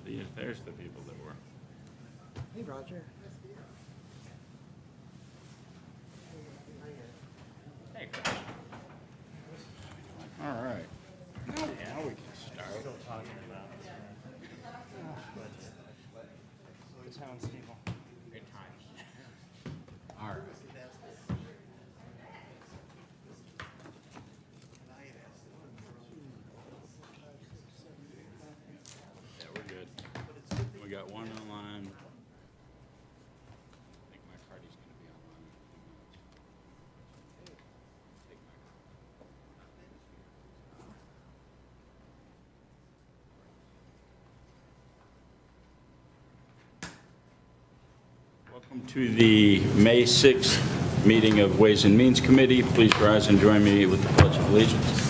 There's the people that were. Hey, Roger. Hey, Chris. All right. Now we can start. Still talking about the townspeople. Good times. All right. Yeah, we're good. We got one online. I think my party's gonna be online in a few minutes. Take my Welcome to the May 6th meeting of Ways and Means Committee. Please rise and join me with the Pledge of Allegiance.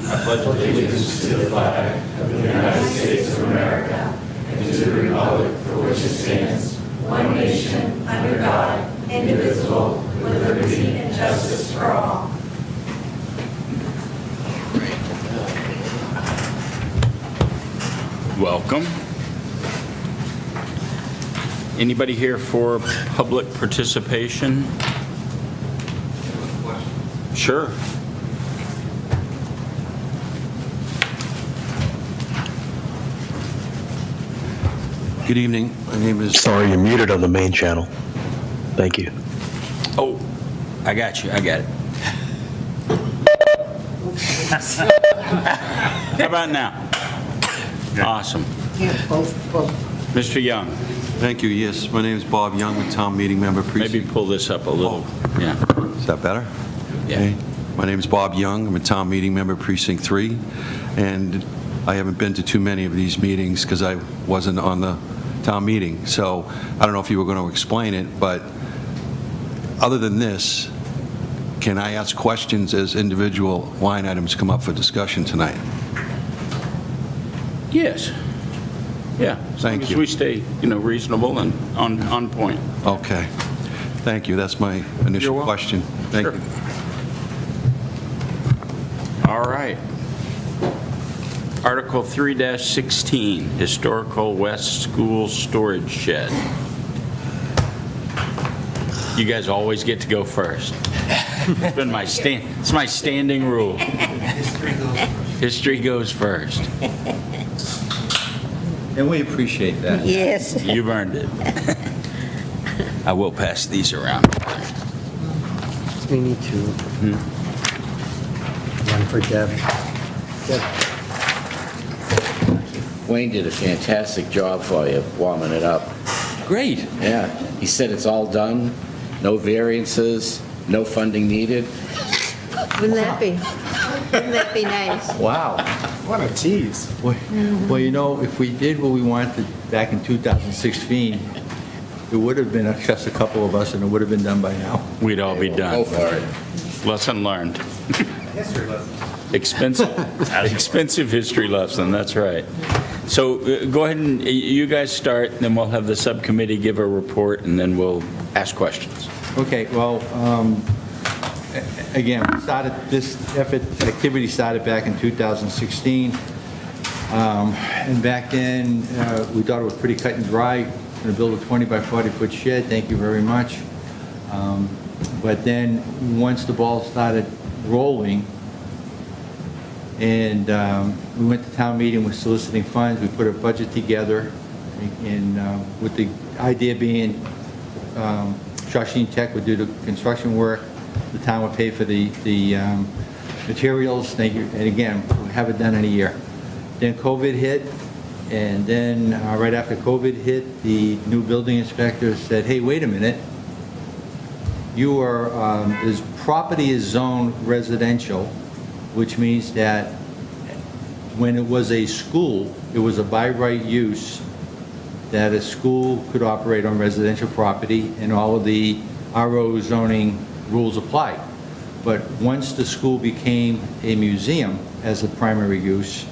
I pledge allegiance to the flag of the United States of America and to the republic for which it stands, one nation, under God, indivisible, with liberty and justice for all. Welcome. Anybody here for public participation? Sure. Good evening. My name is... Sorry, you're muted on the main channel. Thank you. Oh, I got you. I got it. How about now? Awesome. Yeah, both. Mr. Young, Thank you. Yes, my name is Bob Young, with town meeting member maybe precinct. pull this up a little. Yeah. Is that better? Yeah. Okay. My name is Bob Young. I'm a town meeting member precinct 3, and I haven't been to too many of these meetings because I wasn't on the town meeting. So I don't know if you were going to explain it, but other than this, can I ask questions as individual line items come up for discussion tonight? Yes. Yeah. As long Thank as you. we stay, reasonable and on point. Okay. Thank you. That's my You're initial welcome. question. Thank Sure. you. All right. Article 3-16, Historical West School Storage Shed. You guys always get to go first. It's my standing rule. History goes first. And we appreciate that. Yes. You've earned it. I will pass these around. We need to. One for Deb. Wayne did a fantastic job for you, warming it up. Great. Yeah, he said it's all done, no variances, no funding needed. Wouldn't that be nice? Wow. What a tease. Well, if we did what we wanted back in 2016, it would have been just a couple of us, and it would have been done by now. We'd all be Go done. for it. Lesson learned. Expensive history lesson, that's right. So go ahead and you guys start, and then we'll have the subcommittee give a report, and then we'll ask questions. Okay, well, again, this activity started back in 2016. And back then, we thought it was pretty cut and dry. Going to build a 20 by 40 foot shed, thank you very much. But then, once the ball started rolling, and we went to town meeting with soliciting funds, we put a budget together, and with the idea being Shawshene Tech would do the construction work, the town would pay for the materials, and again, we have it done in a year. Then COVID hit, and then right after COVID hit, the new building inspector said, hey, wait a minute, this property is zoned residential, which means that when it was a school, it was a by right use that a school could operate on residential property, and all of the RO zoning rules applied. But once the school became a museum as a primary use,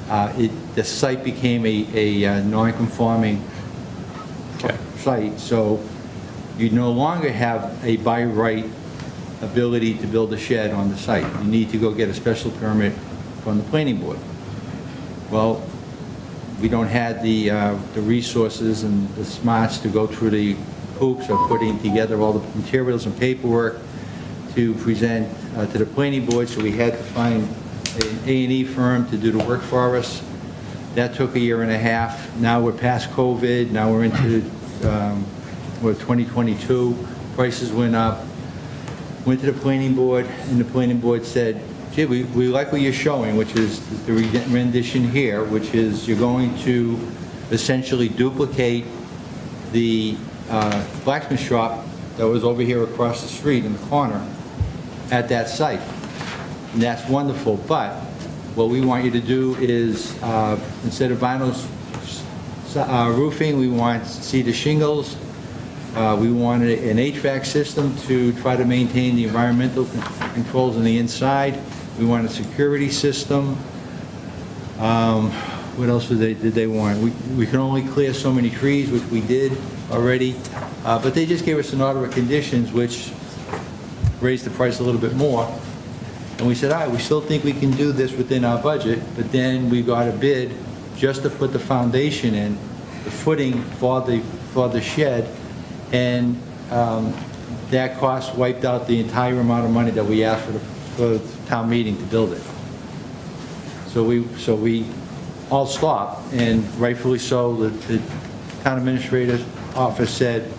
the site became a non-conforming site, so you no longer have a by right ability to build a shed on the site. You need to go get a special permit from the planning board. Well, we don't have the resources and the smarts to go through the hoops of putting together all the materials and paperwork to present to the planning board, so we had to find an A&E firm to do the work for us. That took a year and a half. Now we're past COVID, now we're into, we're 2022, prices went up. Went to the planning board, and the planning board said, gee, we like what you're showing, which is the rendition here, which is you're going to essentially duplicate the blacksmith shop that was over here across the street in the corner at that site. And that's wonderful, but what we want you to do is, instead of vinyl roofing, we want cedar shingles. We wanted an HVAC system to try to maintain the environmental controls on the inside. We want a security system. What else did they want? We can only clear so many trees, which we did already, but they just gave us an order of conditions, which raised the price a little bit more. And we said, all right, we still think we can do this within our budget, but then we got a bid just to put the foundation in, the footing for the shed, and that cost wiped out the entire amount of money that we asked for the town meeting to build it. So we all stopped, and rightfully so, the town administrator's office said,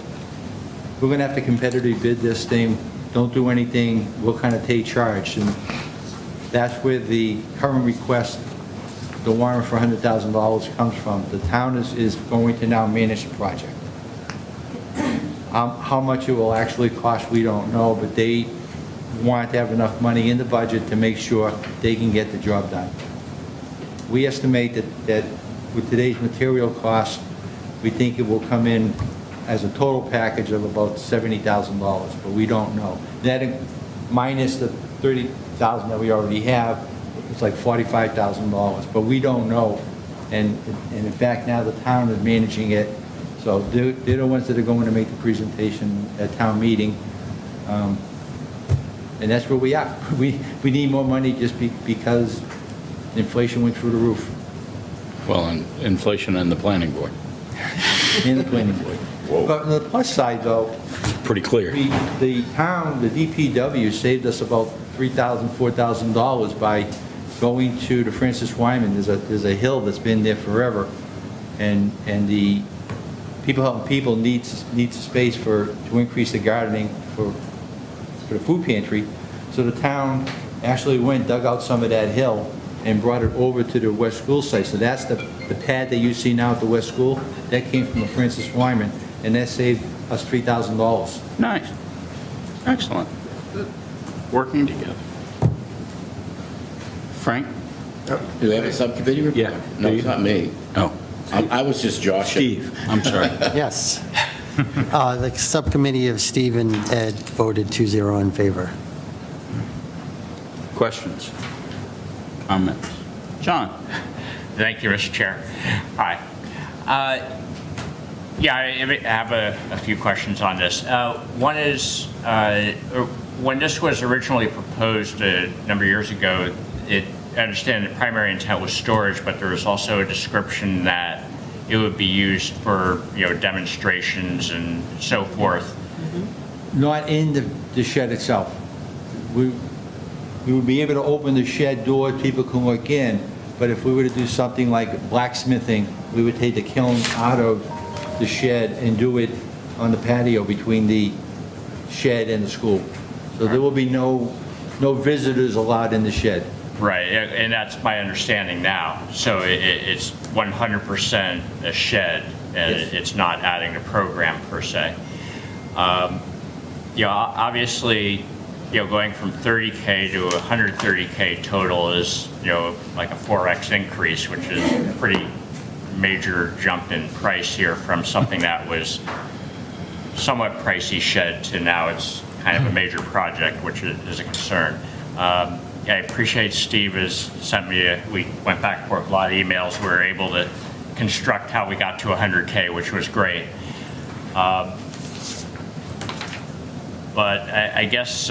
we're going to have to competitively bid this thing, don't do anything, we'll kind of take charge. And that's where the current request, the warrant for $100,000 comes from. The town is going to now manage the project. How much it will actually cost, we don't know, but they want to have enough money in the budget to make sure they can get the job done. We estimate that with today's material costs, we think it will come in as a total package of about $70,000, but we don't know. That minus the $30,000 that we already have, it's like $45,000, but we don't know. And in fact, now the town is managing it, so they're the ones that are going to make the presentation at town meeting. And that's where we are. We need more money just because inflation went through the roof. Well, and inflation and the planning board. In the planning board. But on the plus side, though, Pretty clear. the town, the DPW saved us about $3,000, $4,000 by going to the Francis Wyman. There's a hill that's been there forever, and the People Helping People needs a space to increase the gardening for the food pantry. So the town actually dug out some of that hill and brought it over to the West School site. So that's the pad that you see now at the West School. That came from the Francis Wyman, and that saved us $3,000. Nice. Excellent. Working together. Frank? Do we have a subcommittee report? Yeah. No, it's not me. Oh, I was just joshing. Steve, I'm sorry. Yes. The subcommittee of Steve and Ed voted 2-0 in favor. Questions? Comments? John? Thank you, Mr. Chair. Hi. Yeah, I have a few questions on this. One is, when this was originally proposed a number of years ago, I understand the primary intent was storage, but there was also a description that it would be used for, demonstrations and so forth. Not in the shed itself. We would be able to open the shed door, people can look in, but if we were to do something like blacksmithing, we would take the kiln out of the shed and do it on the patio between the shed and the school. So there will be no visitors allowed in the shed. Right, and that's my understanding now. So it's 100% a shed, and Yes. it's not adding a program per se. Obviously, going from 30K to 130K total is, like a 4X increase, which is a pretty major jump in price here from something that was somewhat pricey shed to now it's kind of a major project, which is a concern. I appreciate Steve has sent me, we went back and forth a lot of emails. We were able to construct how we got to 100K, which was great. But I guess,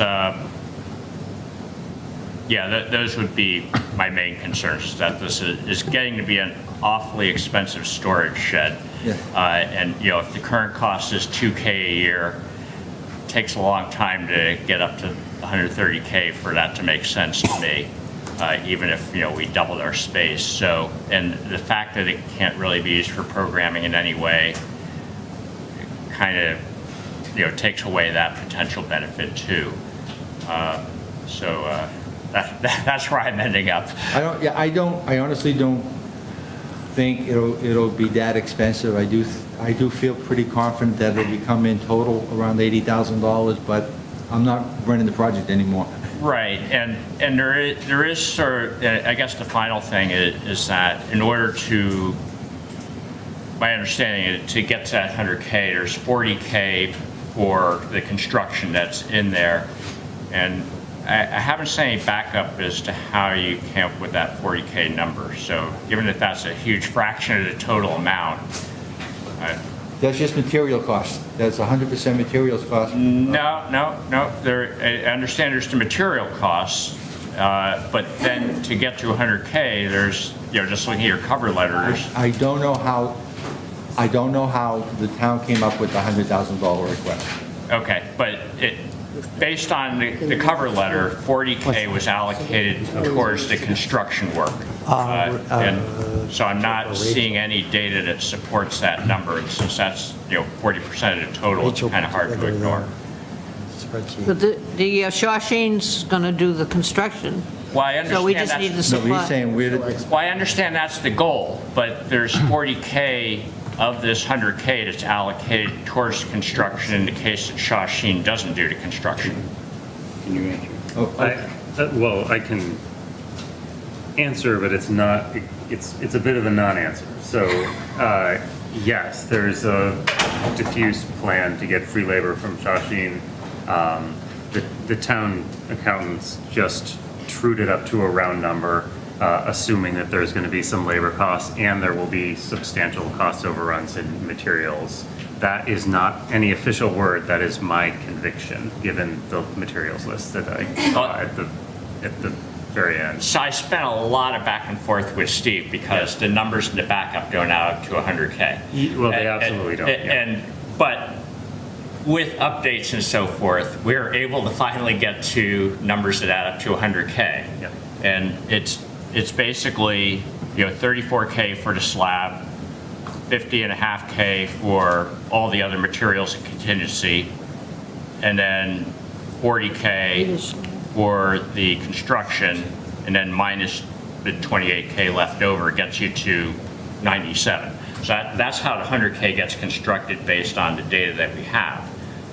those would be my main concerns, is that this is getting to be an awfully expensive storage shed. Yeah. And, if the current cost is $2K a year, it takes a long time to get up to $130K for that to make sense to me, even if, we doubled our space. So, and the fact that it can't really be used for programming in any way kind of, takes away that potential benefit too. That's where I'm ending up. I honestly don't think it'll be that expensive. I do feel pretty confident that it'll become in total around $80,000, but I'm not running the project anymore. Right, and there is sort of, I guess the final thing is that in order to, my understanding, to get to that 100K, there's 40K for the construction that's in there. And I haven't seen any backup as to how you came up with that 40K number. So given that that's a huge fraction of the total amount, That's just material cost. That's 100% materials cost. No. I understand there's the material costs, but then to get to 100K, there's, just looking at your cover letters. I don't know how the town came up with the $100,000 request. Okay, but based on the cover letter, 40K was allocated towards the construction work. And so I'm not seeing any data that supports that number. And since that's, 40% of the total, it's kind of hard to ignore. Spreadsheet. But the Shawshine's going to do the construction, Well, I so we understand just need the that's, No, he's supply. saying well, I understand that's the goal, but there's 40K of this 100K that's allocated towards construction in the case that Shawsheen doesn't do the construction. Can you answer? Well, I can answer, but it's not, it's a bit of a non-answer. So, yes, there's a diffuse plan to get free labor from Shawsheen. The town accountants just trued it up to a round number, assuming that there's going to be some labor costs and there will be substantial cost overruns in materials. That is not any official word. That is my conviction, given the materials list that I at the very end. So I spent a lot of back and forth with Steve because the numbers in the backup don't add up to 100K. Well, they absolutely don't. Yeah. But with updates and so forth, we're able to finally get to numbers that add up to 100K. Yeah. And it's basically, 34K for the slab, 50.5K for all the other materials and contingency, and then 40K for the construction, and then minus the 28K left over gets you to 97. So that's how the 100K gets constructed based on the data that we have.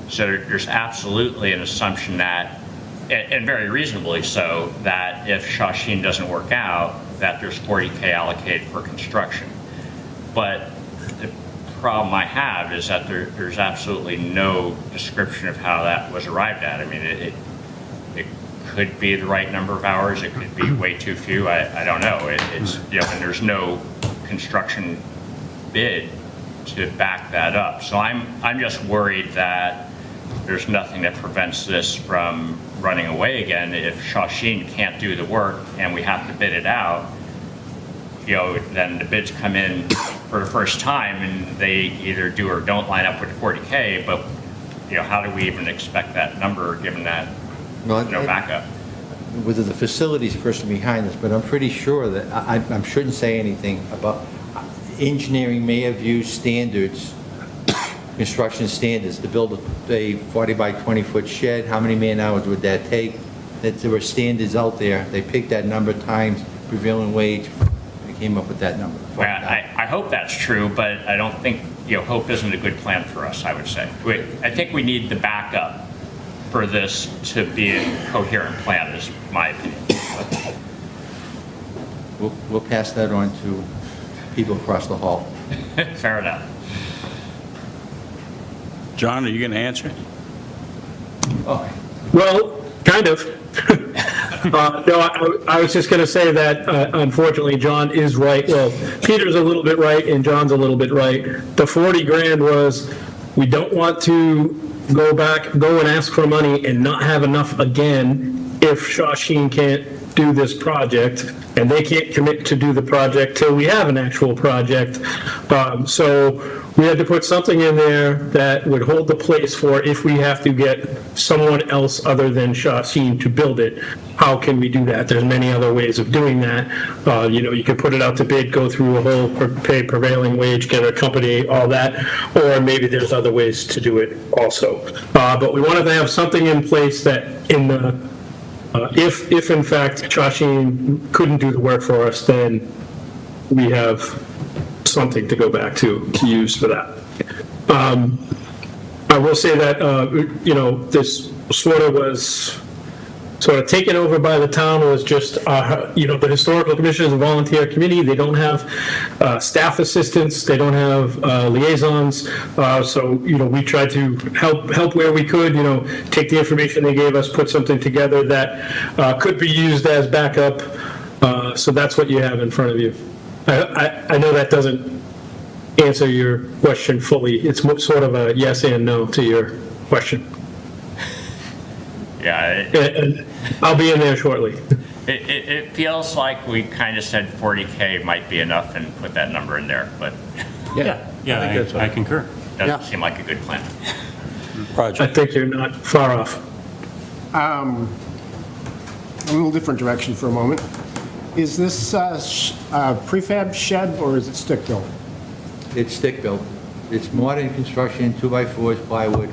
So there's absolutely an assumption that, and very reasonably so, that if Shawsheen doesn't work out, that there's 40K allocated for construction. But the problem I have is that there's absolutely no description of how that was arrived at. I mean, it could be the right number of hours, it could be way too few, I don't know. It's, and there's no construction bid to back that up. So I'm just worried that there's nothing that prevents this from running away again. If Shawsheen can't do the work and we have to bid it out, then the bids come in for the first time and they either do or don't line up with 40K, but how do we even expect that number given that no backup? Whether the facilities person behind this, but I'm pretty sure that I shouldn't say anything about engineering may have used standards, construction standards to build a 40 by 20 foot shed. How many man hours would that take? That there were standards out there. They picked that number times prevailing wage. They came up with that number. Well, I hope that's true, but I don't think, hope isn't a good plan for us, I would say. I think we need the backup for this to be a coherent plan, is my opinion. We'll pass that on to people across the hall. Fair enough. John, are you going to answer? Well, kind of. No, I was just going to say that unfortunately, John is right. Well, Peter's a little bit right and John's a little bit right. The 40 grand was, we don't want to go and ask for money and not have enough again if Shawsheen can't do this project, and they can't commit to do the project till we have an actual project. So we had to put something in there that would hold the place for if we have to get someone else other than Shawsheen to build it. How can we do that? There's many other ways of doing that. You could put it out to bid, go through a whole pay prevailing wage, get a company, all that, or maybe there's other ways to do it also. But we wanted to have something in place that in the if in fact Shawsheen couldn't do the work for us, then we have something to go back to use for that. I will say that, this was sort of taken over by the town. Was just, the Historical Commission is a volunteer committee. They don't have staff assistants. They don't have liaisons. So, we tried to help where we could, take the information they gave us, put something together that could be used as backup. So that's what you have in front of you. I know that doesn't answer your question fully. It's sort of a yes and no to your question. Yeah, And I'll be in there shortly. it feels like we kind of said 40K might be enough and put that number in there, but Yeah, I concur. doesn't seem like a good plan. I think you're not far off. A little different direction for a moment. Is this prefab shed or is it stick-built? It's stick-built. It's modern construction, 2x4s, plywood.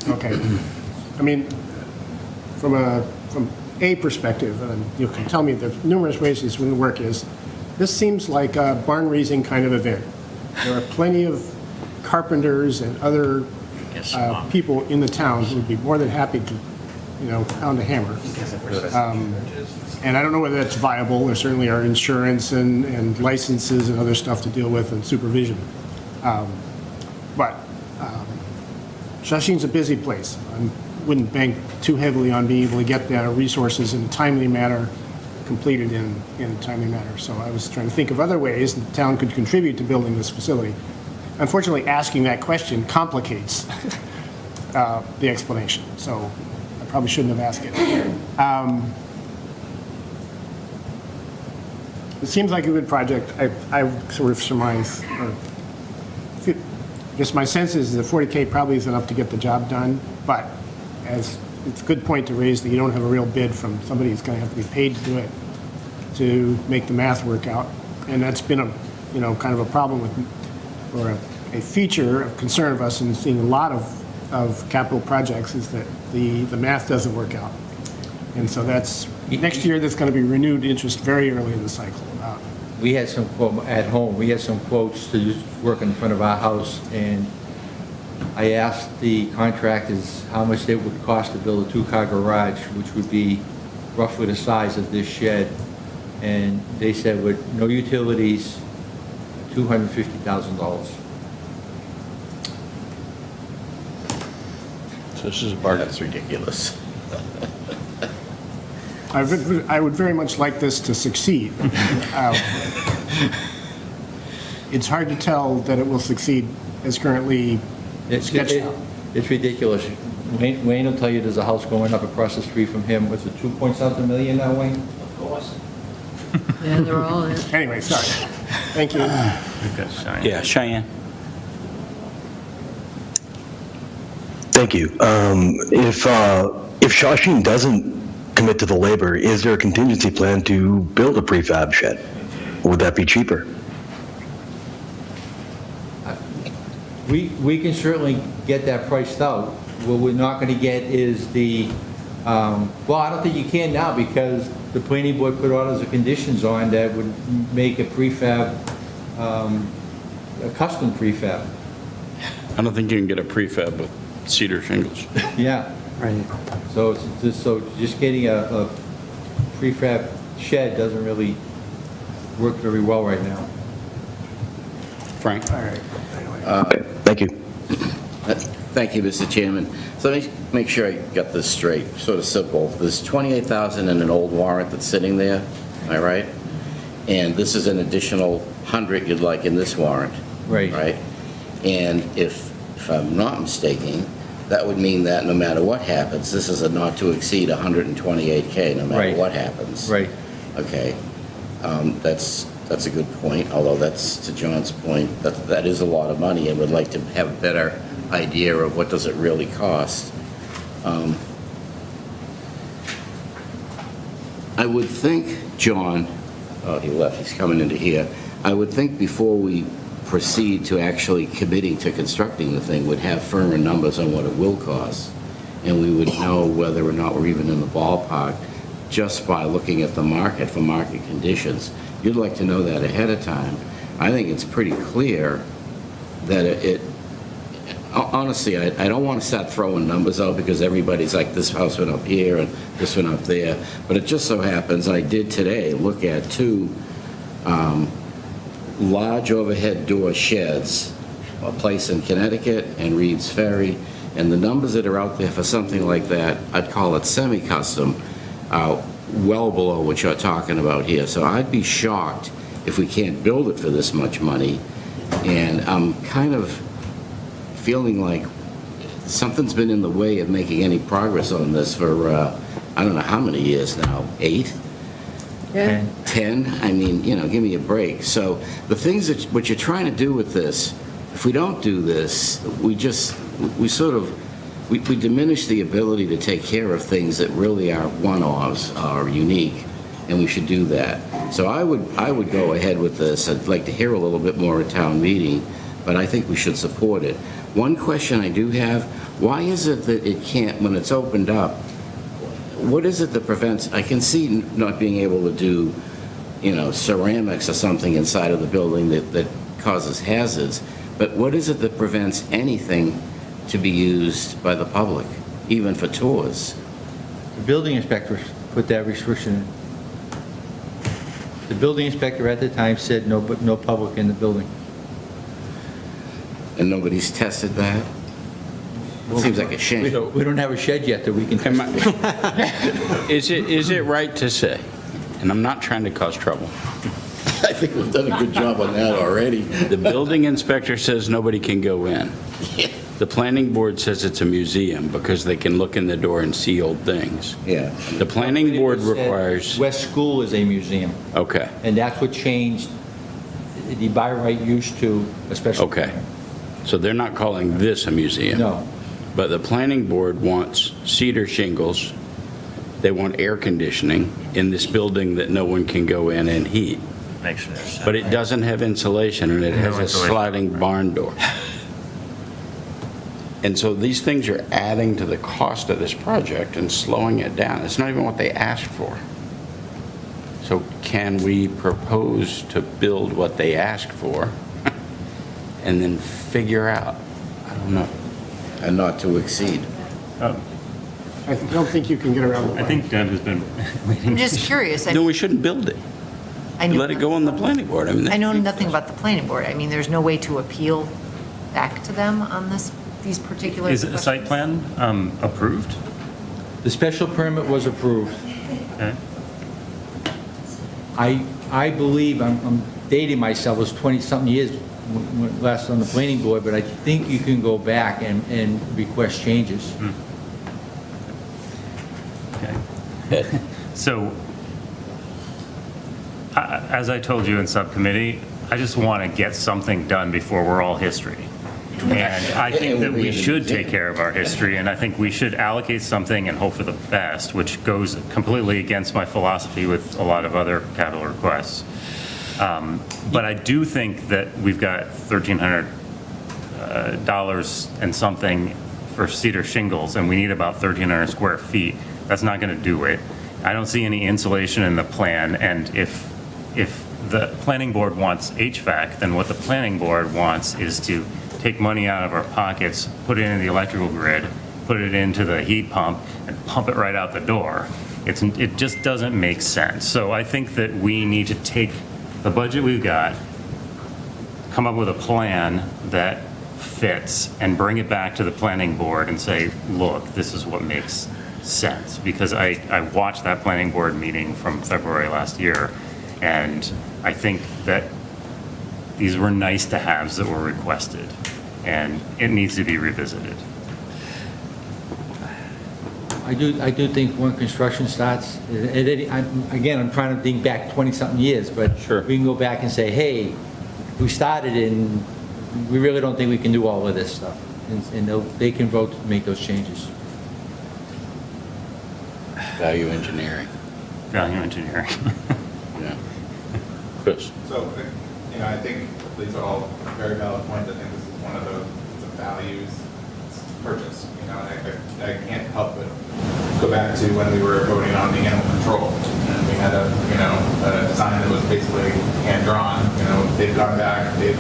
Okay. I mean, from a perspective, and you can tell me there's numerous ways this would work, this seems like a barn raising kind of event. There are plenty of carpenters and other people in the town who would be more than happy to, pound a hammer. And I don't know whether that's viable. There certainly are insurance and licenses and other stuff to deal with and supervision. But Shawsheen's a busy place. I wouldn't bank too heavily on being able to get the resources in a timely manner, completed in a timely manner. So I was trying to think of other ways the town could contribute to building this facility. Unfortunately, asking that question complicates the explanation. So I probably shouldn't have asked it. It seems like a good project. I sort of surmise, I guess my sense is that 40K probably is enough to get the job done, but it's a good point to raise that you don't have a real bid from somebody who's going to have to be paid to do it, to make the math work out. And that's been a, kind of a problem with, or a feature of concern of us in seeing a lot of capital projects is that the math doesn't work out. And so that's, next year there's going to be renewed interest very early in the cycle. We had some quote at home. We had some quotes to just work in front of our house, and I asked the contractors how much it would cost to build a two-car garage, which would be roughly the size of this shed, and they said with no utilities, $250,000. So this is a bargain. That's ridiculous. I would very much like this to succeed. It's hard to tell that it will succeed as currently sketched out. It's ridiculous. Wayne will tell you there's a house going up across the street from him. Was it 2-point-something million now, Wayne? Of course. Yeah, they're all in. Anyway, sorry. Thank you. Yeah, Cheyenne. Thank you. If Shawsheen doesn't commit to the labor, is there a contingency plan to build a prefab shed? Or would that be cheaper? We can certainly get that priced out. What we're not going to get is the, well, I don't think you can now because the planning board put orders of conditions on that would make a prefab, a custom prefab. I don't think you can get a prefab with cedar shingles. Yeah. Right. So just getting a prefab shed doesn't really work very well right now. Frank? All right. Thank you. Thank you, Mr. Chairman. So let me make sure I got this straight, sort of simple. There's $28,000 in an old warrant that's sitting there, am I right? And this is an additional 100 you'd like in this warrant. Right. Right? And if I'm not mistaken, that would mean that no matter what happens, this is a not to exceed 128K, no matter Right. what happens. Right. Okay. That's a good point, although that's, to John's point, that is a lot of money, and would like to have a better idea of what does it really cost. I would think, John, oh, he left, he's coming into here. I would think before we proceed to actually committing to constructing the thing, would have firmer numbers on what it will cost, and we would know whether or not we're even in the ballpark just by looking at the market for market conditions. You'd like to know that ahead of time. I think it's pretty clear that honestly, I don't want to start throwing numbers out because everybody's like, this house went up here and this went up there. But it just so happens I did today look at two large overhead door sheds, a place in Connecticut and Reed's Ferry. And the numbers that are out there for something like that, I'd call it semi-custom, well below what you're talking about here. So I'd be shocked if we can't build it for this much money. And I'm kind of feeling like something's been in the way of making any progress on this for, I don't know how many years now, 8? Yeah. 10? I mean, give me a break. So the things that, what you're trying to do with this, if we don't do this, we diminish the ability to take care of things that really are one-offs, are unique, and we should do that. So I would go ahead with this. I'd like to hear a little bit more at town meeting, but I think we should support it. One question I do have, why is it that it can't, when it's opened up, what is it that prevents, I can see not being able to do, ceramics or something inside of the building that causes hazards, but what is it that prevents anything to be used by the public, even for tours? The building inspector put that restriction in. The building inspector at the time said no public in the building. And nobody's tested that? Seems like a shame. We don't have a shed yet that we can Am test. I- Is it right to say, and I'm not trying to cause trouble, I think we've done a good job on that already. the building inspector says nobody can go in. The planning board says it's a museum because they can look in the door and see old things. Yeah. The planning board It said requires, West School is a museum, okay, and that's what changed the by right use to a special. okay. So they're not calling this a museum? No. But the planning board wants cedar shingles, they want air conditioning in this building that no one can go in and heat. Make sure there's. But it doesn't have insulation, and it No has a insulation. sliding barn door. And so these things are adding to the cost of this project and slowing it down. It's not even what they asked for. So can we propose to build what they asked for and then figure out? I don't know. And not to exceed. I don't think you can get around the I think Deb has been waiting. I'm just curious. Then we shouldn't build it. I know- Let it go on the planning board. I know nothing about the planning board. I mean, there's no way to appeal back to them on these particular Is a site questions? plan approved? The special permit was approved. Okay. I believe, I'm dating myself, it was 20-something years when last on the planning board, but I think you can go back and request changes. Okay. So, as I told you in subcommittee, I just want to get something done before we're all history. And I think that we should take care of our history, and I think we should allocate something and hope for the best, which goes completely against my philosophy with a lot of other capital requests. But I do think that we've got $1,300 and something for cedar shingles, and we need about 1,300 square feet. That's not going to do it. I don't see any insulation in the plan, and if the planning board wants HVAC, then what the planning board wants is to take money out of our pockets, put it into the electrical grid, put it into the heat pump, and pump it right out the door. It just doesn't make sense. So I think that we need to take the budget we've got, come up with a plan that fits, and bring it back to the planning board and say, look, this is what makes sense. Because I watched that planning board meeting from February last year, and I think that these were nice to haves that were requested, and it needs to be revisited. I do think when construction starts, I'm trying to think back 20-something years, but Sure. we can go back and say, hey, we started and we really don't think we can do all of this stuff. And they can vote to make those changes. Value engineering, Value engineering. yeah. Chris? So, I think these are all very valid points. I think this is one of the values purchase. I can't help but go back to when we were voting on the animal control. And we had a design that was basically hand-drawn. They've gone back, they've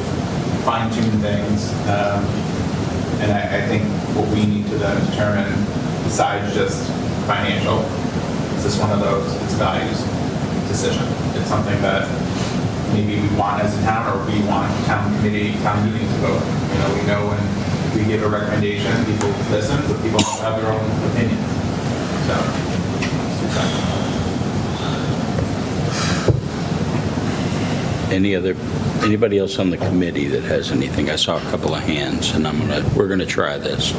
fine-tuned things. And I think what we need to then determine, besides just financial, is this one of those, it's a values decision. It's something that maybe we want as a town, or we want town committee, town meeting to vote. We know when we give a recommendation, people listen, but people also have their own opinion. Anybody else on the committee that has anything? I saw a couple of hands, and we're gonna try this.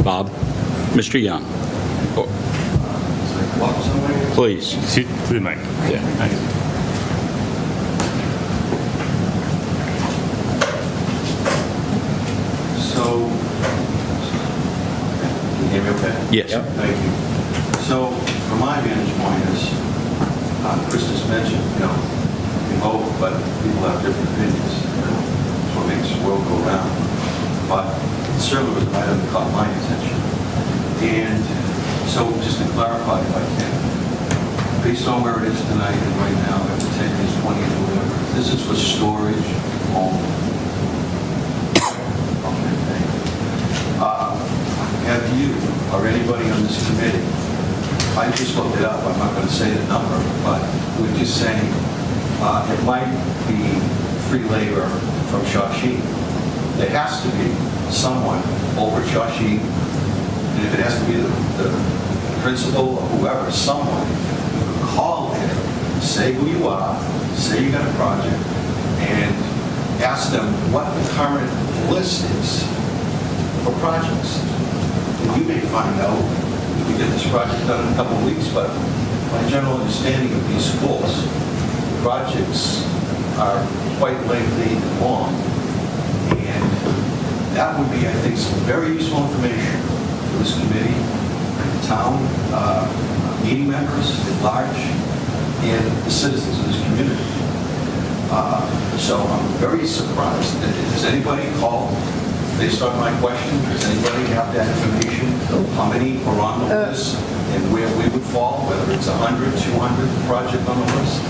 Bob? Mr. Young? Please. To the mic. Yeah. So, can you hear me okay? Yes. Thank you. So, from my vantage point is, Chris just mentioned, you can vote, but people have different opinions. That's what makes the world go round. But it certainly was an item that caught my attention. And so, just to clarify, if I can, based on where it is tonight and right now, after 10 years, 20 years, whatever, this is for storage only. Have you or anybody on this committee, I just looked it up, I'm not going to say the number, but we're just saying it might be free labor from Shawsheen. There has to be someone over Shawsheen, and if it has to be the principal or whoever, someone who could call in, say who you are, say you got a project, and ask them what the current list is for projects. And you may find out, we can get this project done in a couple of weeks, but my general understanding of these schools, projects are quite lengthy and long. And that would be, I think, some very useful information for this committee, the town, meeting members at large, and the citizens of this community. So I'm very surprised. Has anybody called? Based on my question, does anybody have that information? How many are on the list and where we would fall, whether it's 100, 200 project on the list?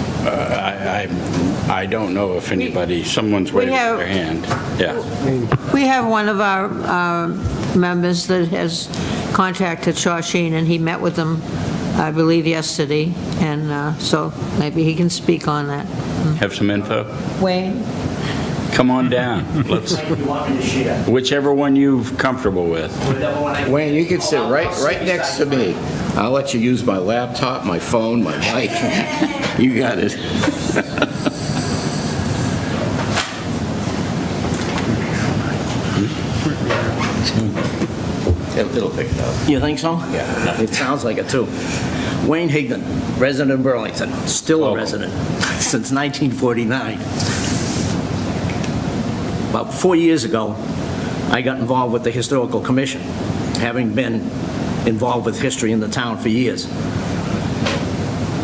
I don't know if anybody, someone's waving their hand. Yeah. We have one of our members that has contacted Shawsheen, and he met with them, I believe, yesterday, and so maybe he can speak on that. Have some info? Wayne? Come on down. Let's, whichever one you're comfortable with. Wayne, you can sit right next to me. I'll let you use my laptop, my phone, my mic. You got it. It'll pick it up. You think so? Yeah. It sounds like it, too. Wayne Higdon, resident of Burlington, still a resident since 1949. About 4 years ago, I got involved with the Historical Commission, having been involved with history in the town for years.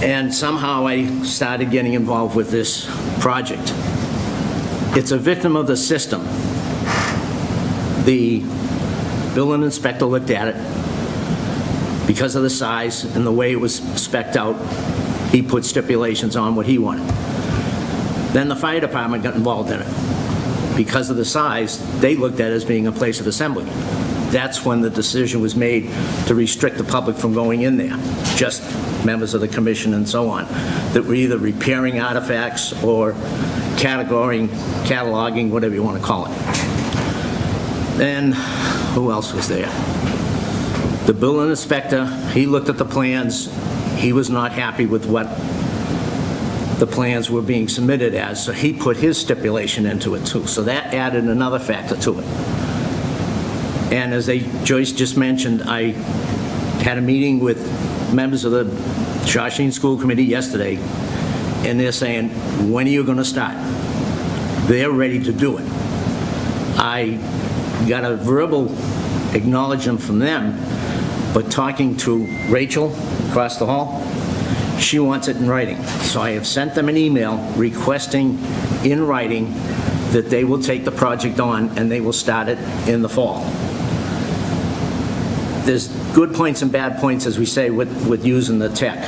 And somehow I started getting involved with this project. It's a victim of the system. The building inspector looked at it. Because of the size and the way it was spec'd out, he put stipulations on what he wanted. Then the fire department got involved in it. Because of the size, they looked at it as being a place of assembly. That's when the decision was made to restrict the public from going in there, just members of the commission and so on, that were either repairing artifacts or cataloging, whatever you want to call it. Then, who else was there? The building inspector, he looked at the plans. He was not happy with what the plans were being submitted as, so he put his stipulation into it too. So that added another factor to it. And as Joyce just mentioned, I had a meeting with members of the Shawshene School Committee yesterday, and they're saying, when are you going to start? They're ready to do it. I got a verbal acknowledgement from them, but talking to Rachel across the hall, she wants it in writing. So I have sent them an email requesting in writing that they will take the project on and they will start it in the fall. There's good points and bad points, as we say, with using the tech.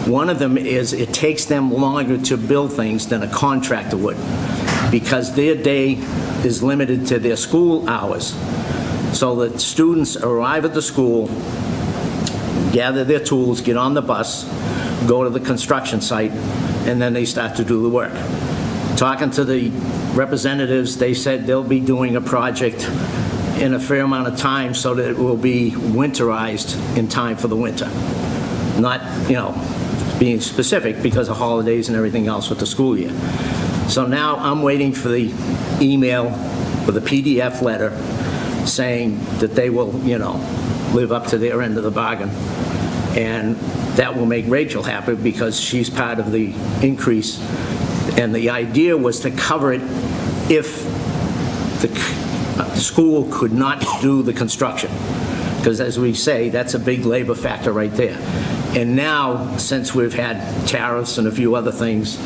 One of them is it takes them longer to build things than a contractor would, because their day is limited to their school hours. So the students arrive at the school, gather their tools, get on the bus, go to the construction site, and then they start to do the work. Talking to the representatives, they said they'll be doing a project in a fair amount of time so that it will be winterized in time for the winter. Not, being specific because of holidays and everything else with the school year. So now I'm waiting for the email with a PDF letter saying that they will, live up to their end of the bargain. And that will make Rachel happy because she's part of the increase. And the idea was to cover it if the school could not do the construction. Because as we say, that's a big labor factor right there. And now, since we've had tariffs and a few other things,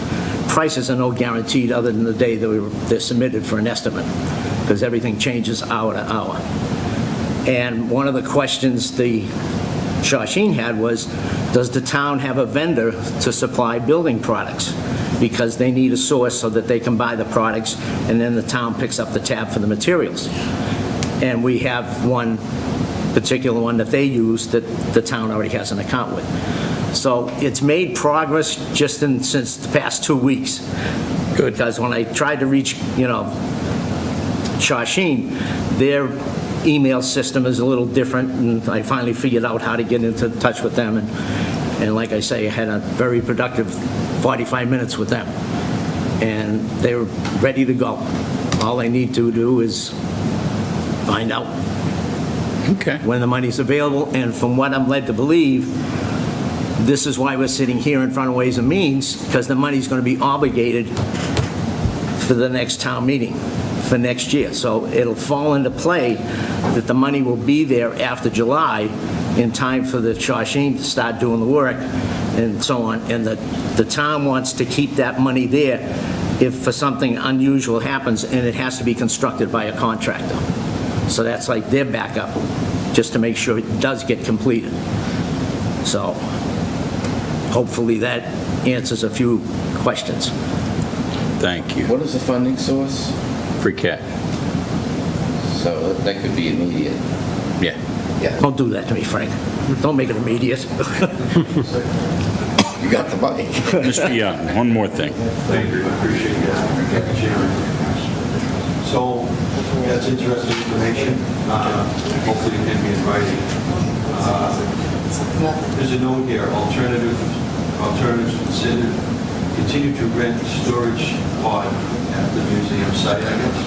prices are no guaranteed other than the day they're submitted for an estimate, because everything changes hour to hour. And one of the questions the Shawshene had was, does the town have a vendor to supply building products? Because they need a source so that they can buy the products, and then the town picks up the tab for the materials. And we have one particular one that they use that the town already has an account with. So it's made progress just since the past 2 weeks. Good. Because when I tried to reach, Shawshene, their email system is a little different, and I finally figured out how to get into touch with them. And like I say, I had a very productive 45 minutes with them. And they're ready to go. All they need to do is find out when the money's available, and from what I'm led to believe, this is why we're sitting here in front of Ways and Means, because the money's going to be obligated for the next town meeting for next year. So it'll fall into play that the money will be there after July in time for the Shawshene to start doing the work and so on. And the town wants to keep that money there if for something unusual happens and it has to be constructed by a contractor. So that's like their backup, just to make sure it does get completed. So hopefully that answers a few questions. Thank you. What is the funding source? Free cash. So that could be immediate. Yeah. Yeah. Don't do that to me, Frank. Don't make it immediate. You got the money. Mr. Young, one more thing. Thank you, I appreciate that, Chairman. So, that's interesting information. Hopefully it can be in writing. There's a note here, alternatives considered, continue to rent storage pod at the museum site, I guess.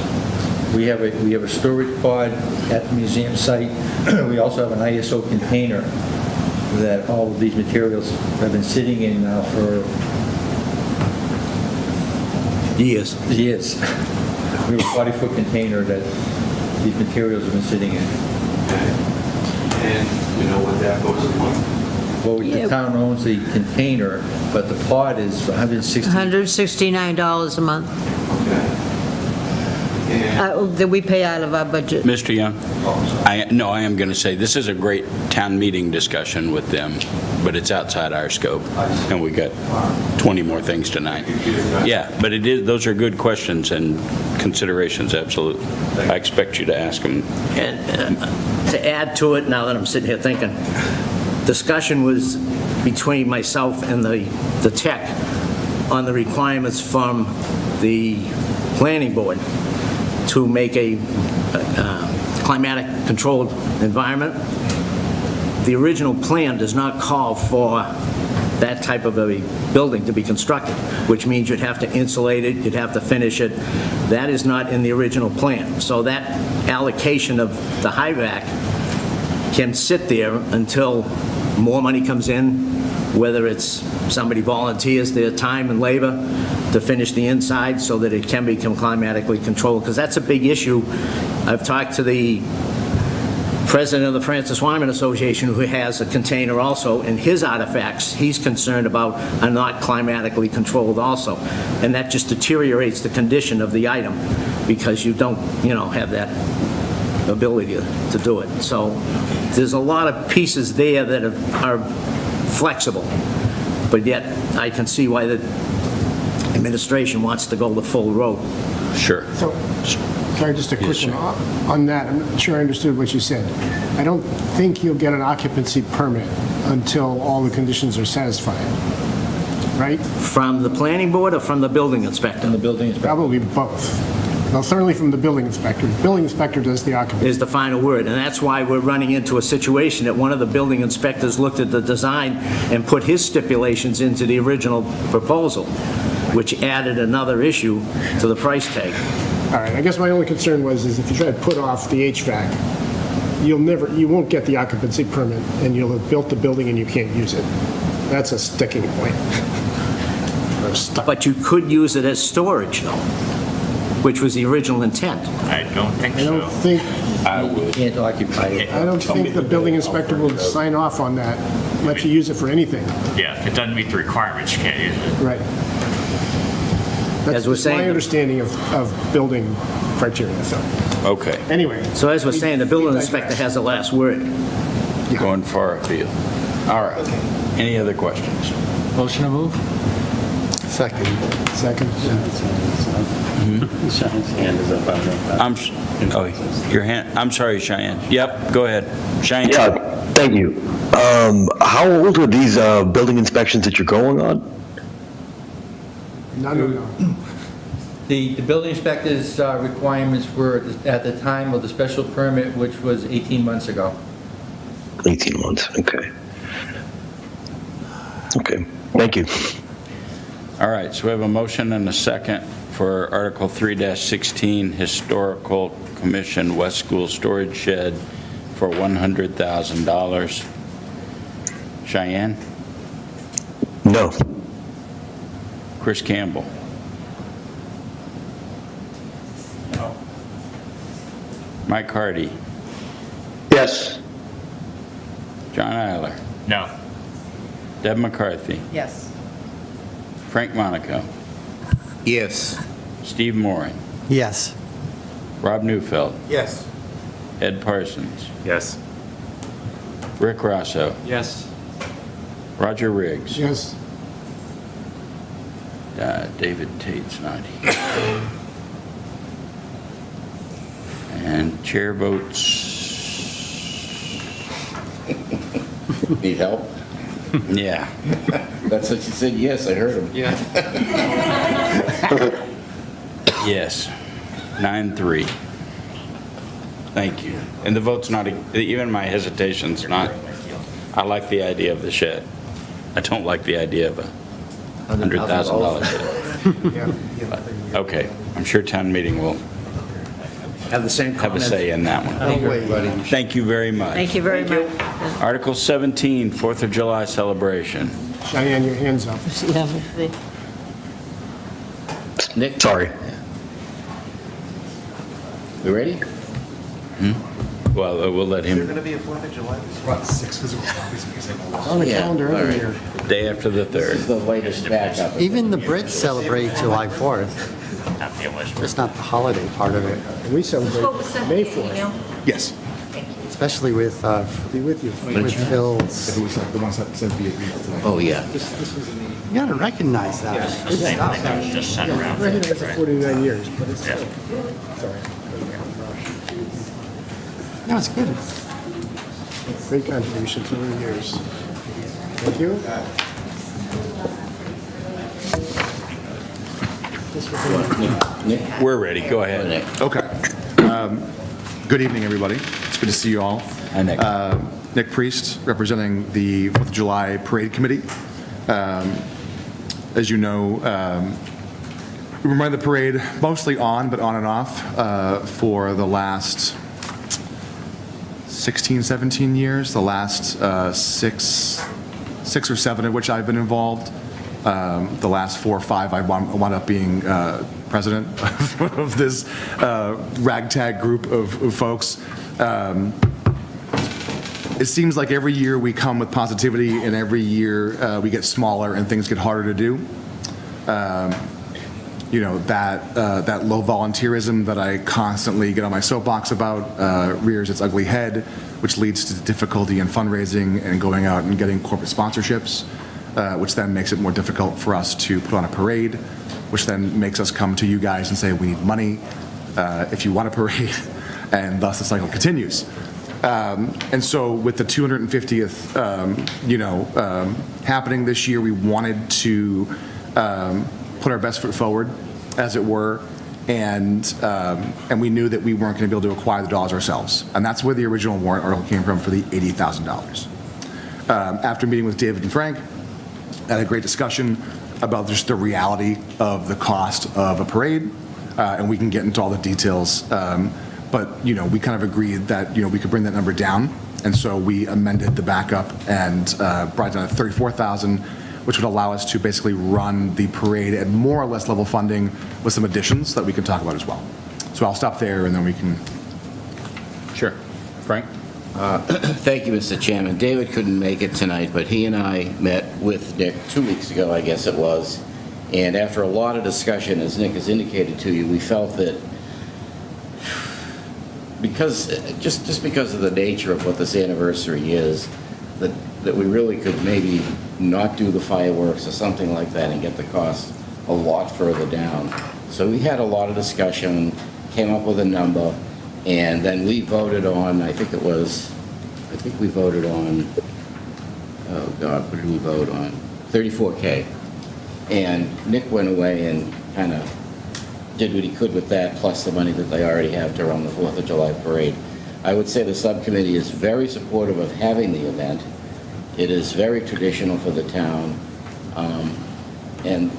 We have a storage pod at the museum site. We also have an ISO container that all of these materials have been sitting in now for Years. We have a 40-foot container that these materials have been sitting in. And you know what that goes a month? Well, the town owns the container, but the pod is $169 a month that we pay out of our budget. Mr. Young, I am going to say, this is a great town meeting discussion with them, but it's outside our scope, and we got 20 more things tonight. Yeah, but those are good questions and considerations, absolutely. I expect you to ask them. And to add to it, now that I'm sitting here thinking, discussion was between myself and the tech on the requirements from the planning board to make a climatic controlled environment. The original plan does not call for that type of a building to be constructed, which means you'd have to insulate it, you'd have to finish it. That is not in the original plan. So that allocation of the high vac can sit there until more money comes in, whether it's somebody volunteers their time and labor to finish the inside so that it can become climatically controlled, because that's a big issue. I've talked to the president of the Francis Wyman Association, who has a container also, and his artifacts, he's concerned about, are not climatically controlled also. And that just deteriorates the condition of the item, because you don't, have that ability to do it. So there's a lot of pieces there that are flexible, but yet I can see why the administration wants to go the full road. Sure. So, sorry, just a quick one on that. I'm not sure I understood what you said. I don't think you'll get an occupancy permit until all the conditions are satisfied, right? From the planning board or from the building inspector? From the building inspector. Probably both. Well, certainly from the building inspector. The building inspector does the occupancy. Is the final word, and that's why we're running into a situation that one of the building inspectors looked at the design and put his stipulations into the original proposal, which added another issue to the price tag. All right, I guess my only concern is if you try to put off the HVAC, you won't get the occupancy permit, and you'll have built the building and you can't use it. That's a sticking point. But you could use it as storage, though, which was the original intent. I don't think so. I don't think, I would. Can't occupy it. I don't think the building inspector will sign off on that, let you use it for anything. Yeah, if it doesn't meet the requirements, you can't use it. Right. As we're That's saying- my understanding of building criteria, so, Okay, anyway. So as we're saying, the building inspector has the last word. going far afield. All right. Any other questions? Motion to move? Second. Second. Sean's hand is up. I don't know if that- Your hand, I'm sorry, Cheyenne. Yep, go ahead. Cheyenne? Yeah, thank you. How old are these building inspections that you're going on? No. The building inspector's requirements were at the time of the special permit, which was 18 months ago. 18 months, okay. Okay, thank you. All right, so we have a motion and a second for Article 3-16, Historical Commission West School Storage Shed for $100,000. Cheyenne? No. Chris Campbell? Mike Hardy? Yes. John Eiler? No. Deb McCarthy? Yes. Frank Monaco? Yes. Steve Moran? Yes. Rob Neufeld? Yes. Ed Parsons? Yes. Rick Rosso? Yes. Roger Riggs? Yes. David Tate's not here. And chair votes, Need help? yeah. That's what you said, yes, I heard him. Yes. 9-3. Thank you. And the vote's not, even my hesitation's not, I like the idea of the shed. I don't like the idea of a $100,000 shed. Okay, I'm sure town meeting will Have the same have a comment. say in that one. Thank you very much. Thank you very much. Article 17, 4th of July celebration. Cheyenne, your hand's up. Nick, Sorry. we ready? Well, we'll let him, On the Yeah, calendar all every right. year. day after the This 3rd. is the latest backup. Even the Brits celebrate July 4th. Not the English. It's not the holiday part of it, And we celebrate What was sent May in the 4th. email? Yes. especially with Be with you. Phil's. It was the ones that sent via email tonight. Oh, yeah. You gotta recognize that. Good Same stuff. thing that was just sent around. I've recognized it 49 years, but it's Yeah. still, sorry. No, it's good. Great contributions over the years. Thank you. We're ready, go ahead. Okay. Good evening, everybody. It's good to see you all. Hi, Nick. Nick Priest, representing the 4th of July Parade Committee. As you know, we run the parade mostly on, but on and off, for the last 16, 17 years, the last six or seven of which I've been involved. The last 4 or 5, I wound up being president of this ragtag group of folks. It seems like every year we come with positivity, and every year we get smaller and things get harder to do. That low volunteerism that I constantly get on my soapbox about rears its ugly head, which leads to difficulty in fundraising and going out and getting corporate sponsorships, which then makes it more difficult for us to put on a parade, which then makes us come to you guys and say, we need money if you want a parade, and thus the cycle continues. And so with the 250th, happening this year, we wanted to put our best foot forward, as it were, and we knew that we weren't going to be able to acquire the dollars ourselves. And that's where the original warrant article came from for the $80,000. After meeting with David and Frank, I had a great discussion about just the reality of the cost of a parade, and we can get into all the details. But, we kind of agreed that, we could bring that number down. And so we amended the backup and brought it down to $34,000, which would allow us to basically run the parade at more or less level funding with some additions that we can talk about as well. So I'll stop there, and then we can. Sure. Frank? Thank you, Mr. Chairman. David couldn't make it tonight, but he and I met with Nick 2 weeks ago, I guess it was. And after a lot of discussion, as Nick has indicated to you, we felt that just because of the nature of what this anniversary is, that we really could maybe not do the fireworks or something like that and get the cost a lot further down. So we had a lot of discussion, came up with a number, and then we voted on, I think we voted on, oh God, what did we vote on? $34K. And Nick went away and kind of did what he could with that, plus the money that they already have to run the 4th of July parade. I would say the subcommittee is very supportive of having the event. It is very traditional for the town, and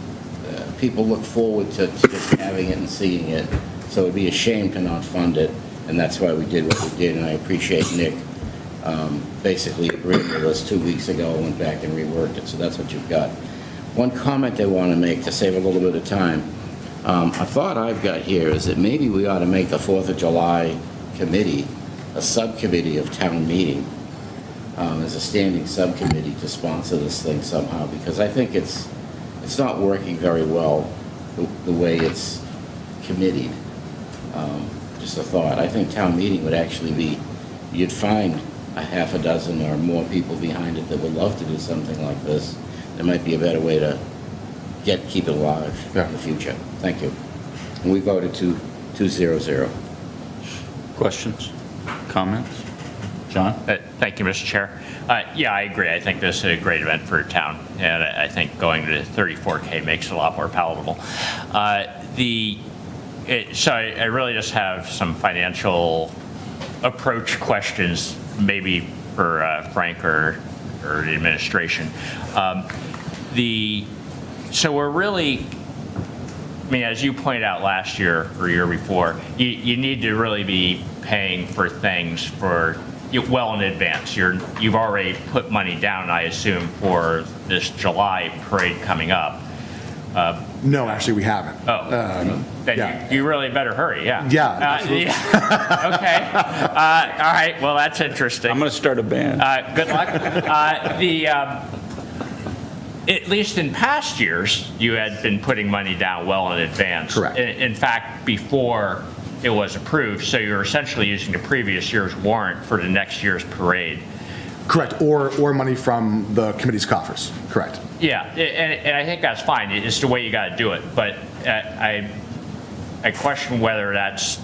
people look forward to just having it and seeing it. So it'd be a shame to not fund it, and that's why we did what we did, and I appreciate Nick basically agreed with us 2 weeks ago and went back and reworked it, so that's what you've got. One comment I want to make to save a little bit of time. A thought I've got here is that maybe we ought to make the 4th of July committee a subcommittee of town meeting as a standing subcommittee to sponsor this thing somehow, because I think it's not working very well the way it's committeed. Just a thought. I think town meeting would actually be, you'd find a half a dozen or more people behind it that would love to do something like this. There might be a better way to keep it alive in the future. Thank you. And we voted 2-0-0. Questions? Comments? John? Thank you, Mr. Chair. Yeah, I agree. I think this is a great event for town, and I think going to 34K makes it a lot more palatable. So I really just have some financial approach questions, maybe for Frank or the administration. So we're really, I mean, as you pointed out last year or year before, you need to really be paying for things well in advance. You've already put money down, I assume, for this July parade coming up. No, actually, we haven't. Then you really better hurry, yeah. Yeah. Okay. All right, well, that's interesting. I'm going to start a band. Good luck. At least in past years, you had been putting money down well in advance. Correct. In fact, before it was approved, so you're essentially using the previous year's warrant for the next year's parade. Correct, or money from the committee's coffers. Correct. Yeah, and I think that's fine. It's the way you got to do it. But I question whether that's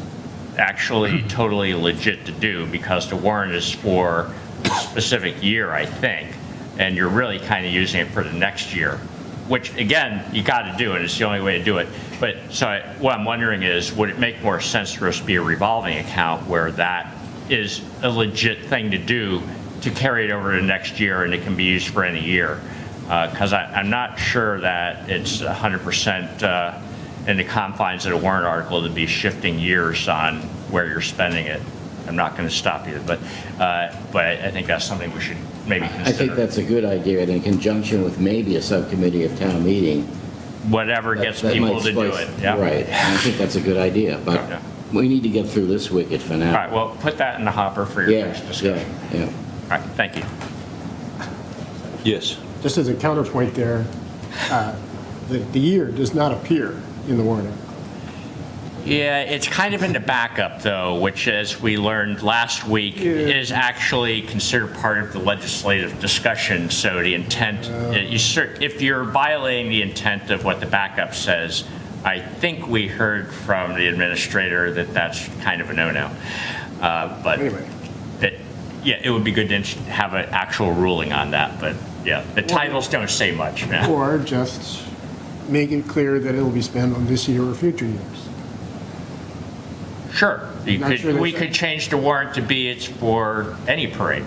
actually totally legit to do, because the warrant is for a specific year, I think, and you're really kind of using it for the next year, which, again, you got to do it. It's the only way to do it. But so what I'm wondering is, would it make more sense for us to be a revolving account where that is a legit thing to do to carry it over to next year and it can be used for any year? Because I'm not sure that it's 100% in the confines of the warrant article to be shifting years on where you're spending it. I'm not going to stop you, but I think that's something we should maybe consider. I think that's a good idea, and in conjunction with maybe a subcommittee of town meeting. Whatever gets that people might to do spice- it, yeah. Right, and I think that's a good idea, but Okay. we need to get through this wicket for now. All right, well, put that in the hopper for your Yeah, next discussion. yeah. All right, thank you. Yes. Just as a counterpoint there, the year does not appear in the warrant article. Yeah, it's kind of in the backup, though, which, as we learned last week, is actually considered part of the legislative discussion. So the intent, if you're violating the intent of what the backup says, I think we heard from the administrator that that's kind of a no-no. But Anyway. it would be good to have an actual ruling on that. But yeah, the titles don't say much. Yeah. Or just make it clear that it'll be spent on this year or future years. Sure. Not sure We that's- could change the warrant to be it's for any parade,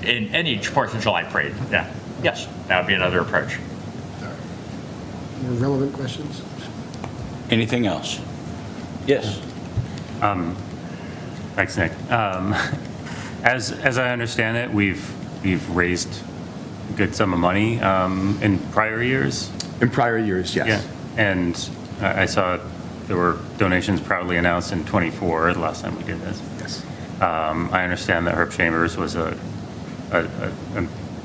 in any 4th of July parade. Yeah. Yes, that would be another approach. More relevant questions? Anything else? Yes. Thanks, Nick. As I understand it, we've raised a good sum of money in prior years. In prior years, yes. Yeah, and I saw there were donations proudly announced in '24, the last time we did this. Yes. I understand that Herb Chambers was a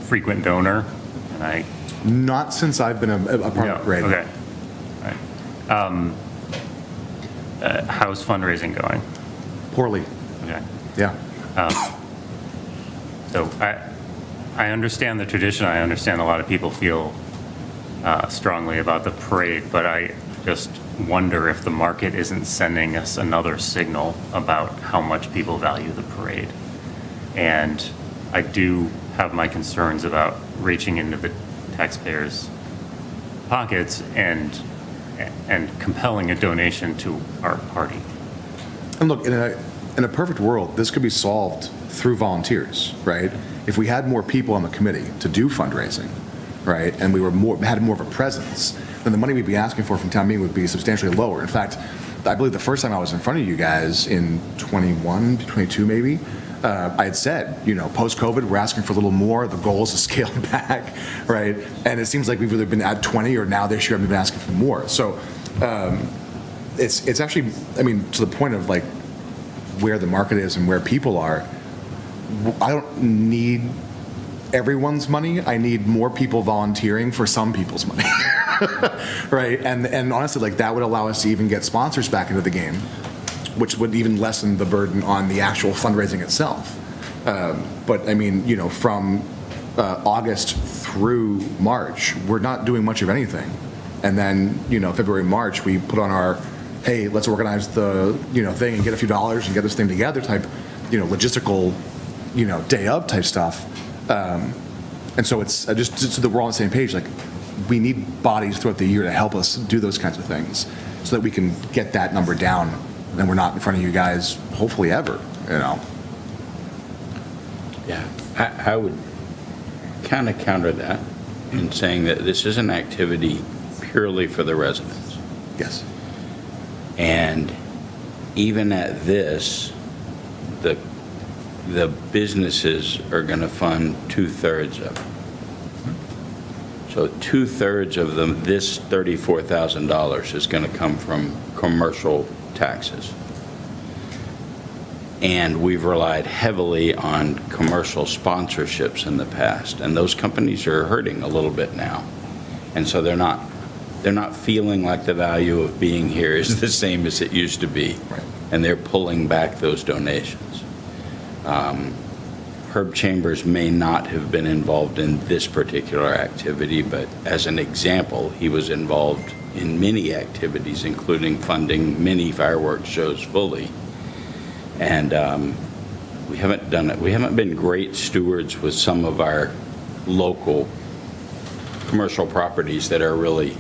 frequent donor, and I. Not since I've been a part of the parade. Okay. All right. How's fundraising going? Poorly. Okay. Yeah. So I understand the tradition. I understand a lot of people feel strongly about the parade, but I just wonder if the market isn't sending us another signal about how much people value the parade. And I do have my concerns about reaching into the taxpayers' pockets and compelling a donation to our party. And look, in a perfect world, this could be solved through volunteers, right? If we had more people on the committee to do fundraising, right, and we had more of a presence, then the money we'd be asking for from town meeting would be substantially lower. In fact, I believe the first time I was in front of you guys in 21, 22 maybe, I had said, post-COVID, we're asking for a little more. The goal is to scale back, right? And it seems like we've either been at 20 or now this year we've been asking for more. So it's actually, to the point of like where the market is and where people are, I don't need everyone's money. I need more people volunteering for some people's money, right? And honestly, like that would allow us to even get sponsors back into the game, which would even lessen the burden on the actual fundraising itself. But from August through March, we're not doing much of anything. And then, February, March, we put on our, hey, let's organize the, thing and get a few dollars and get this thing together type, logistical, day of type stuff. And so it's just so that we're all on the same page, like we need bodies throughout the year to help us do those kinds of things so that we can get that number down and we're not in front of you guys, hopefully ever, Yeah, I would kind of counter that in saying that this is an activity purely for the residents. Yes. And even at this, the businesses are going to fund 2/3 of it. So 2/3 of them, this $34,000 is going to come from commercial taxes. And we've relied heavily on commercial sponsorships in the past, and those companies are hurting a little bit now. And so they're not feeling like the value of being here is the same as it used to be. Right. And they're pulling back those donations. Herb Chambers may not have been involved in this particular activity, but as an example, he was involved in many activities, including funding many fireworks shows fully. And we haven't done it. We haven't been great stewards with some of our local commercial properties that are really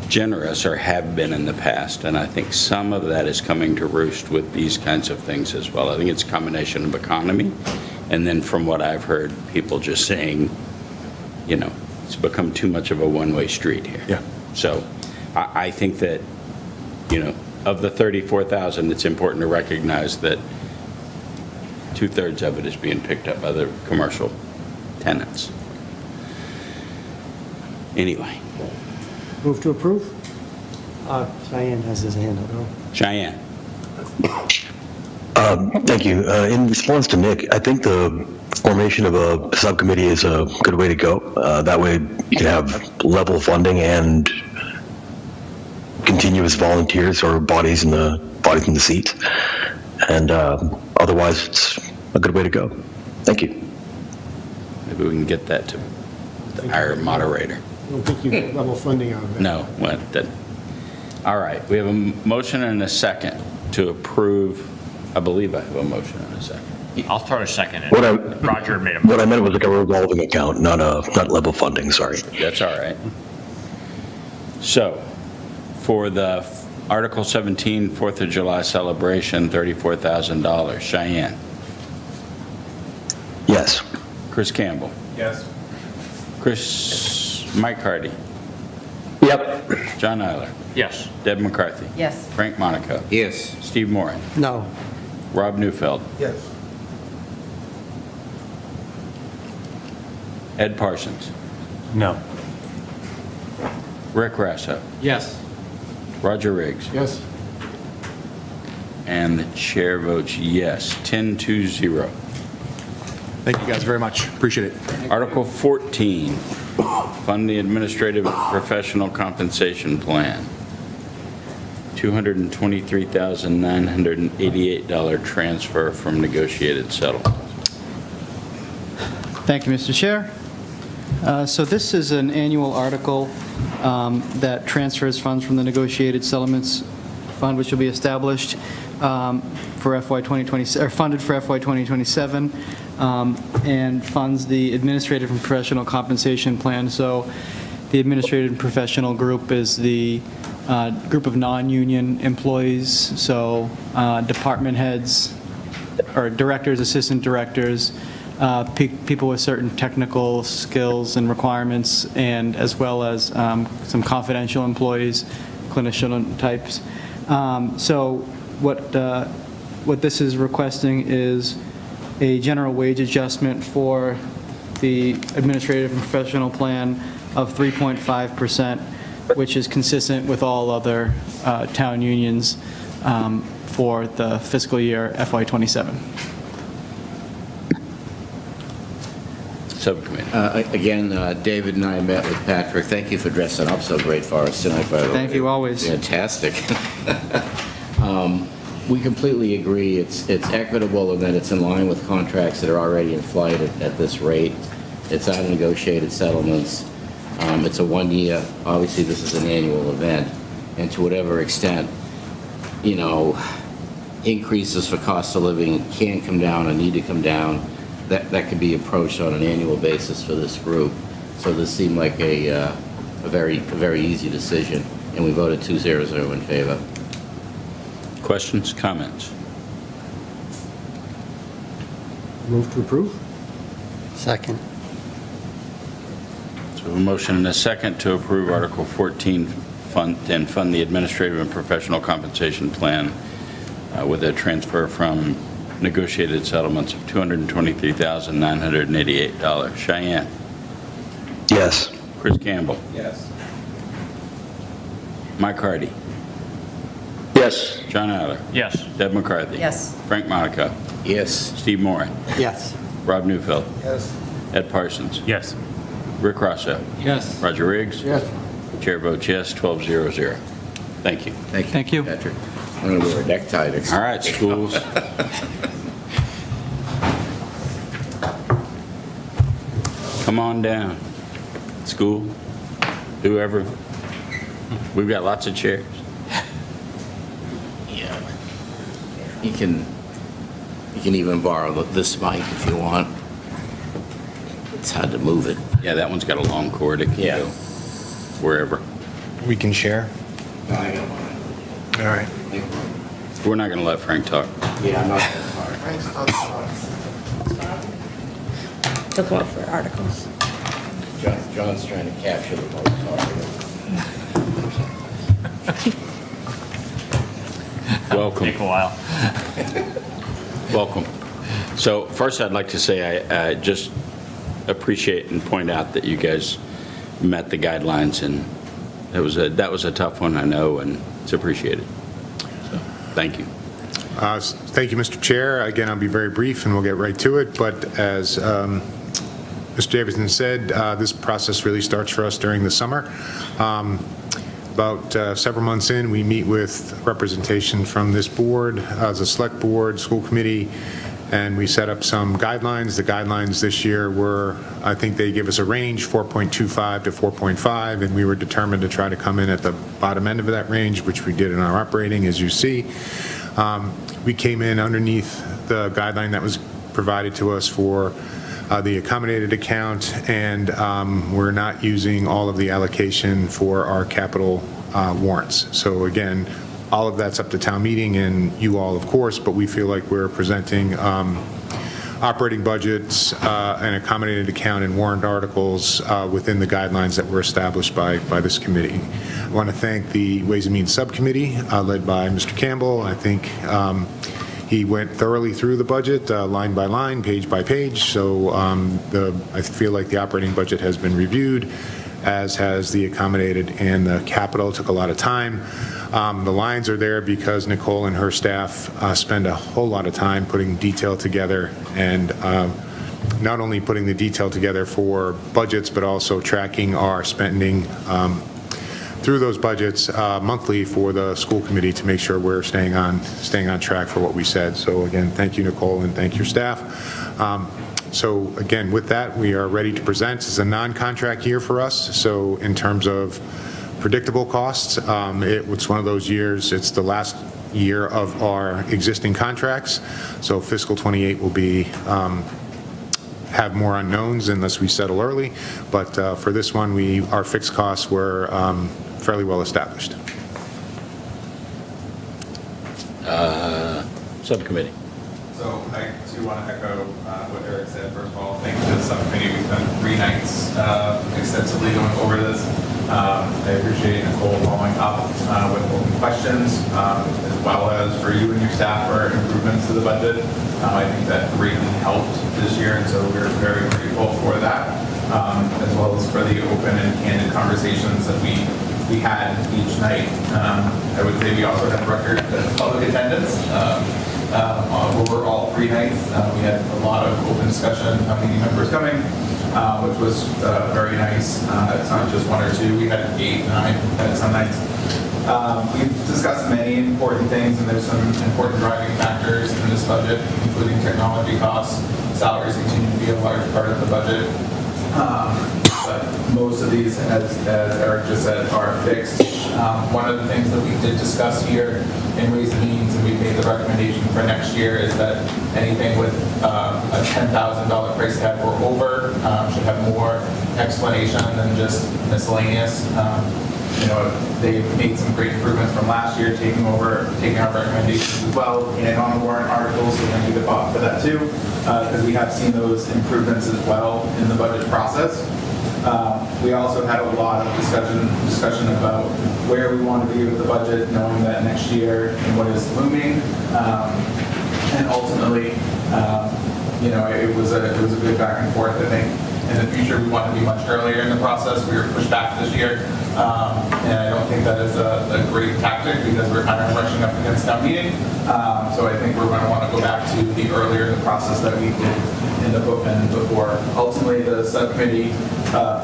generous or have been in the past. And I think some of that is coming to roost with these kinds of things as well. I think it's a combination of economy. And then from what I've heard, people just saying, it's become too much of a one-way street here. Yeah. So I think that, of the 34,000, it's important to recognize that 2/3 of it is being picked up by the commercial tenants. Anyway, Move to approve? Cheyenne has his hand up. Cheyenne. Thank you. In response to Nick, I think the formation of a subcommittee is a good way to go. That way you can have level funding and continuous volunteers or bodies in the seats. And otherwise, it's a good way to go. Thank you. Maybe we can get that to our moderator. I don't think you get level funding out of that. No, well, that, all right, we have a motion and a second to approve, I believe I have a motion and a second. I'll throw a second in. What I- Roger made a What I meant was like a revolving account, not level funding, sorry. That's all right. So, for the Article 17 4th of July celebration, $34,000, Cheyenne. Yes. Chris Campbell. Yes. Mike Hardy. Yep. John Eiler. Yes. Deb McCarthy. Yes. Frank Monaco. Yes. Steve Moran. No. Rob Neufeld. Yes. Ed Parsons. No. Rick Rasso. Yes. Roger Riggs. Yes. And the chair votes yes, 10-0. Thank you guys very much. Appreciate it. Article 14, fund the administrative and professional compensation plan. $223,988 transfer from negotiated settlement. Thank you, Mr. Chair. So this is an annual article that transfers funds from the negotiated settlements fund, which will be established for FY 2020, or funded for FY 2027, and funds the administrative and professional compensation plan. So the administrative and professional group is the group of non-union employees, so department heads, or directors, assistant directors, people with certain technical skills and requirements, and as well as some confidential employees, clinician types. So what this is requesting is a general wage adjustment for the administrative and professional plan of 3.5%, which is consistent with all other town unions for the fiscal year FY27. Subcommittee. Again, David and I met with Patrick. Thank you for dressing up so great for us tonight, by the way. Thank you, always. Fantastic. We completely agree. It's equitable and that it's in line with contracts that are already in flight at this rate. It's out of negotiated settlements. It's a 1 year. Obviously, this is an annual event. And to whatever extent, you know, increases for cost of living can come down or need to come down, that could be approached on an annual basis for this group. So this seemed like a very easy decision, and we voted 2-0 in favor. Questions, comments? Move to approve? Second. So a motion and a second to approve Article 14 fund the administrative and professional compensation plan with a transfer from negotiated settlements of $223,988. Cheyenne. Yes. Chris Campbell. Yes. Mike Hardy. Yes. John Eiler. Yes. Deb McCarthy. Yes. Frank Monaco. Yes. Steve Moran. Yes. Rob Neufeld. Yes. Ed Parsons. Yes. Rick Rosso. Yes. Roger Riggs. Yes. Chair votes yes, 12-0. Thank you. Thank you. Patrick. I'm going to wear a necktie next All time. right, schools. Come on down. School, whoever. We've got lots of chairs. Yeah. You can even borrow this mic if you want. It's hard to move it. Yeah, that one's got a long cord. It can Yeah. go wherever. We can share. No, I got one. All right. We're not going to let Frank talk. Yeah, I'm not. Look out for articles. John's trying to capture the most talking. Welcome. Take a while. Welcome. So first, I'd like to say I just appreciate and point out that you guys met the guidelines, and that was a tough one, I know, and it's appreciated. So, thank you. Thank you, Mr. Chair. Again, I'll be very brief, and we'll get right to it. But as Mr. Davidson said, this process really starts for us during the summer. About several months in, we meet with representation from this board, as a select board, school committee, and we set up some guidelines. The guidelines this year were, I think they give us a range, 4.25 to 4.5, and we were determined to try to come in at the bottom end of that range, which we did in our operating, as you see. We came in underneath the guideline that was provided to us for the accommodated account, and we're not using all of the allocation for our capital warrants. So again, all of that's up to town meeting and you all, of course, but we feel like we're presenting operating budgets, an accommodated account, and warrant articles within the guidelines that were established by this committee. I want to thank the Ways and Means Subcommittee led by Mr. Campbell. I think he went thoroughly through the budget, line by line, page by page. So I feel like the operating budget has been reviewed, as has the accommodated and the capital. It took a lot of time. The lines are there because Nicole and her staff spend a whole lot of time putting detail together, and not only putting the detail together for budgets, but also tracking our spending through those budgets monthly for the school committee to make sure we're staying on track for what we said. So again, thank you, Nicole, and thank your staff. So again, with that, we are ready to present. It's a non-contract year for us. So in terms of predictable costs, it's one of those years, it's the last year of our existing contracts. So fiscal 28 will be have more unknowns unless we settle early. But for this one, our fixed costs were fairly well established. Subcommittee. So I too want to echo what Eric said. First of all, thank you to the subcommittee. We spent 3 nights extensively going over this. I appreciate Nicole following up with open questions, as well as for you and your staff for improvements to the budget. I think that greatly helped this year, and so we're very grateful for that, as well as for the open and candid conversations that we had each night. I would say we also had record public attendance over all 3 nights. We had a lot of open discussion, how many members coming, which was very nice. It's not just 1 or 2. We had 8, 9 at some nights. We've discussed many important things, and there's some important driving factors in this budget, including technology costs. Salaries continue to be a large part of the budget. But most of these, as Eric just said, are fixed. One of the things that we did discuss here in Ways and Means, and we made the recommendation for next year, is that anything with a $10,000 price tag or over should have more explanation than just miscellaneous. They've made some great improvements from last year, taking our recommendations as well, and on the warrant articles, so thank you to Bob for that too, because we have seen those improvements as well in the budget process. We also had a lot of discussion about where we want to be with the budget, knowing that next year and what is looming, and ultimately, it was a good back and forth. I think in the future we want to be much earlier in the process. We were pushed back this year, and I don't think that is a great tactic because we're kind of rushing up against town meeting. So I think we're going to want to go back to the earlier in the process that we did in the bookend before. Ultimately, the subcommittee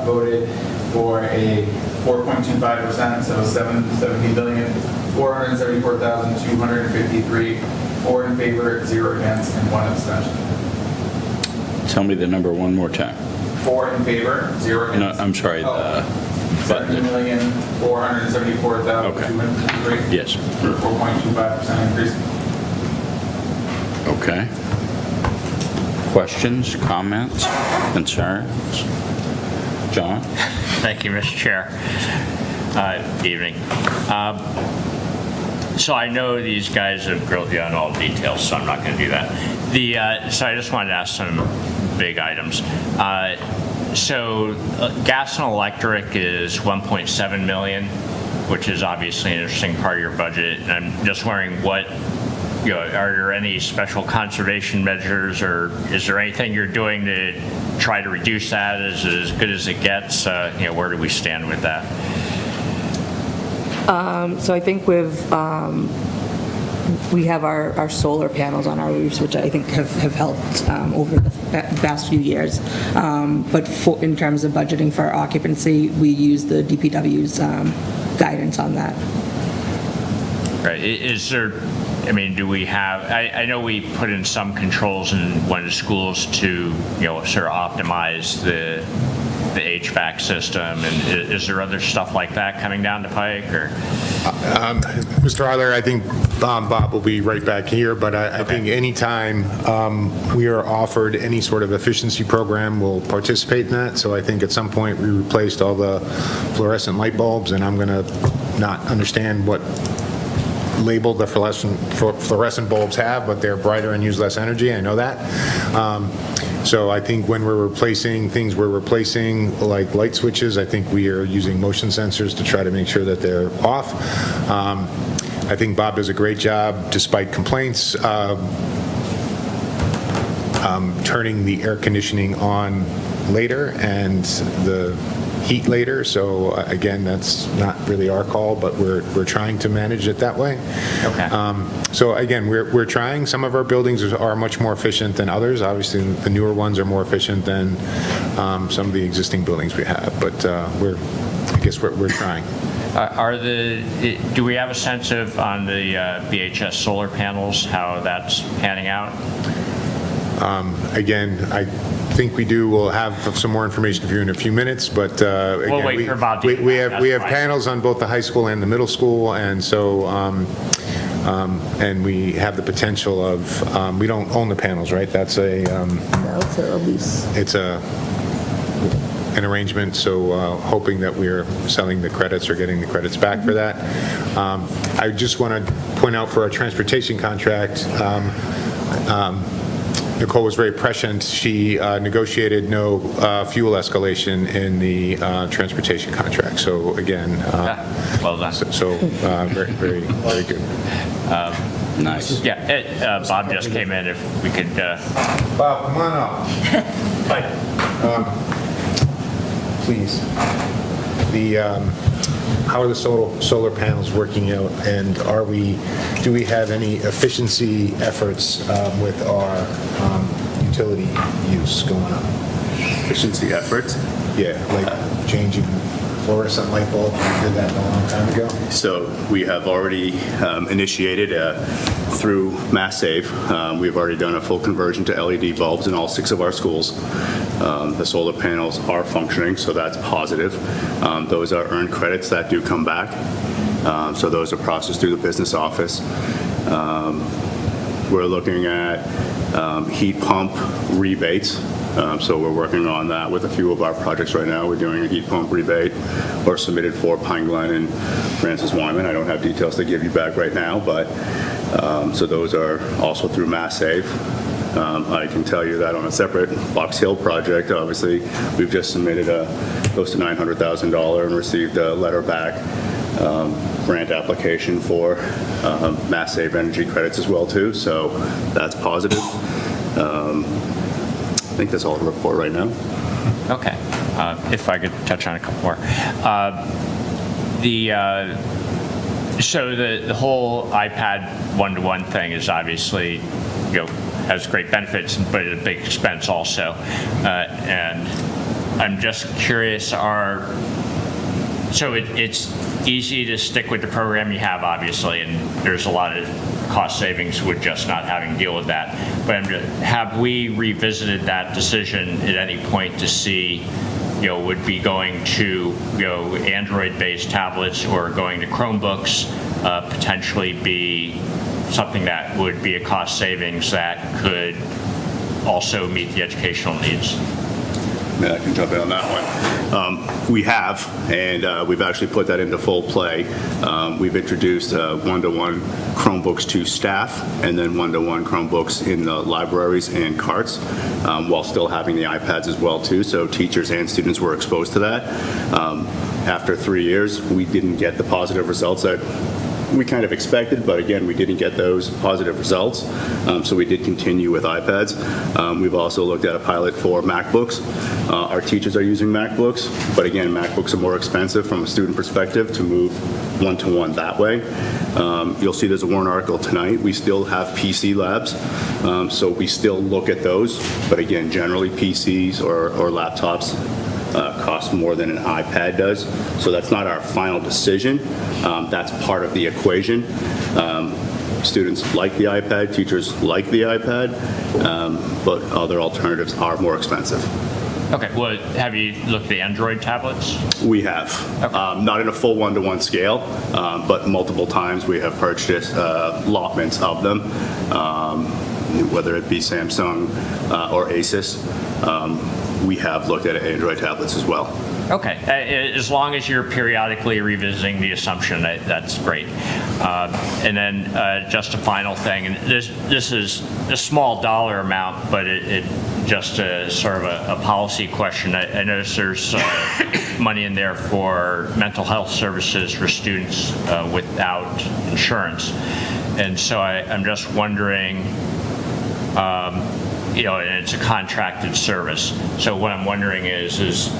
voted for a 4.25%, so $70,474,253, 4 in favor, 0 against, and 1 abstention. Tell me the number one more time. 4 in favor, 0 against. No, I'm sorry. $70,474,253. Yes. For 4.25% increase. Okay. Questions, comments, concerns? John? Thank you, Mr. Chair. Evening. So I know these guys have grilled you on all the details, so I'm not going to do that. So I just wanted to ask some big items. So gas and electric is $1.7 million, which is obviously an interesting part of your budget. And I'm just wondering what are there any special conservation measures, or is there anything you're doing to try to reduce that? Is it as good as it gets? Where do we stand with that? So I think we have our solar panels on our roofs, which I think have helped over the past few years. But in terms of budgeting for occupancy, we use the DPW's guidance on that. Right. Is there, do we have, I know we put in some controls in one of the schools to, sort of optimize the HVAC system, and is there other stuff like that coming down the pike, or? Mr. Eiler, I think Bob will be right back here, but I think anytime we are offered any sort of efficiency program, we'll participate in that. So I think at some point we replaced all the fluorescent light bulbs, and I'm going to not understand what label the fluorescent bulbs have, but they're brighter and use less energy. I know that. So I think when we're replacing things, we're replacing like light switches. I think we are using motion sensors to try to make sure that they're off. I think Bob does a great job, despite complaints, turning the air conditioning on later and the heat later. So again, that's not really our call, but we're trying to manage it that way. Okay. So again, we're trying. Some of our buildings are much more efficient than others. Obviously, the newer ones are more efficient than some of the existing buildings we have. But I guess we're trying. Do we have a sense of, on the BHS solar panels, how that's panning out? Again, I think we do. We'll have some more information for you in a few minutes, but again, we'll wait for Bob to we have panels on both the high school and the middle school, and so and we have the potential of we don't own the panels, right? That's a It's a lease. it's an arrangement, so hoping that we're selling the credits or getting the credits back for that. I just want to point out for our transportation contract, Nicole was very prescient. She negotiated no fuel escalation in the transportation contract. So again, well done. So very, very, very good. Nice. Yeah, Bob just came in. If we could. Bob, come on up. Please. How are the solar panels working out, and do we have any efficiency efforts with our utility use going on? Efficiency efforts? Yeah, like changing fluorescent light bulbs. We did that a long time ago. So we have already initiated through Mass Save. We've already done a full conversion to LED bulbs in all 6 of our schools. The solar panels are functioning, so that's positive. Those are earned credits that do come back. So those are processed through the business office. We're looking at heat pump rebates. So we're working on that with a few of our projects right now. We're doing a heat pump rebate or submitted for Pine Glen and Francis Wyman. I don't have details to give you back right now, but so those are also through Mass Save. I can tell you that on a separate Fox Hill project, obviously, we've just submitted close to $900,000 and received a letter back grant application for Mass Save energy credits as well too. So that's positive. I think that's all the report right now. Okay. If I could touch on a couple more. So the whole iPad one-to-one thing is obviously, has great benefits, but a big expense also. And I'm just curious, so it's easy to stick with the program you have, obviously, and there's a lot of cost savings with just not having to deal with that. But have we revisited that decision at any point to see, would be going to, Android-based tablets or going to Chromebooks potentially be something that would be a cost savings that could also meet the educational needs? I can jump in on that one. We have, and we've actually put that into full play. We've introduced one-to-one Chromebooks to staff, and then one-to-one Chromebooks in the libraries and carts, while still having the iPads as well too. So teachers and students were exposed to that. After 3 years, we didn't get the positive results that we kind of expected, but again, we didn't get those positive results. So we did continue with iPads. We've also looked at a pilot for MacBooks. Our teachers are using MacBooks, but again, MacBooks are more expensive from a student perspective to move one-to-one that way. You'll see there's a warrant article tonight. We still have PC labs, so we still look at those. But again, generally PCs or laptops cost more than an iPad does. So that's not our final decision. That's part of the equation. Students like the iPad, teachers like the iPad, but other alternatives are more expensive. Okay, well, have you looked at the Android tablets? We have. Not in a full one-to-one scale, but multiple times we have purchased allotments of them, whether it be Samsung or Asus. We have looked at Android tablets as well. Okay, as long as you're periodically revisiting the assumption, that's great. And then just a final thing, and this is a small dollar amount, but it just sort of a policy question. I noticed there's money in there for mental health services for students without insurance. And so I'm just wondering, and it's a contracted service. So what I'm wondering is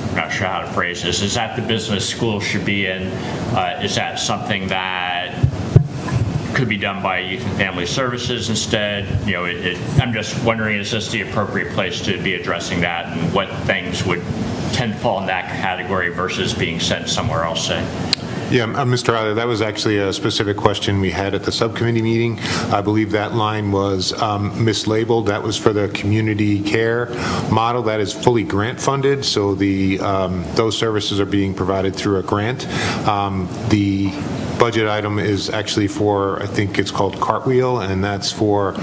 I'm not sure how to phrase this, is that the business school should be in? Is that something that could be done by Youth and Family Services instead? I'm just wondering, is this the appropriate place to be addressing that, and what things would tend to fall in that category versus being sent somewhere else, say? Yeah, Mr. Eiler, that was actually a specific question we had at the subcommittee meeting. I believe that line was mislabeled. That was for the community care model. That is fully grant funded, so those services are being provided through a grant. The budget item is actually for, I think it's called Cartwheel, and that's for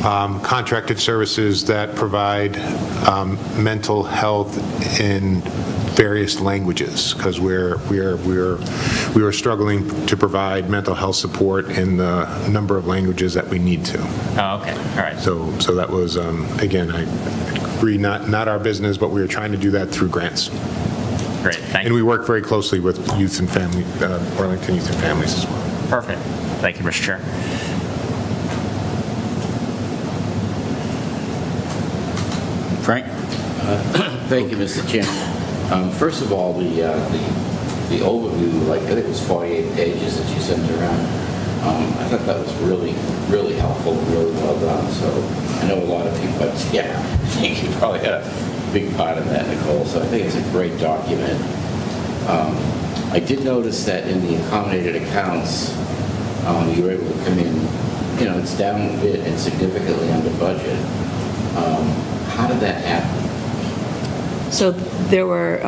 contracted services that provide mental health in various languages, because we are struggling to provide mental health support in the number of languages that we need to. Oh, okay, all right. So that was, again, I agree, not our business, but we are trying to do that through grants. Great, thank you. And we work very closely with Youth and Family, Arlington Youth and Families as well. Perfect. Thank you, Mr. Chair. Frank? Thank you, Mr. Chairman. First of all, the overview, like I think it was 48 pages that you sent around. I thought that was really, really helpful, really well done. So I know a lot of people, but yeah, I think you probably had a big part of that, Nicole. So I think it's a great document. I did notice that in the accommodated accounts, you were able to come in, it's down a bit and significantly under budget. How did that happen? So there were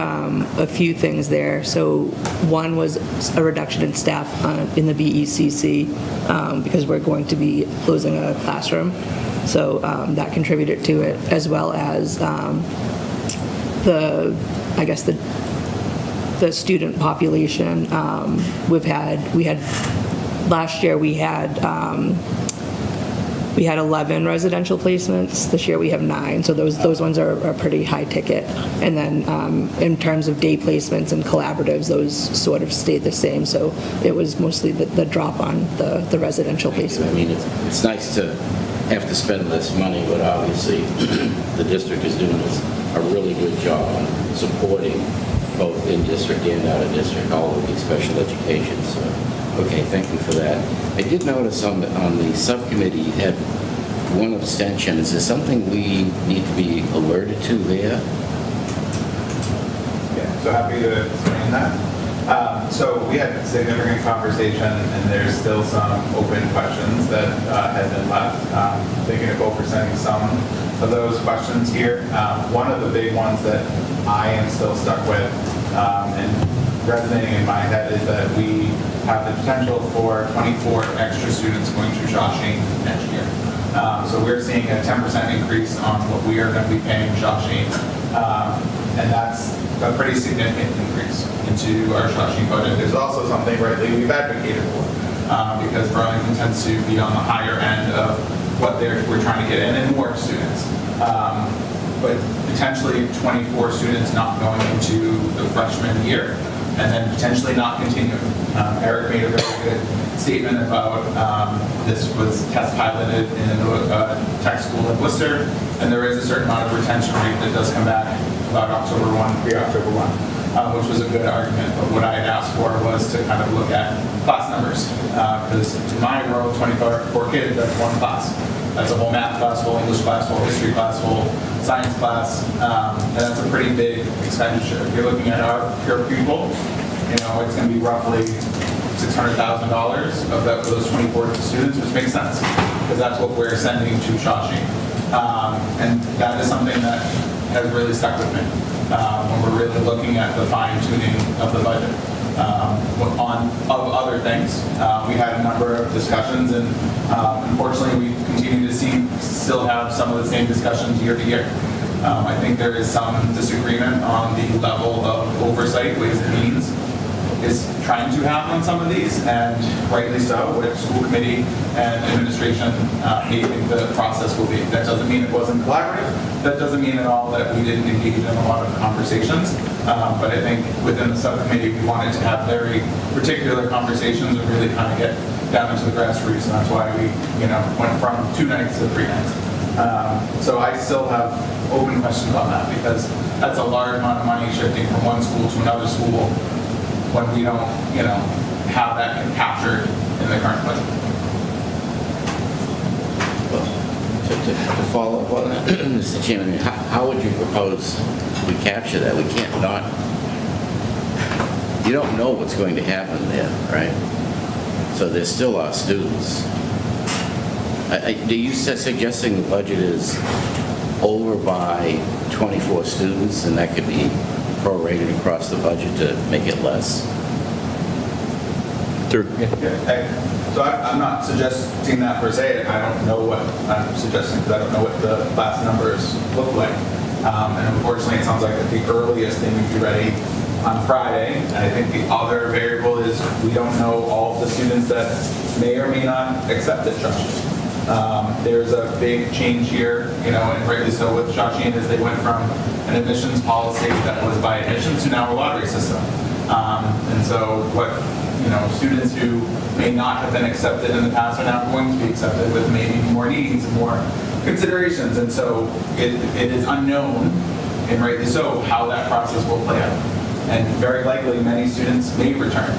a few things there. So one was a reduction in staff in the BECC because we're going to be closing a classroom. So that contributed to it, as well as the student population. Last year we had 11 residential placements. This year we have 9. So those ones are pretty high ticket. And then in terms of day placements and collaboratives, those sort of stayed the same. So it was mostly the drop on the residential placement. I mean, it's nice to have to spend less money, but obviously the district is doing a really good job on supporting both in district and out of district, all of the special education. So, okay, thank you for that. I did notice on the subcommittee you had one abstention. Is there something we need to be alerted to there? Yeah, so happy to explain that. So we had significant conversation, and there's still some open questions that have been left. Thinking of presenting some of those questions here. One of the big ones that I am still stuck with and resonating in my head is that we have the potential for 24 extra students going to Shawsheen next year. So we're seeing a 10% increase on what we are going to be paying Shawsheen. And that's a pretty significant increase into our Shawsheen budget. There's also something rightly we've advocated for because Burlington tends to be on the higher end of what we're trying to get in and more students. But potentially 24 students not going into the freshman year and then potentially not continue. Eric made a very good statement about this was test piloted in a tech school in Worcester, and there is a certain amount of retention rate that does come back about October 1, pre-October 1, which was a good argument. But what I had asked for was to kind of look at class numbers, because in my world, 24 kids, that's one class. That's a whole math class, whole English class, whole history class, whole science class, and that's a pretty big expenditure. If you're looking at our pure pupil, you know, it's going to be roughly $600,000 of those 24 students, which makes sense, because that's what we're sending to Shawshing. And that is something that has really stuck with me when we're really looking at the fine-tuning of the budget. Of other things, we had a number of discussions, and unfortunately, we continue to still have some of the same discussions year to year. I think there is some disagreement on the level of oversight, Ways and Means is trying to have on some of these, and rightly so, what school committee and administration may think the process will be. That doesn't mean it wasn't collaborative. That doesn't mean at all that we didn't engage in a lot of conversations. But I think within the subcommittee, we wanted to have very particular conversations and really kind of get down into the grassroots, and that's why we, went from 2 nights to 3 nights. So I still have open questions on that, because that's a large amount of money shifting from one school to another school when we don't, have that captured in the current budget. To follow up on that, Mr. Chairman, how would you propose we capture that? We can't not, you don't know what's going to happen there, right? So there still are students. Are you suggesting the budget is over by 24 students, and that could be prorated across the budget to make it less? So I'm not suggesting that per se. I don't know what I'm suggesting, because I don't know what the class numbers look like. And unfortunately, it sounds like at the earliest they would be ready on Friday. And I think the other variable is we don't know all of the students that may or may not accept this Shawsheen. There's a big change here, and rightly so with Shawsheen, is they went from an admissions policy that was by admissions to now a lottery system. And so what students who may not have been accepted in the past are now going to be accepted with maybe more needs and more considerations. And so it is unknown, and rightly so, how that process will play out. And very likely many students may return.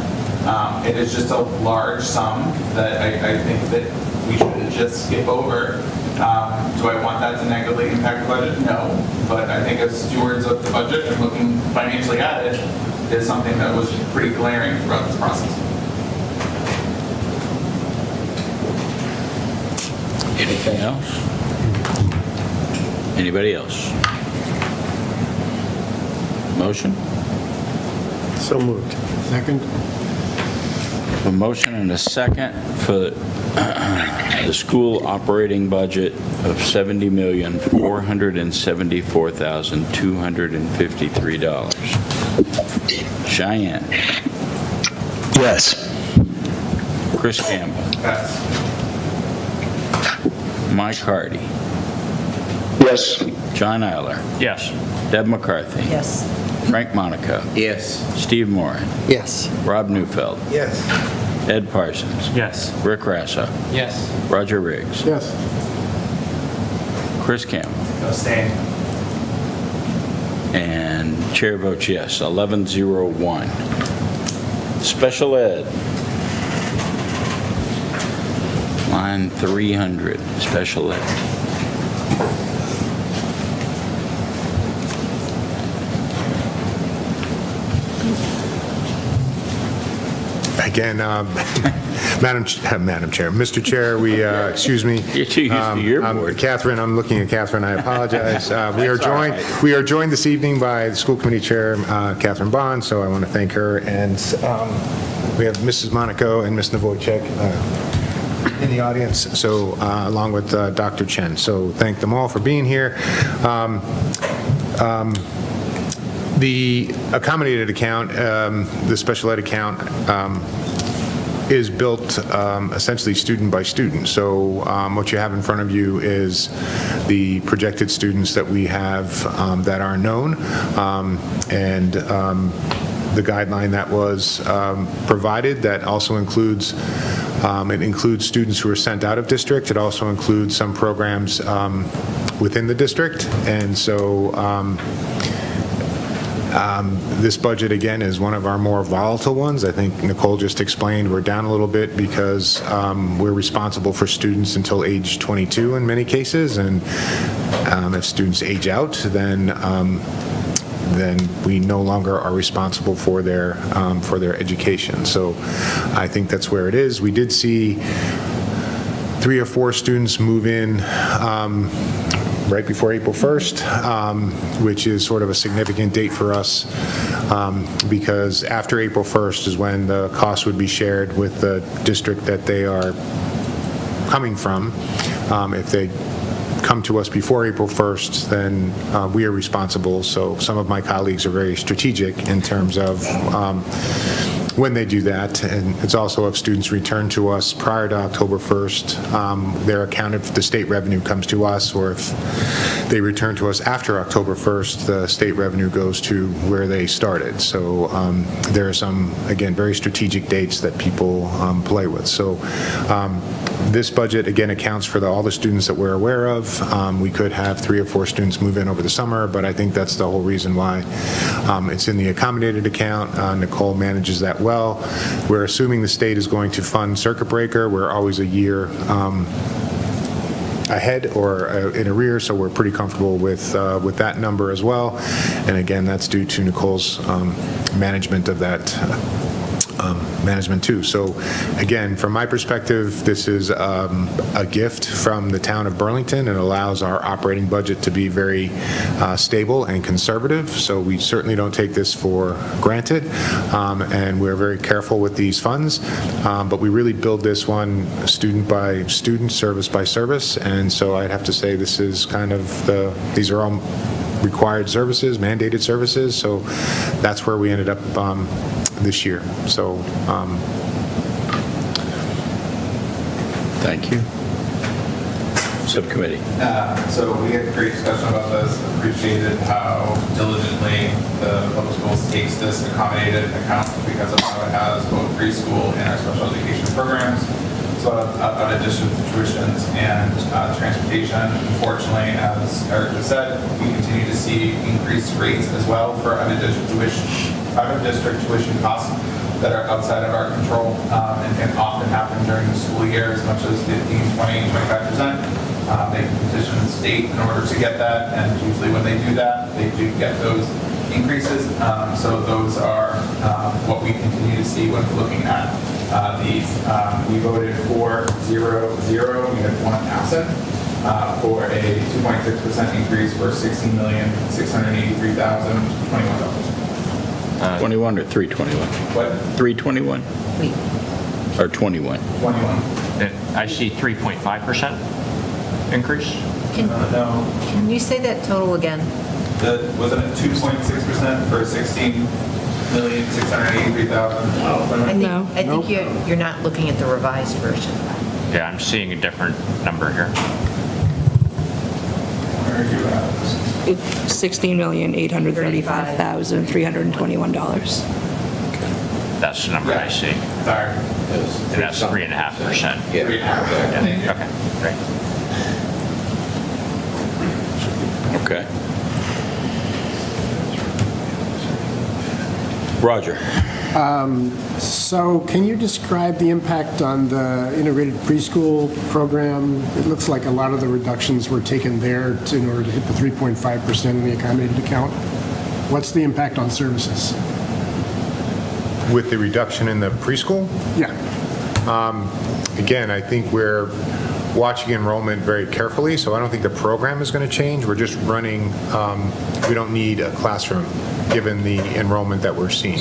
It is just a large sum that I think that we should just skip over. Do I want that to negatively impact the budget? No. But I think as stewards of the budget and looking financially at it, is something that was pretty glaring throughout this process. Anything else? Anybody else? Motion? So moved. Second? A motion and a second for the school operating budget of $70,474,253. Cheyenne. Yes. Chris Campbell. Yes. Mike Hardy. Yes. John Eiler. Yes. Deb McCarthy. Yes. Frank Monaco. Yes. Steve Moran. Yes. Rob Neufeld. Yes. Ed Parsons. Yes. Rick Rasso. Yes. Roger Riggs. Yes. Chris Campbell. Abstain. And chair votes yes, 1101. Special ed. Line 300, special ed. Again, Madam Chair, Mr. Chair, we, excuse me. You're too used to your board. Catherine, I'm looking at Catherine, I apologize. We are joined this evening by the school committee chair, Catherine Bond, so I want to thank her. And we have Mrs. Monaco and Ms. Novotchek in the audience, so along with Dr. Chen. So thank them all for being here. The accommodated account, the special ed account, is built essentially student by student. So what you have in front of you is the projected students that we have that are known, and the guideline that was provided. That also includes, it includes students who are sent out of district. It also includes some programs within the district. And so this budget, again, is one of our more volatile ones. I think Nicole just explained we're down a little bit because we're responsible for students until age 22 in many cases, and if students age out, then we no longer are responsible for their education. So I think that's where it is. We did see 3 or 4 students move in right before April 1st, which is sort of a significant date for us because after April 1st is when the cost would be shared with the district that they are coming from. If they come to us before April 1st, then we are responsible. So some of my colleagues are very strategic in terms of when they do that. And it's also if students return to us prior to October 1st, they're accounted for, the state revenue comes to us, or if they return to us after October 1st, the state revenue goes to where they started. So there are some, again, very strategic dates that people play with. So this budget, again, accounts for all the students that we're aware of. We could have 3 or 4 students move in over the summer, but I think that's the whole reason why it's in the accommodated account. Nicole manages that well. We're assuming the state is going to fund circuit breaker. We're always a year ahead or in arrears, so we're pretty comfortable with that number as well. And again, that's due to Nicole's management of that management too. So again, from my perspective, this is a gift from the town of Burlington. It allows our operating budget to be very stable and conservative. So we certainly don't take this for granted, and we're very careful with these funds. But we really build this one student by student, service by service. And so I'd have to say this is kind of these are all required services, mandated services. So that's where we ended up this year. So thank you. Subcommittee. So we had a great discussion about this. Appreciated how diligently the public schools takes this accommodated account because of how it has both preschool and our special education programs. So out of addition to tuitions and transportation, unfortunately, as Eric just said, we continue to see increased rates as well for out-of-district tuition costs that are outside of our control and can often happen during the school year, as much as 15, 20, 25%. They can petition the state in order to get that, and usually when they do that, they do get those increases. So those are what we continue to see when looking at these. We voted 4-0-0. We had 1 absent for a 2.6% increase for $16,683,021. 21 or 321? What? 321? Or 21? 21. I see 3.5% increase. No. Can you say that total again? Wasn't it 2.6% for $16,683,000? I think you're not looking at the revised version. Yeah, I'm seeing a different number here. Where are you at? It's $16,835,321. That's the number I see. Sorry. And that's 3.5%. Yeah. 3.5%. Okay, great. Okay. Roger. So can you describe the impact on the integrated preschool program? It looks like a lot of the reductions were taken there in order to hit the 3.5% in the accommodated account. What's the impact on services? with the reduction in the preschool? Yeah. Again, I think we're watching enrollment very carefully, so I don't think the program is going to change. We're just running, we don't need a classroom, given the enrollment that we're seeing.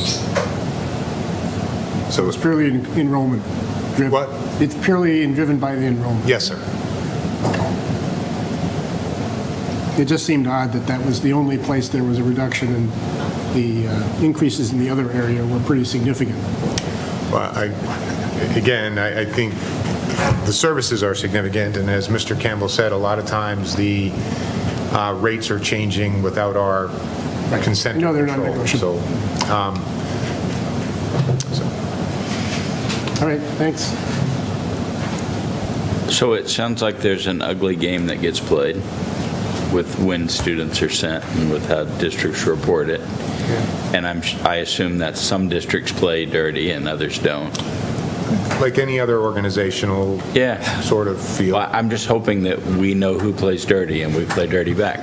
So it's purely enrollment driven? What? It's purely driven by the enrollment? Yes, sir. It just seemed odd that that was the only place there was a reduction, and the increases in the other area were pretty significant. Well, I think the services are significant, and as Mr. Campbell said, a lot of times the rates are changing without our consent. No, they're not negotiable. So All right, thanks. So it sounds like there's an ugly game that gets played with when students are sent and with how districts report it. And I assume that some districts play dirty and others don't. Like any other organizational sort of feel. Well, I'm just hoping that we know who plays dirty and we play dirty back.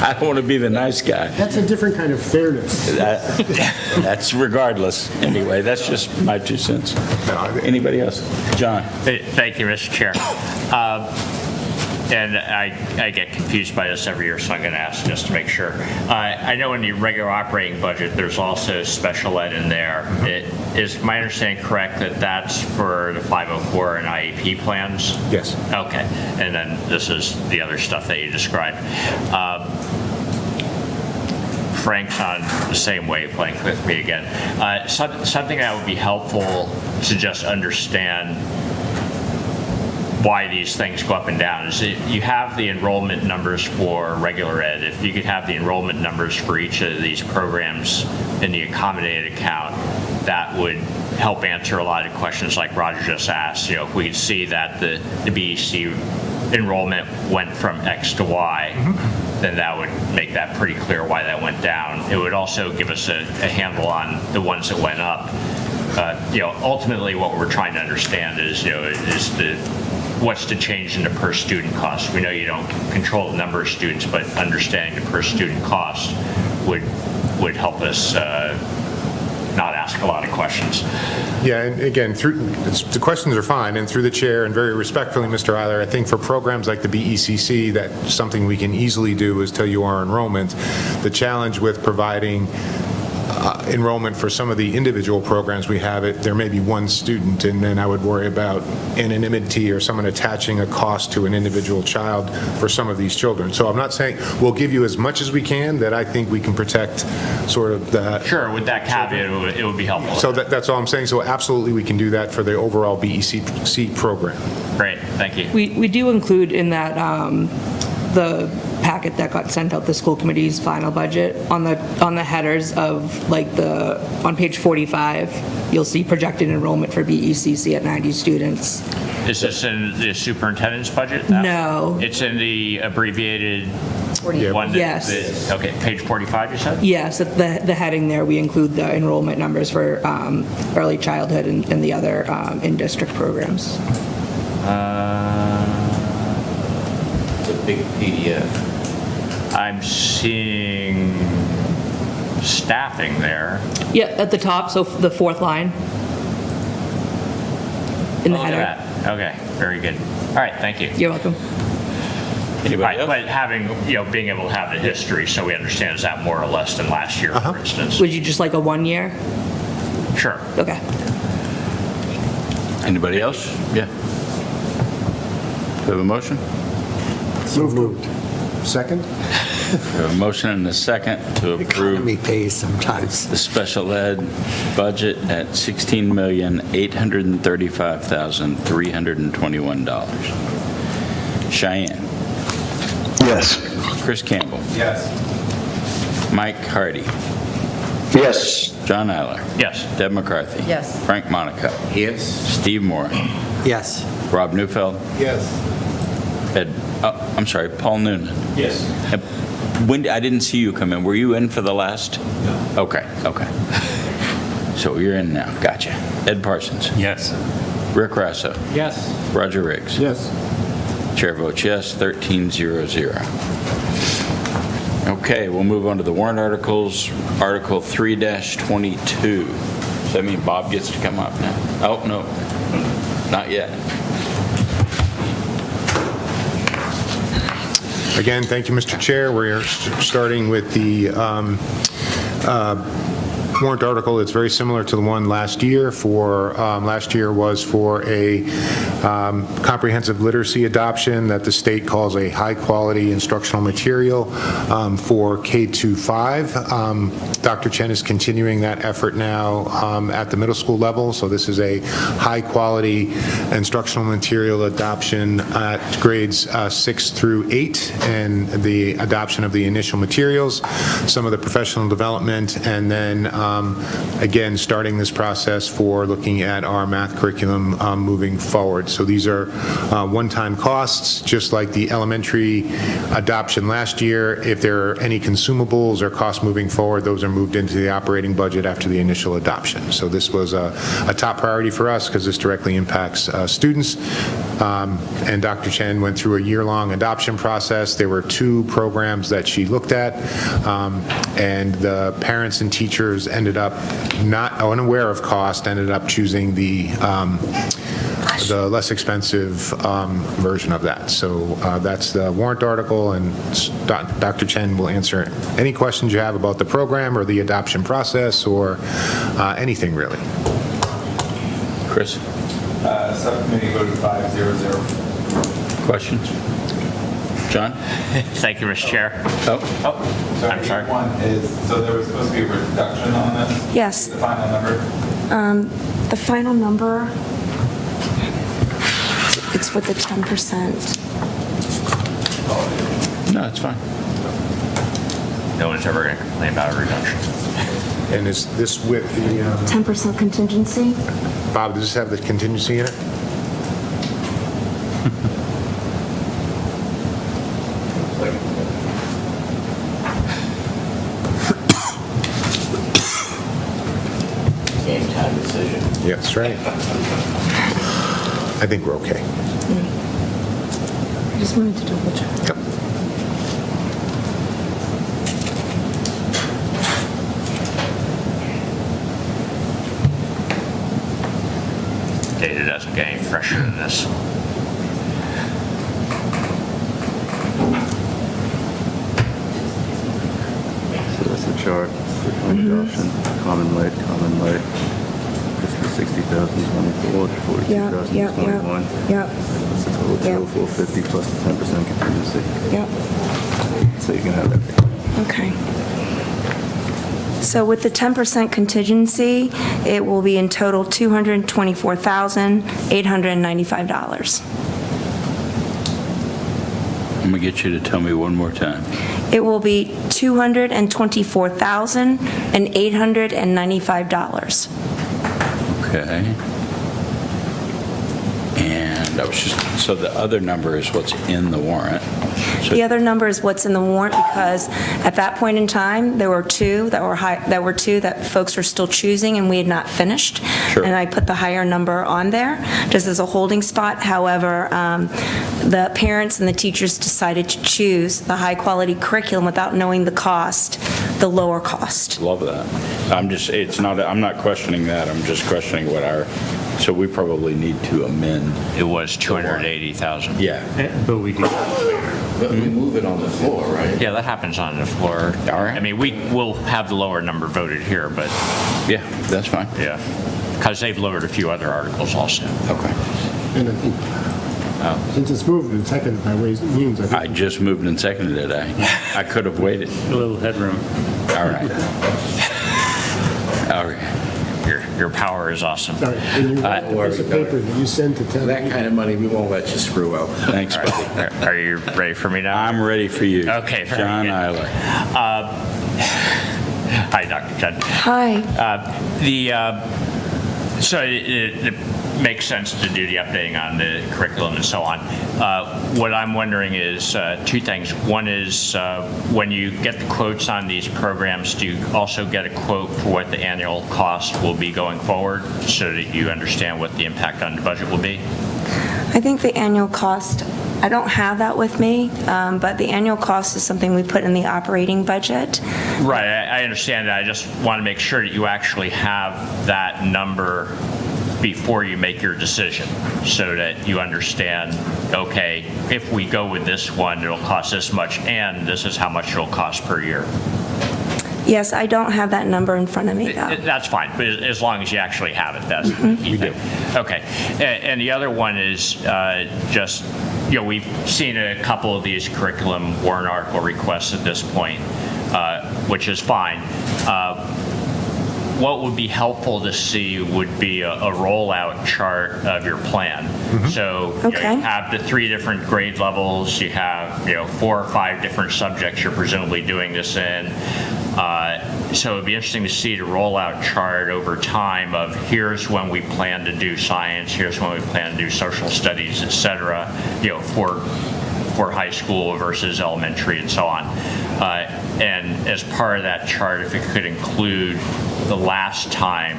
I don't want to be the nice guy. That's a different kind of fairness. That's regardless. Anyway, that's just my 2 cents. Anybody else? John? Thank you, Mr. Chair. And I get confused by this every year, so I'm going to ask just to make sure. I know in the regular operating budget, there's also special ed in there. Is my understanding correct that that's for the 504 and IEP plans? Yes. Okay. And then this is the other stuff that you described. Frank's on the same wavelength with me again. Something that would be helpful to just understand why these things go up and down is that you have the enrollment numbers for regular ed. If you could have the enrollment numbers for each of these programs in the accommodated account, that would help answer a lot of questions like Roger just asked. You know, if we could see that the BEC enrollment went from X to Y, then that would make that pretty clear why that went down. It would also give us a handle on the ones that went up. You know, ultimately what we're trying to understand is, you know, what's the change in the per student cost. We know you don't control the number of students, but understanding the per student cost would help us not ask a lot of questions. Yeah, and again, the questions are fine, and through the chair, and very respectfully, Mr. Eiler, I think for programs like the BECC, that's something we can easily do is tell you our enrollment. The challenge with providing enrollment for some of the individual programs we have, there may be one student, and then I would worry about anonymity or someone attaching a cost to an individual child for some of these children. So I'm not saying we'll give you as much as we can that I think we can protect sort of that. Sure, with that caveat, it would be helpful. So that's all I'm saying. So absolutely we can do that for the overall BECC program. Great, thank you. We do include in that the packet that got sent out, the school committee's final budget, on the headers of on page 45, you'll see projected enrollment for BECC at 90 students. Is this in the superintendent's budget? No. It's in the abbreviated one? Yes. Okay, page 45 you said? Yes, at the heading there, we include the enrollment numbers for early childhood and the other in-district programs. The big PDF. I'm seeing staffing there. Yeah, at the top, so the fourth line in the Look header. at that. Okay, very good. All right, thank you. You're welcome. Anybody else? But having, being able to have the history so we understand, is that more or less than last year, for instance? Would you just like a 1 year? Sure. Okay. Anybody else? Yeah. Do we have a motion? Moved. Second? We have a motion and a second to approve Economy pays sometimes. the special ed budget at $16,835,321. Cheyenne? Yes. Chris Campbell? Yes. Mike Hardy? Yes. John Eiler? Yes. Deb McCarthy? Yes. Frank Monaco? Yes. Steve Moore? Yes. Rob Neufeld? Yes. I'm sorry, Paul Noonan? Yes. I didn't see you come in. Were you in for the last? No. Okay. So you're in now. Gotcha. Ed Parsons? Yes. Rick Rasso? Yes. Roger Riggs? Yes. Chair votes yes, 13-0-0. Okay, we'll move on to the warrant articles. Article 3-22. Does that mean Bob gets to come up now? Oh, no, not yet. Again, thank you, Mr. Chair. We're starting with the warrant article. It's very similar to the one last year. Last year was for a comprehensive literacy adoption that the state calls a high-quality instructional material for K-5. Dr. Chen is continuing that effort now at the middle school level. So this is a high-quality instructional material adoption at grades 6 through 8, and the adoption of the initial materials, some of the professional development, and then again, starting this process for looking at our math curriculum moving forward. So these are one-time costs, just like the elementary adoption last year. If there are any consumables or costs moving forward, those are moved into the operating budget after the initial adoption. So this was a top priority for us because this directly impacts students. And Dr. Chen went through a year-long adoption process. There were 2 programs that she looked at, and the parents and teachers ended up not unaware of cost, ended up choosing the less expensive version of that. So that's the warrant article, and Dr. Chen will answer any questions you have about the program or the adoption process or anything really. Chris? Subcommittee voted 5-0-0. Questions? John? Thank you, Mr. Chair. So I'm sorry. One is, so there was supposed to be a reduction on this? Yes. The final number? The final number, it's with the 10%. No, it's fine. No one's ever going to complain about a reduction. And is this with the, 10% contingency? Bob, does this have the contingency in it? Game time decision. Yeah, that's right. I think we're okay. I just wanted to double check. Yep. Data doesn't get any fresher than this. So that's the chart, adoption, common light, 60,000, 24, 42,000, Yep. 21. Yep. That's the total, 450 plus the 10% contingency. Yep. So you can have that. Okay. So with the 10% contingency, it will be in total $224,895. I'm going to get you to tell me one more time. It will be $224,895. Okay. And I was just, so the other number is what's in the warrant. So The other number is what's in the warrant, because at that point in time, there were two that folks were still choosing and we had not finished. Sure. And I put the higher number on there, just as a holding spot. However, the parents and the teachers decided to choose the high-quality curriculum without knowing the cost, the lower cost. Love that. I'm not questioning that. I'm just questioning what so we probably need to amend. It was 280,000. Yeah. But we do. But we move it on the floor, right? Yeah, that happens on the floor. All right. I mean, we will have the lower number voted here, but Yeah, that's fine. yeah, because they've lowered a few other articles also. Okay. And I think, since it's moved and seconded by Ways and Means, I think I just moved and seconded it. I could have waited. A little headroom. All right. All right. Your power is awesome. Sorry, and you have a piece of paper that you send to town. That kind of money, we won't let you screw out. Thanks, buddy. Are you ready for me now? I'm ready for you. Okay, very John good. Eiler. Hi, Dr. Judd. Hi. So it makes sense to do the updating on the curriculum and so on. What I'm wondering is two things. One is when you get the quotes on these programs, do you also get a quote for what the annual cost will be going forward so that you understand what the impact on the budget will be? I think the annual cost, I don't have that with me, but the annual cost is something we put in the operating budget. Right, I understand that. I just want to make sure that you actually have that number before you make your decision, so that you understand, okay, if we go with this one, it'll cost this much, and this is how much it'll cost per year. Yes, I don't have that number in front of me, though. That's fine, but as long as you actually have it, that's the key thing. Okay, and the other one is just, we've seen a couple of these curriculum warrant article requests at this point, which is fine. What would be helpful to see would be a rollout chart of your plan. So you have the 3 different grade levels, you have 4 or 5 different subjects you're presumably doing this in. So it'd be interesting to see the rollout chart over time of here's when we plan to do science, here's when we plan to do social studies, et cetera, for high school versus elementary and so on. And as part of that chart, if it could include the last time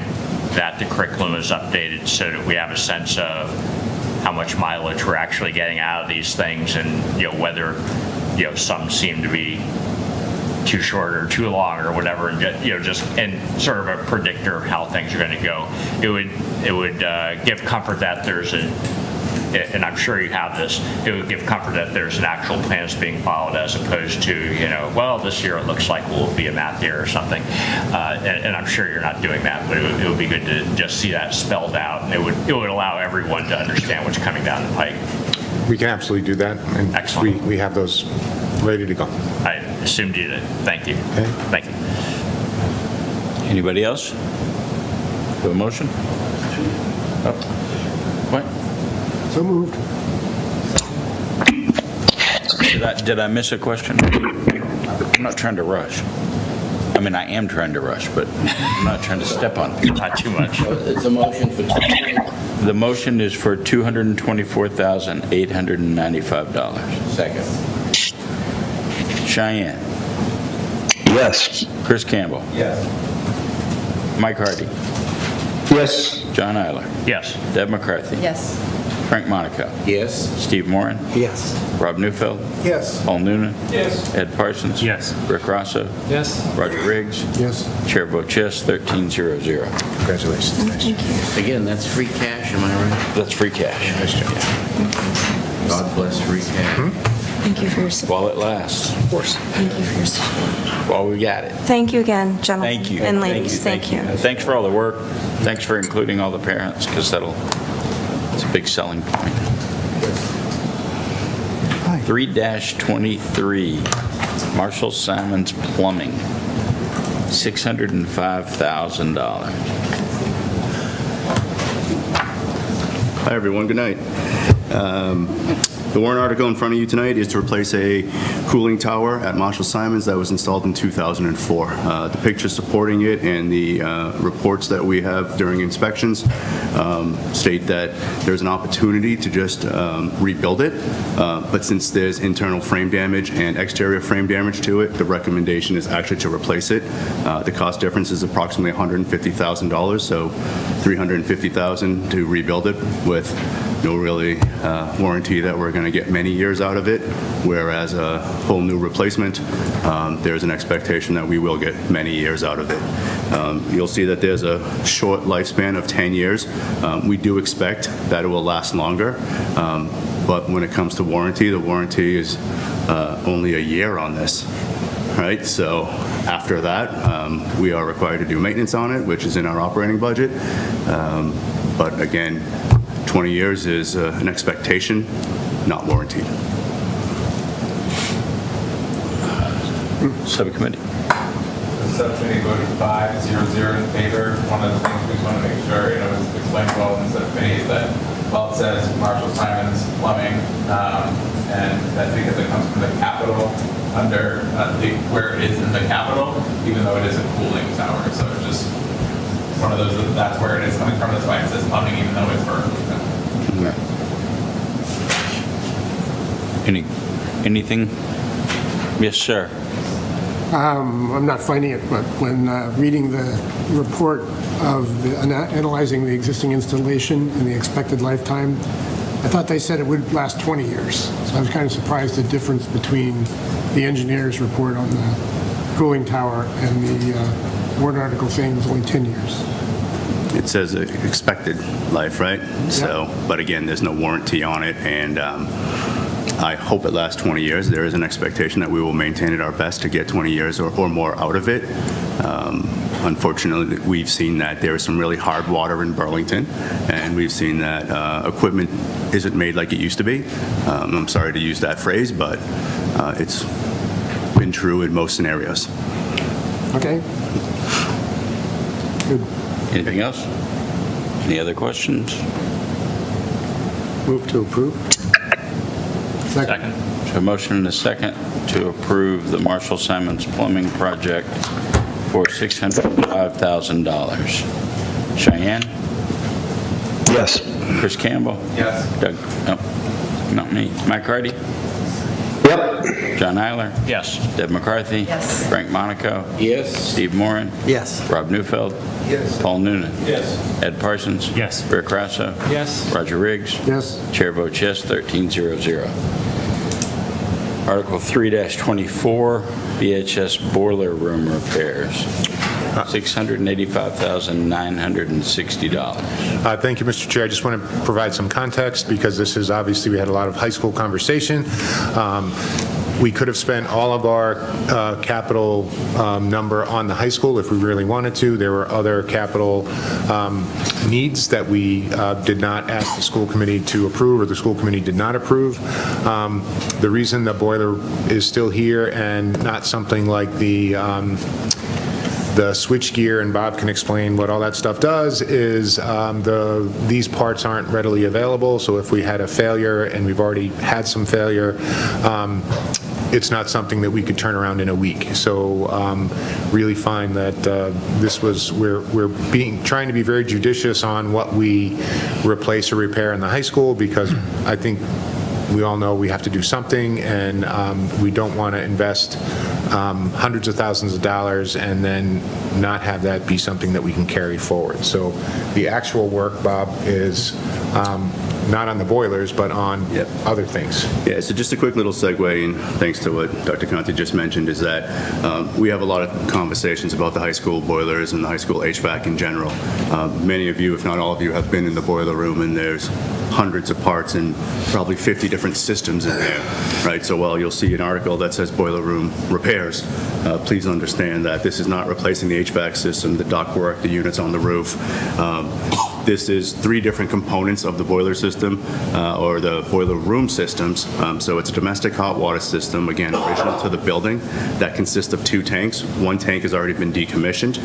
that the curriculum was updated so that we have a sense of how much mileage we're actually getting out of these things and, whether, some seem to be too short or too long or whatever, and just sort of a predictor of how things are going to go. It would give comfort that there's and I'm sure you have this, it would give comfort that there's an actual plan that's being followed as opposed to, well, this year it looks like will be a math year or something. And I'm sure you're not doing that, but it would be good to just see that spelled out. And it would allow everyone to understand what's coming down the pike. We can absolutely do that. And excellent. We have those ready to go. I assumed you did. Thank you. Okay. Thank you. Anybody else? Do a motion? What? So moved. Did I miss a question? I'm not trying to rush. I mean, I am trying to rush, but I'm not trying to step on people. Not too much. It's a motion for The motion is for $224,895. second. Cheyenne. Yes. Chris Campbell. Yes. Mike Hardy. Yes. John Eiler. Yes. Deb McCarthy. Yes. Frank Monaco. Yes. Steve Moran. Yes. Rob Neufeld. Yes. Paul Noonan. Yes. Ed Parsons. Yes. Rick Rosso. Yes. Roger Riggs. Yes. Chair votes yes, 1300. Congratulations. Nice job. Again, that's free cash, am I right? That's free cash. Nice job. God bless free cash. Thank you for your support. While it lasts, Of course. Thank you for your support. while we got it. Thank you again, gentlemen. Thank you. And ladies, thank you. Thanks for all the work. Thanks for including all the parents, because it's a big selling point. 3-23, Marshall Simons Plumbing, $605,000. Hi, everyone. Good night. The warrant article in front of you tonight is to replace a cooling tower at Marshall Simons that was installed in 2004. The pictures supporting it and the reports that we have during inspections state that there's an opportunity to just rebuild it, but since there's internal frame damage and exterior frame damage to it, the recommendation is actually to replace it. The cost difference is approximately $150,000, so $350,000 to rebuild it with no really warranty that we're going to get many years out of it, whereas a whole new replacement, there's an expectation that we will get many years out of it. You'll see that there's a short lifespan of 10 years. We do expect that it will last longer, but when it comes to warranty, the warranty is only a year on this, right? So after that, we are required to do maintenance on it, which is in our operating budget. But again, 20 years is an expectation, not warranted. Subcommittee. The subcommittee voted 5-0-0 in favor. One of the things we just want to make sure, is explained well in the subcommittee is that, well, it says Marshall Simons Plumbing, and that's because it comes from the capital under where it is in the capital, even though it is a cooling tower. So it's just one of those, that's where it is coming from. That's why it says plumbing, even though it's for Anything? Yes, sir. I'm not finding it, but when reading the report of analyzing the existing installation and the expected lifetime, I thought they said it would last 20 years. So I was kind of surprised the difference between the engineer's report on the cooling tower and the warrant article saying it was only 10 years. It says expected life, right? So, but again, there's no warranty on it, and I hope it lasts 20 years. There is an expectation that we will maintain it our best to get 20 years or more out of it. Unfortunately, we've seen that there is some really hard water in Burlington, and we've seen that equipment isn't made like it used to be. I'm sorry to use that phrase, but it's been true in most scenarios. Okay. Good. Anything else? Any other questions? Move to approve. Second. A motion and a second to approve the Marshall Simons Plumbing project for $605,000. Cheyenne? Yes. Chris Campbell? Yes. Doug, no, not me. Mike Hardy? Yep. John Eiler? Yes. Deb McCarthy? Yes. Frank Monaco? Yes. Steve Moran? Yes. Rob Newfeld? Yes. Paul Noonan? Yes. Ed Parsons? Yes. Rick Grasso? Yes. Roger Riggs? Yes. Chair votes yes, 1300. Article 3-24, BHS boiler room repairs, $685,960. Thank you, Mr. Chair. I just want to provide some context because this is obviously, we had a lot of high school conversation. We could have spent all of our capital number on the high school if we really wanted to. There were other capital needs that we did not ask the school committee to approve, or the school committee did not approve. The reason the boiler is still here and not something like the switchgear, and Bob can explain what all that stuff does, is these parts aren't readily available, so if we had a failure, and we've already had some failure, it's not something that we could turn around in a week. So really find that we're trying to be very judicious on what we replace or repair in the high school, because I think we all know we have to do something, and we don't want to invest hundreds of thousands of dollars and then not have that be something that we can carry forward. So the actual work, Bob, is not on the boilers, but on other things. Yeah, so just a quick little segue, and thanks to what Dr. Conti just mentioned, is that we have a lot of conversations about the high school boilers and the high school HVAC in general. Many of you, if not all of you, have been in the boiler room, and there's hundreds of parts and probably 50 different systems in there, right? So while you'll see an article that says boiler room repairs, please understand that this is not replacing the HVAC system, the ductwork, the units on the roof. This is 3 different components of the boiler system, or the boiler room systems. So it's a domestic hot water system, again, original to the building, that consists of 2 tanks. 1 tank has already been decommissioned.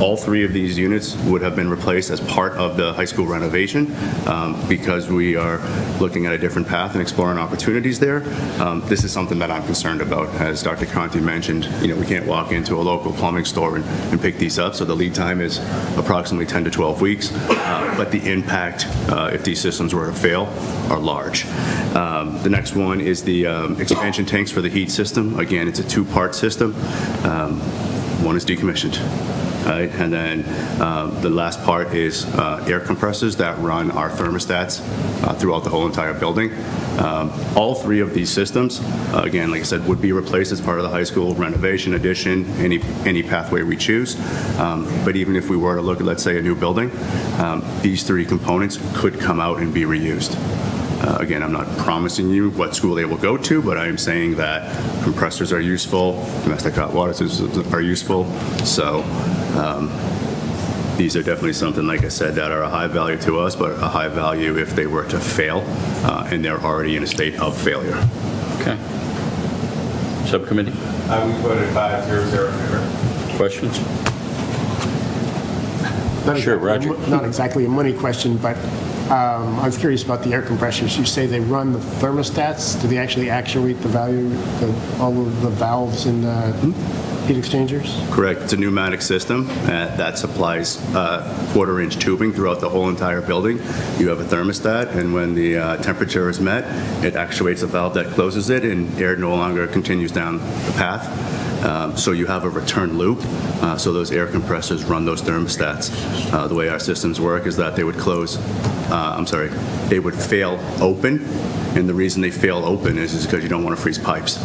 All 3 of these units would have been replaced as part of the high school renovation, because we are looking at a different path and exploring opportunities there. This is something that I'm concerned about. As Dr. Conti mentioned, we can't walk into a local plumbing store and pick these up, so the lead time is approximately 10 to 12 weeks. But the impact, if these systems were to fail, are large. The next one is the expansion tanks for the heat system. Again, it's a 2-part system. One is decommissioned. Right? And then the last part is air compressors that run our thermostats throughout the whole entire building. All 3 of these systems, again, like I said, would be replaced as part of the high school renovation, addition, any pathway we choose. But even if we were to look at, let's say, a new building, these 3 components could come out and be reused. Again, I'm not promising you what school they will go to, but I am saying that compressors are useful, domestic hot water systems are useful. So these are definitely something, like I said, that are a high value to us, but a high value if they were to fail, and they're already in a state of failure. Okay. Subcommittee? We voted 5-0 in favor. Questions? Sure, Roger. Not exactly a money question, but I was curious about the air compressors. You say they run the thermostats. Do they actually actuate the value, all of the valves in the heat exchangers? Correct. It's a pneumatic system that supplies 1/4-inch tubing throughout the whole entire building. You have a thermostat, and when the temperature is met, it actuates a valve that closes it, and air no longer continues down the path. So you have a return loop. So those air compressors run those thermostats. The way our systems work is that they would they would fail open, and the reason they fail open is because you don't want to freeze pipes.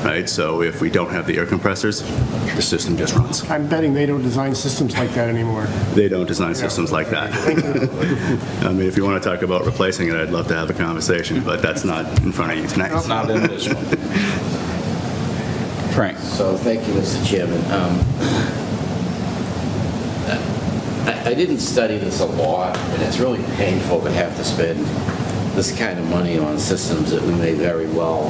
Right? So if we don't have the air compressors, the system just runs. I'm betting they don't design systems like that anymore. They don't design systems like that. I mean, if you want to talk about replacing it, I'd love to have a conversation, but that's not in front of you tonight. It's not in this one. Frank. So thank you, Mr. Chairman. I didn't study this a lot, and it's really painful to have to spend this kind of money on systems that we may very well,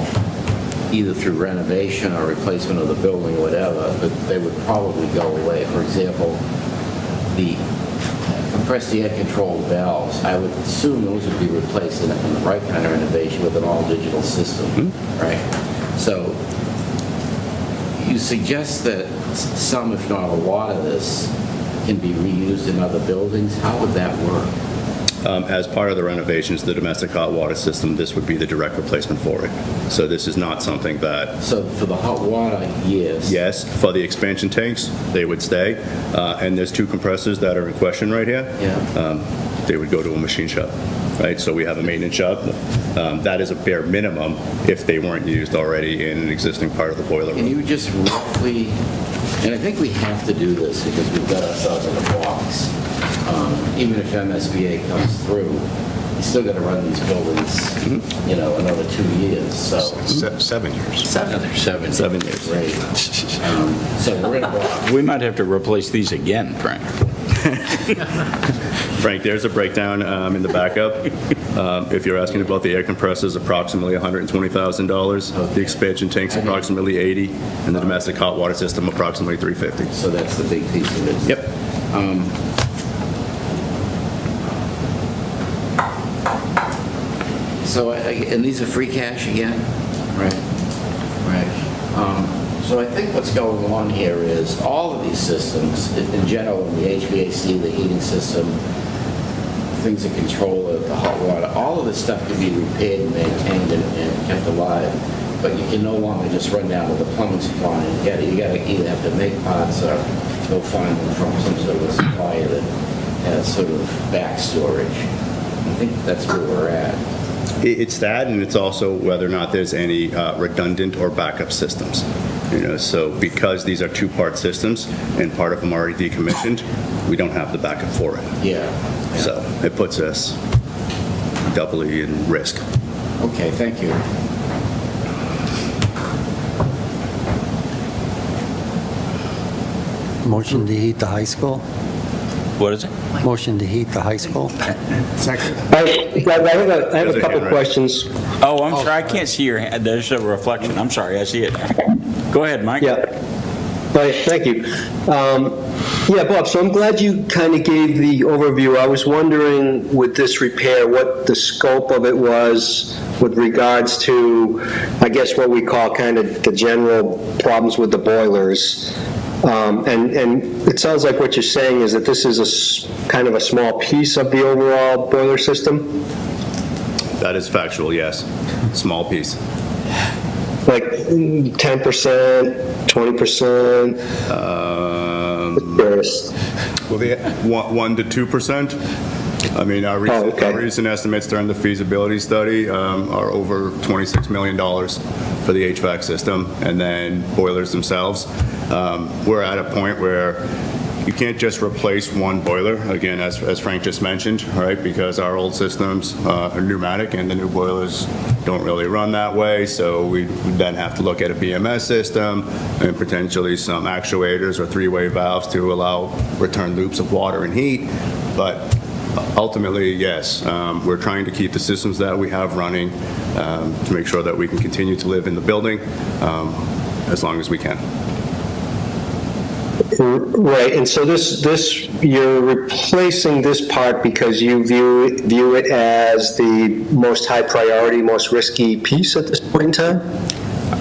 either through renovation or replacement of the building or whatever, but they would probably go away. For example, the compressed air control valves, I would assume those would be replaced in the right kind of renovation with an all-digital system, right? So You suggest that some, if not a lot of this, can be reused in other buildings. How would that work? As part of the renovations, the domestic hot water system, this would be the direct replacement for it. So this is not something that... So for the hot water, yes. Yes, for the expansion tanks, they would stay. And there's 2 compressors that are in question right here. Yeah. They would go to a machine shop, right? So we have a maintenance shop. That is a bare minimum if they weren't used already in an existing part of the boiler room. Can you just roughly, and I think we have to do this because we've got ourselves in a box. Even if MSBA comes through, you still got to run these buildings, another 2 years, so. 7 years. 7 years. Great. So we're in a box. We might have to replace these again, Frank. Frank, there's a breakdown in the backup. If you're asking about the air compressors, approximately $120,000. The expansion tanks, approximately $80,000, and the domestic hot water system, approximately $350,000. So that's the big piece of it. Yep. So, and these are free cash again? Right. So I think what's going on here is all of these systems, in general, the HVAC, the heating system, things that control it, the hot water, all of this stuff can be repaired and maintained and kept alive, but you can no longer just run down to the plumbing supply and get it. You got to either have to make parts or go find them from some sort of a supplier that has sort of back storage. I think that's where we're at. It's that, and it's also whether or not there's any redundant or backup systems. So because these are 2-part systems and part of them already decommissioned, we don't have the backup for it. Yeah. So it puts us doubly in risk. Okay, thank you. Motion to heat the high school? What is it? Motion to heat the high school? Second. I have a couple questions. Oh, I'm sorry, I can't see your hand. There's a reflection. I'm sorry, I see it. Go ahead, Mike. Yeah. Right, thank you. Yeah, Bob, so I'm glad you kind of gave the overview. I was wondering with this repair what the scope of it was with regards to, I guess, what we call kind of the general problems with the boilers. And it sounds like what you're saying is that this is kind of a small piece of the overall boiler system? That is factual, yes. Small piece. Like 10%, 20%? Well, 1 to 2%. I mean, our recent estimates during the feasibility study are over $26 million for the HVAC system, and then boilers themselves. We're at a point where you can't just replace one boiler, again, as Frank just mentioned, right? Because our old systems are pneumatic and the new boilers don't really run that way. So we then have to look at a BMS system and potentially some actuators or 3-way valves to allow return loops of water and heat. But ultimately, yes, we're trying to keep the systems that we have running to make sure that we can continue to live in the building as long as we can. Right, and so this you're replacing this part because you view it as the most high priority, most risky piece at this point in time?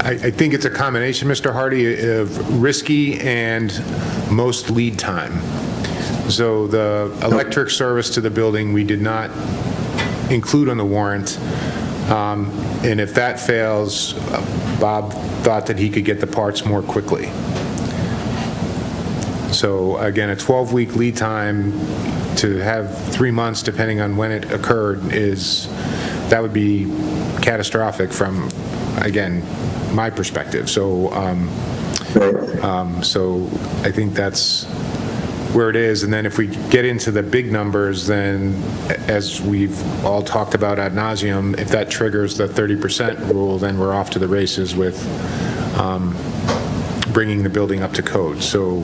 I think it's a combination, Mr. Hardy, of risky and most lead time. So the electric service to the building, we did not include on the warrant. And if that fails, Bob thought that he could get the parts more quickly. So again, a 12-week lead time to have 3 months, depending on when it occurred, that would be catastrophic from, again, my perspective. So, so I think that's where it is. And then if we get into the big numbers, then as we've all talked about ad nauseum, if that triggers the 30% rule, then we're off to the races with bringing the building up to code. So,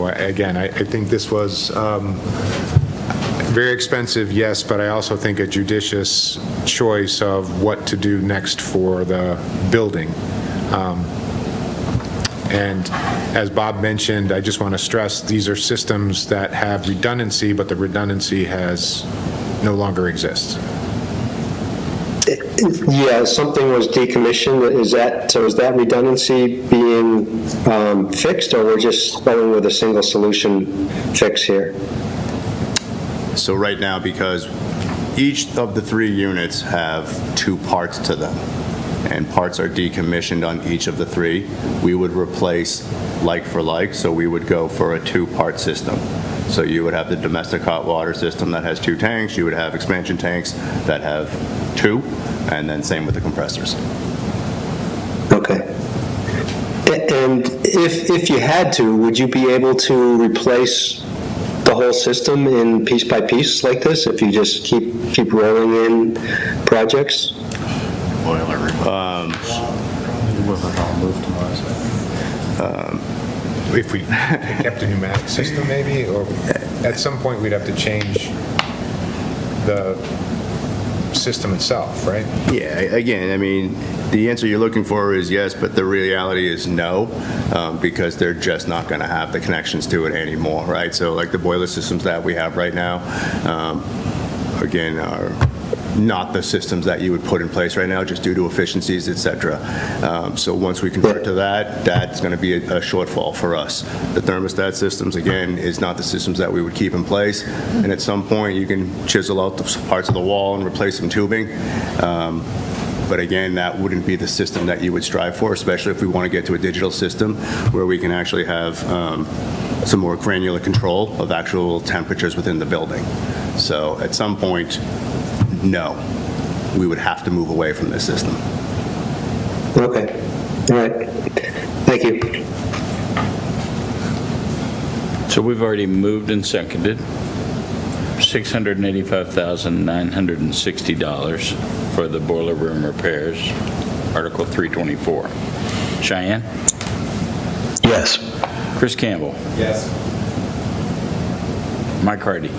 again, I think this was very expensive, yes, but I also think a judicious choice of what to do next for the building. And as Bob mentioned, I just want to stress these are systems that have redundancy, but the redundancy no longer exists. Yeah, something was decommissioned. Is that redundancy being fixed, or we're just going with a single solution fix here? So right now, because each of the 3 units have 2 parts to them, and parts are decommissioned on each of the 3, we would replace like for like, so we would go for a 2-part system. So you would have the domestic hot water system that has 2 tanks, you would have expansion tanks that have 2, and then same with the compressors. Okay. And if you had to, would you be able to replace the whole system in piece by piece like this, if you just keep rolling in projects? If we kept a pneumatic system maybe, or at some point we'd have to change the system itself, right? Yeah, again, I mean, the answer you're looking for is yes, but the reality is no, because they're just not going to have the connections to it anymore, right? So like the boiler systems that we have right now, again, are not the systems that you would put in place right now, just due to efficiencies, et cetera. So once we convert to that, that's going to be a shortfall for us. The thermostat systems, again, is not the systems that we would keep in place. And at some point, you can chisel out the parts of the wall and replace some tubing. But again, that wouldn't be the system that you would strive for, especially if we want to get to a digital system where we can actually have some more granular control of actual temperatures within the building. So at some point, no, we would have to move away from this system. Okay. All right. Thank you. So we've already moved and seconded $685,960 for the boiler room repairs, Article 324. Cheyenne? Yes. Chris Campbell? Yes. Mike Hardy?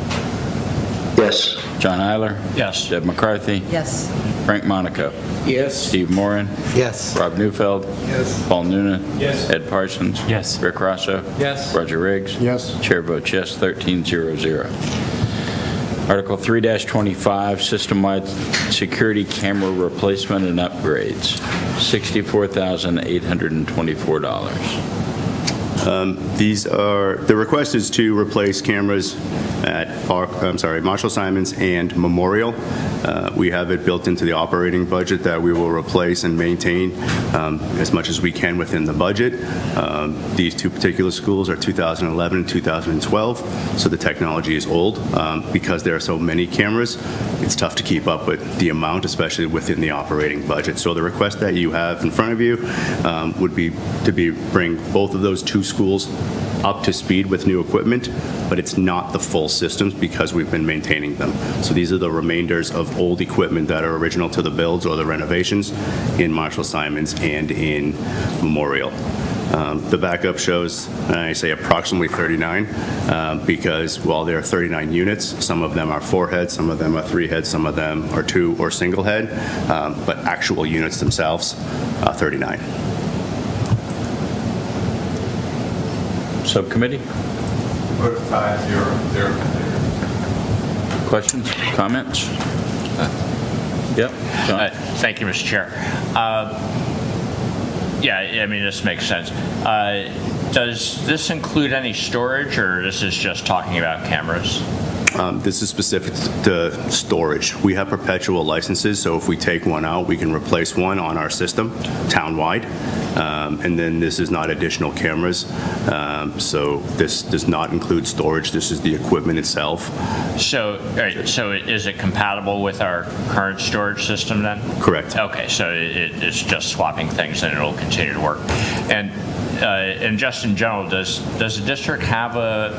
Yes. John Eiler? Yes. Deb McCarthy? Yes. Frank Monaco? Yes. Steve Moran? Yes. Rob Neufeld? Yes. Paul Noonan? Yes. Ed Parsons? Yes. Rick Rosso? Yes. Roger Riggs? Yes. Chair votes yes, 13-0-0. Article 3-25, system-wide security camera replacement and upgrades, $64,824. The request is to replace cameras at Marshall Simons and Memorial. We have it built into the operating budget that we will replace and maintain as much as we can within the budget. These 2 particular schools are 2011 and 2012, so the technology is old. Because there are so many cameras, it's tough to keep up with the amount, especially within the operating budget. So the request that you have in front of you would be to bring both of those 2 schools up to speed with new equipment, but it's not the full systems because we've been maintaining them. So these are the remainders of old equipment that are original to the builds or the renovations in Marshall Simons and in Memorial. The backup shows, I say approximately 39, because while there are 39 units, some of them are 4 heads, some of them are 3 heads, some of them are 2 or single head, but actual units themselves, 39. Subcommittee? Vote 5-0-0. Questions, comments? Yep. John? Thank you, Mr. Chair. Yeah, I mean, this makes sense. Does this include any storage, or this is just talking about cameras? This is specific to storage. We have perpetual licenses, so if we take one out, we can replace one on our system, town-wide. And then this is not additional cameras. So this does not include storage. This is the equipment itself. So, all right, so is it compatible with our current storage system then? Correct. Okay, so it's just swapping things and it'll continue to work. And just in general, does the district have a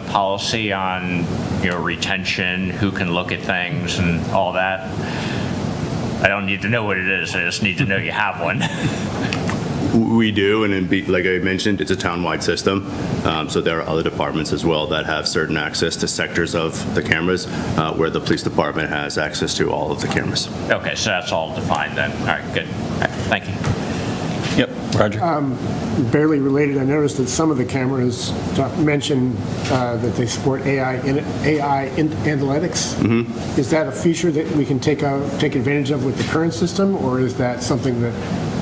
policy on, retention, who can look at things and all that? I don't need to know what it is, I just need to know you have one. We do, and like I mentioned, it's a town-wide system. So there are other departments as well that have certain access to sectors of the cameras, where the police department has access to all of the cameras. Okay, so that's all defined then. All right, good. All right, thank you. Yep, Roger. Barely related, I noticed that some of the cameras mention that they support AI analytics. Is that a feature that we can take advantage of with the current system, or is that something that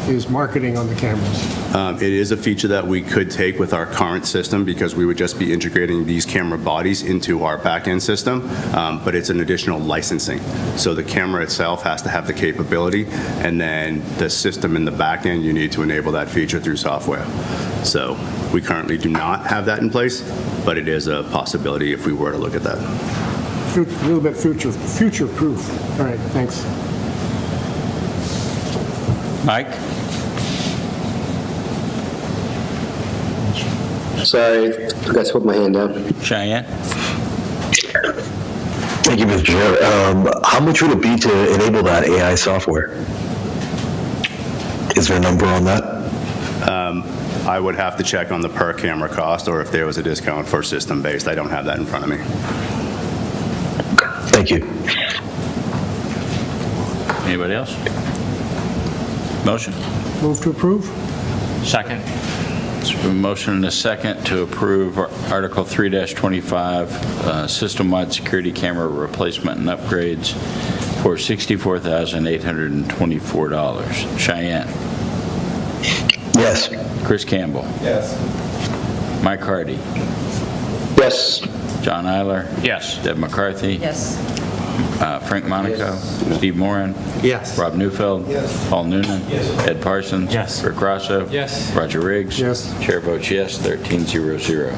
is marketing on the cameras? It is a feature that we could take with our current system because we would just be integrating these camera bodies into our back-end system, but it's an additional licensing. So the camera itself has to have the capability, and then the system in the back-end, you need to enable that feature through software. So we currently do not have that in place, but it is a possibility if we were to look at that. A little bit future-proof. All right, thanks. Mike? Sorry, I forgot to put my hand down. Cheyenne? Thank you, Mr. Chair. How much would it be to enable that AI software? Is there a number on that? I would have to check on the per camera cost or if there was a discount for system-based. I don't have that in front of me. Thank you. Anybody else? Motion? Move to approve? Second. It's been a motion and a second to approve Article 3-25, system-wide security camera replacement and upgrades for $64,824. Cheyenne? Yes. Chris Campbell? Yes. Mike Hardy? Yes. John Eiler? Yes. Deb McCarthy? Yes. Frank Monaco? Steve Moran? Yes. Rob Neufeld? Yes. Paul Noonan? Yes. Ed Parsons? Yes. Rick Rosso? Yes. Roger Riggs? Yes. Chair votes yes, 13-0-0.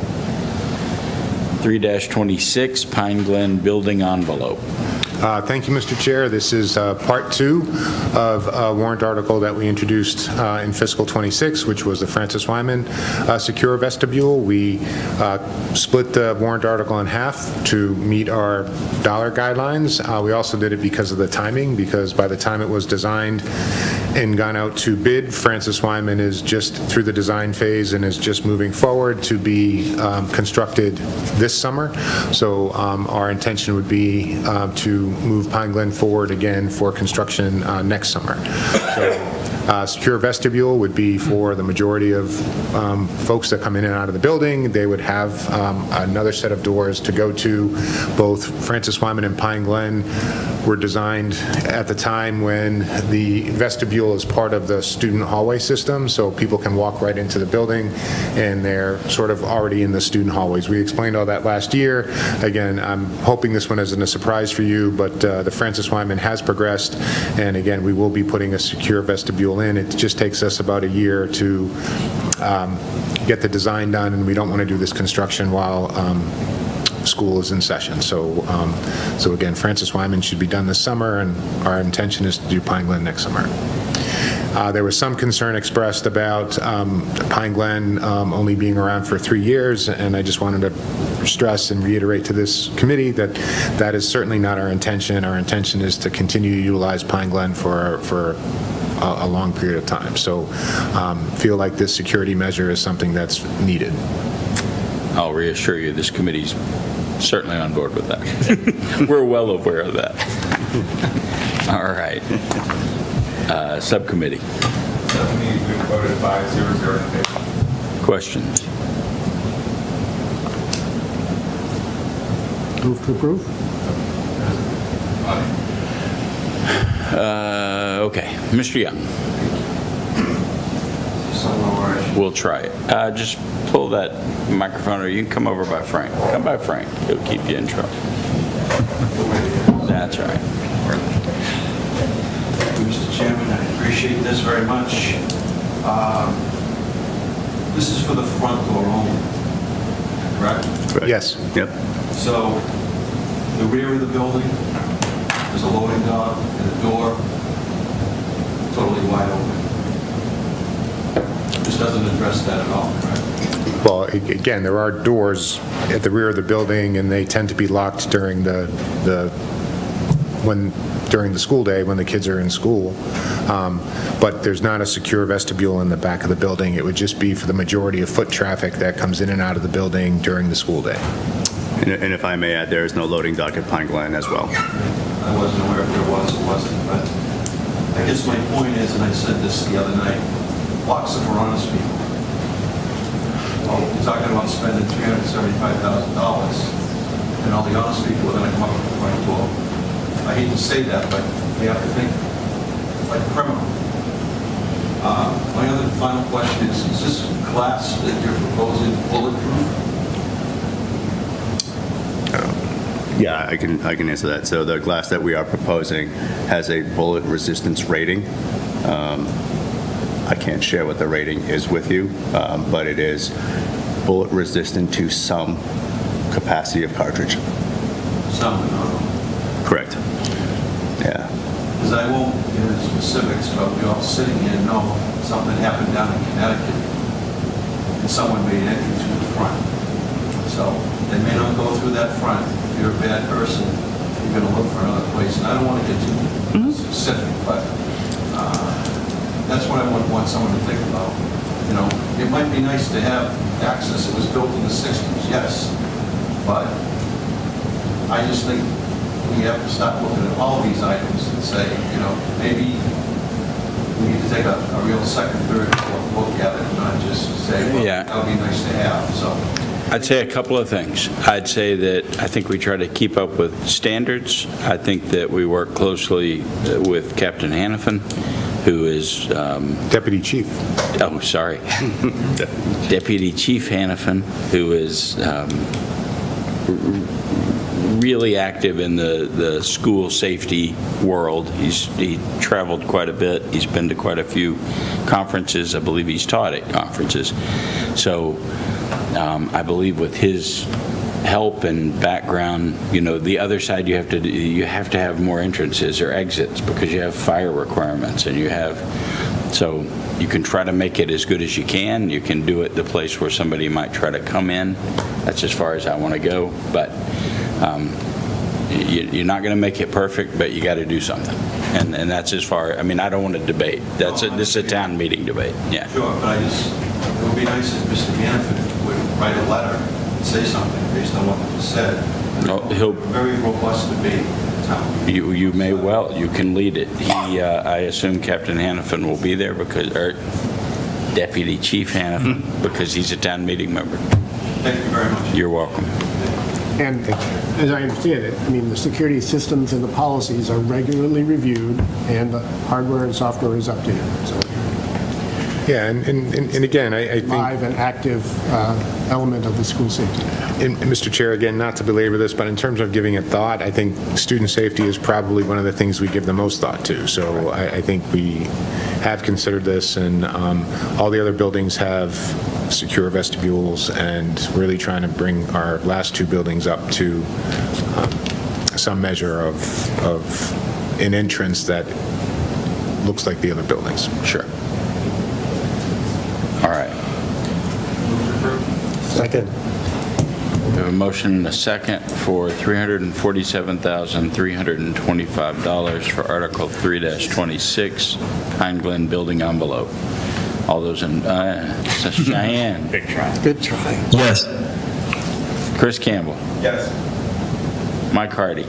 3-26, Pine Glen Building Envelope. Thank you, Mr. Chair. This is part 2 of a warrant article that we introduced in fiscal '26, which was the Francis Wyman Secure Vestibule. We split the warrant article in half to meet our dollar guidelines. We also did it because of the timing, because by the time it was designed and gone out to bid, Francis Wyman is just through the design phase and is just moving forward to be constructed this summer. So our intention would be to move Pine Glen forward again for construction next summer. So secure vestibule would be for the majority of folks that come in and out of the building. They would have another set of doors to go to. Both Francis Wyman and Pine Glen were designed at the time when the vestibule is part of the student hallway system, so people can walk right into the building and they're sort of already in the student hallways. We explained all that last year. Again, I'm hoping this one isn't a surprise for you, but the Francis Wyman has progressed, and again, we will be putting a secure vestibule in. It just takes us about a year to get the design done, and we don't want to do this construction while school is in session. So again, Francis Wyman should be done this summer, and our intention is to do Pine Glen next summer. There was some concern expressed about Pine Glen only being around for 3 years, and I just wanted to stress and reiterate to this committee that that is certainly not our intention. Our intention is to continue to utilize Pine Glen for a long period of time. So feel like this security measure is something that's needed. I'll reassure you, this committee's certainly on board with that. We're well aware of that. All right. Subcommittee. Subcommittee, we voted 5-0-0 in favor. Questions? Move to approve? Okay. Mr. Young. We'll try it. Just pull that microphone, or you can come over by Frank. Come by Frank. He'll keep you in trouble. That's all right. Mr. Chairman, I appreciate this very much. This is for the front door only, correct? Yes. Yep. So the rear of the building, there's a loading dock and a door totally wide open. This doesn't address that at all, correct? Well, again, there are doors at the rear of the building, and they tend to be locked during during the school day when the kids are in school. But there's not a secure vestibule in the back of the building. It would just be for the majority of foot traffic that comes in and out of the building during the school day. And if I may add, there is no loading dock at Pine Glen as well. I wasn't aware if there was or wasn't, but I guess my point is, and I said this the other night, Lots of are honest people. Well, you're talking about spending $375,000, and all the honest people are going to come up with a point, well, I hate to say that, but we have to think like a criminal. My other final question is this glass that you're proposing bulletproof? Yeah, I can answer that. So the glass that we are proposing has a bullet resistance rating. I can't share what the rating is with you, but it is bullet resistant to some capacity of cartridge. Some, no. Correct. Yeah. Because I won't get into specifics, but we all sitting here know something happened down in Connecticut, and someone made an entry through the front. So they may not go through that front. If you're a bad person, you're going to look for another place. And I don't want to get too specific, but that's what I would want someone to think about. You know, it might be nice to have access. It was built in the 60s, yes, but I just think we have to start looking at all these items and say, you know, maybe we need to take a real second, third, fourth look at it and not just say, well, Yeah. that would be nice to have, so. I'd say a couple of things. I'd say that I think we try to keep up with standards. I think that we work closely with Captain Hannafin, who is... Deputy Chief. Oh, sorry. Deputy Chief Hannafin, who is really active in the school safety world. He traveled quite a bit. He's been to quite a few conferences. I believe he's taught at conferences. So I believe with his help and background, you know, the other side you have to have more entrances or exits because you have fire requirements and you have, so you can try to make it as good as you can. You can do it the place where somebody might try to come in. That's as far as I want to go, but you're not going to make it perfect, but you got to do something. And that's as far, I mean, I don't want to debate. This is a town meeting debate, yeah. Sure, but it would be nice if Mr. Hannafin would write a letter and say something based on what was said. He'll Very robust debate in town. You may well, you can lead it. I assume Captain Hannafin will be there because, or Deputy Chief Hannafin, because he's a town meeting member. Thank you very much. You're welcome. And as I understand it, I mean, the security systems and the policies are regularly reviewed, and the hardware and software is updated. So Yeah, and again, I think... live and active element of the school safety. And Mr. Chair, again, not to belabor this, but in terms of giving it thought, I think student safety is probably one of the things we give the most thought to. So I think we have considered this, and all the other buildings have secure vestibules, and really trying to bring our last two buildings up to some measure of an entrance that looks like the other buildings. Sure. All right. Second. We have a motion and a second for $347,325 for Article 3-26, Pine Glen Building Envelope. All those in, Cheyenne. Big try. Good try. Yes. Chris Campbell. Yes. Mike Hardy.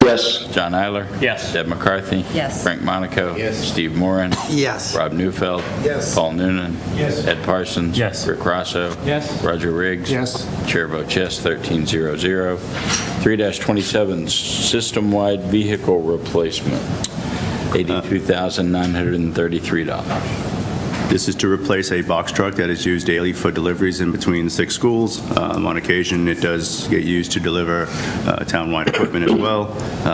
Yes. John Eiler. Yes. Deb McCarthy. Yes. Frank Monaco. Yes. Steve Moran. Yes. Rob Neufeld. Yes. Paul Noonan. Yes. Ed Parsons. Yes. Rick Rosso. Yes. Roger Riggs. Yes. Chair votes yes, 1300. 3-27, system-wide vehicle replacement, $82,933. This is to replace a box truck that is used daily for deliveries in between 6 schools. On occasion, it does get used to deliver town-wide equipment as well.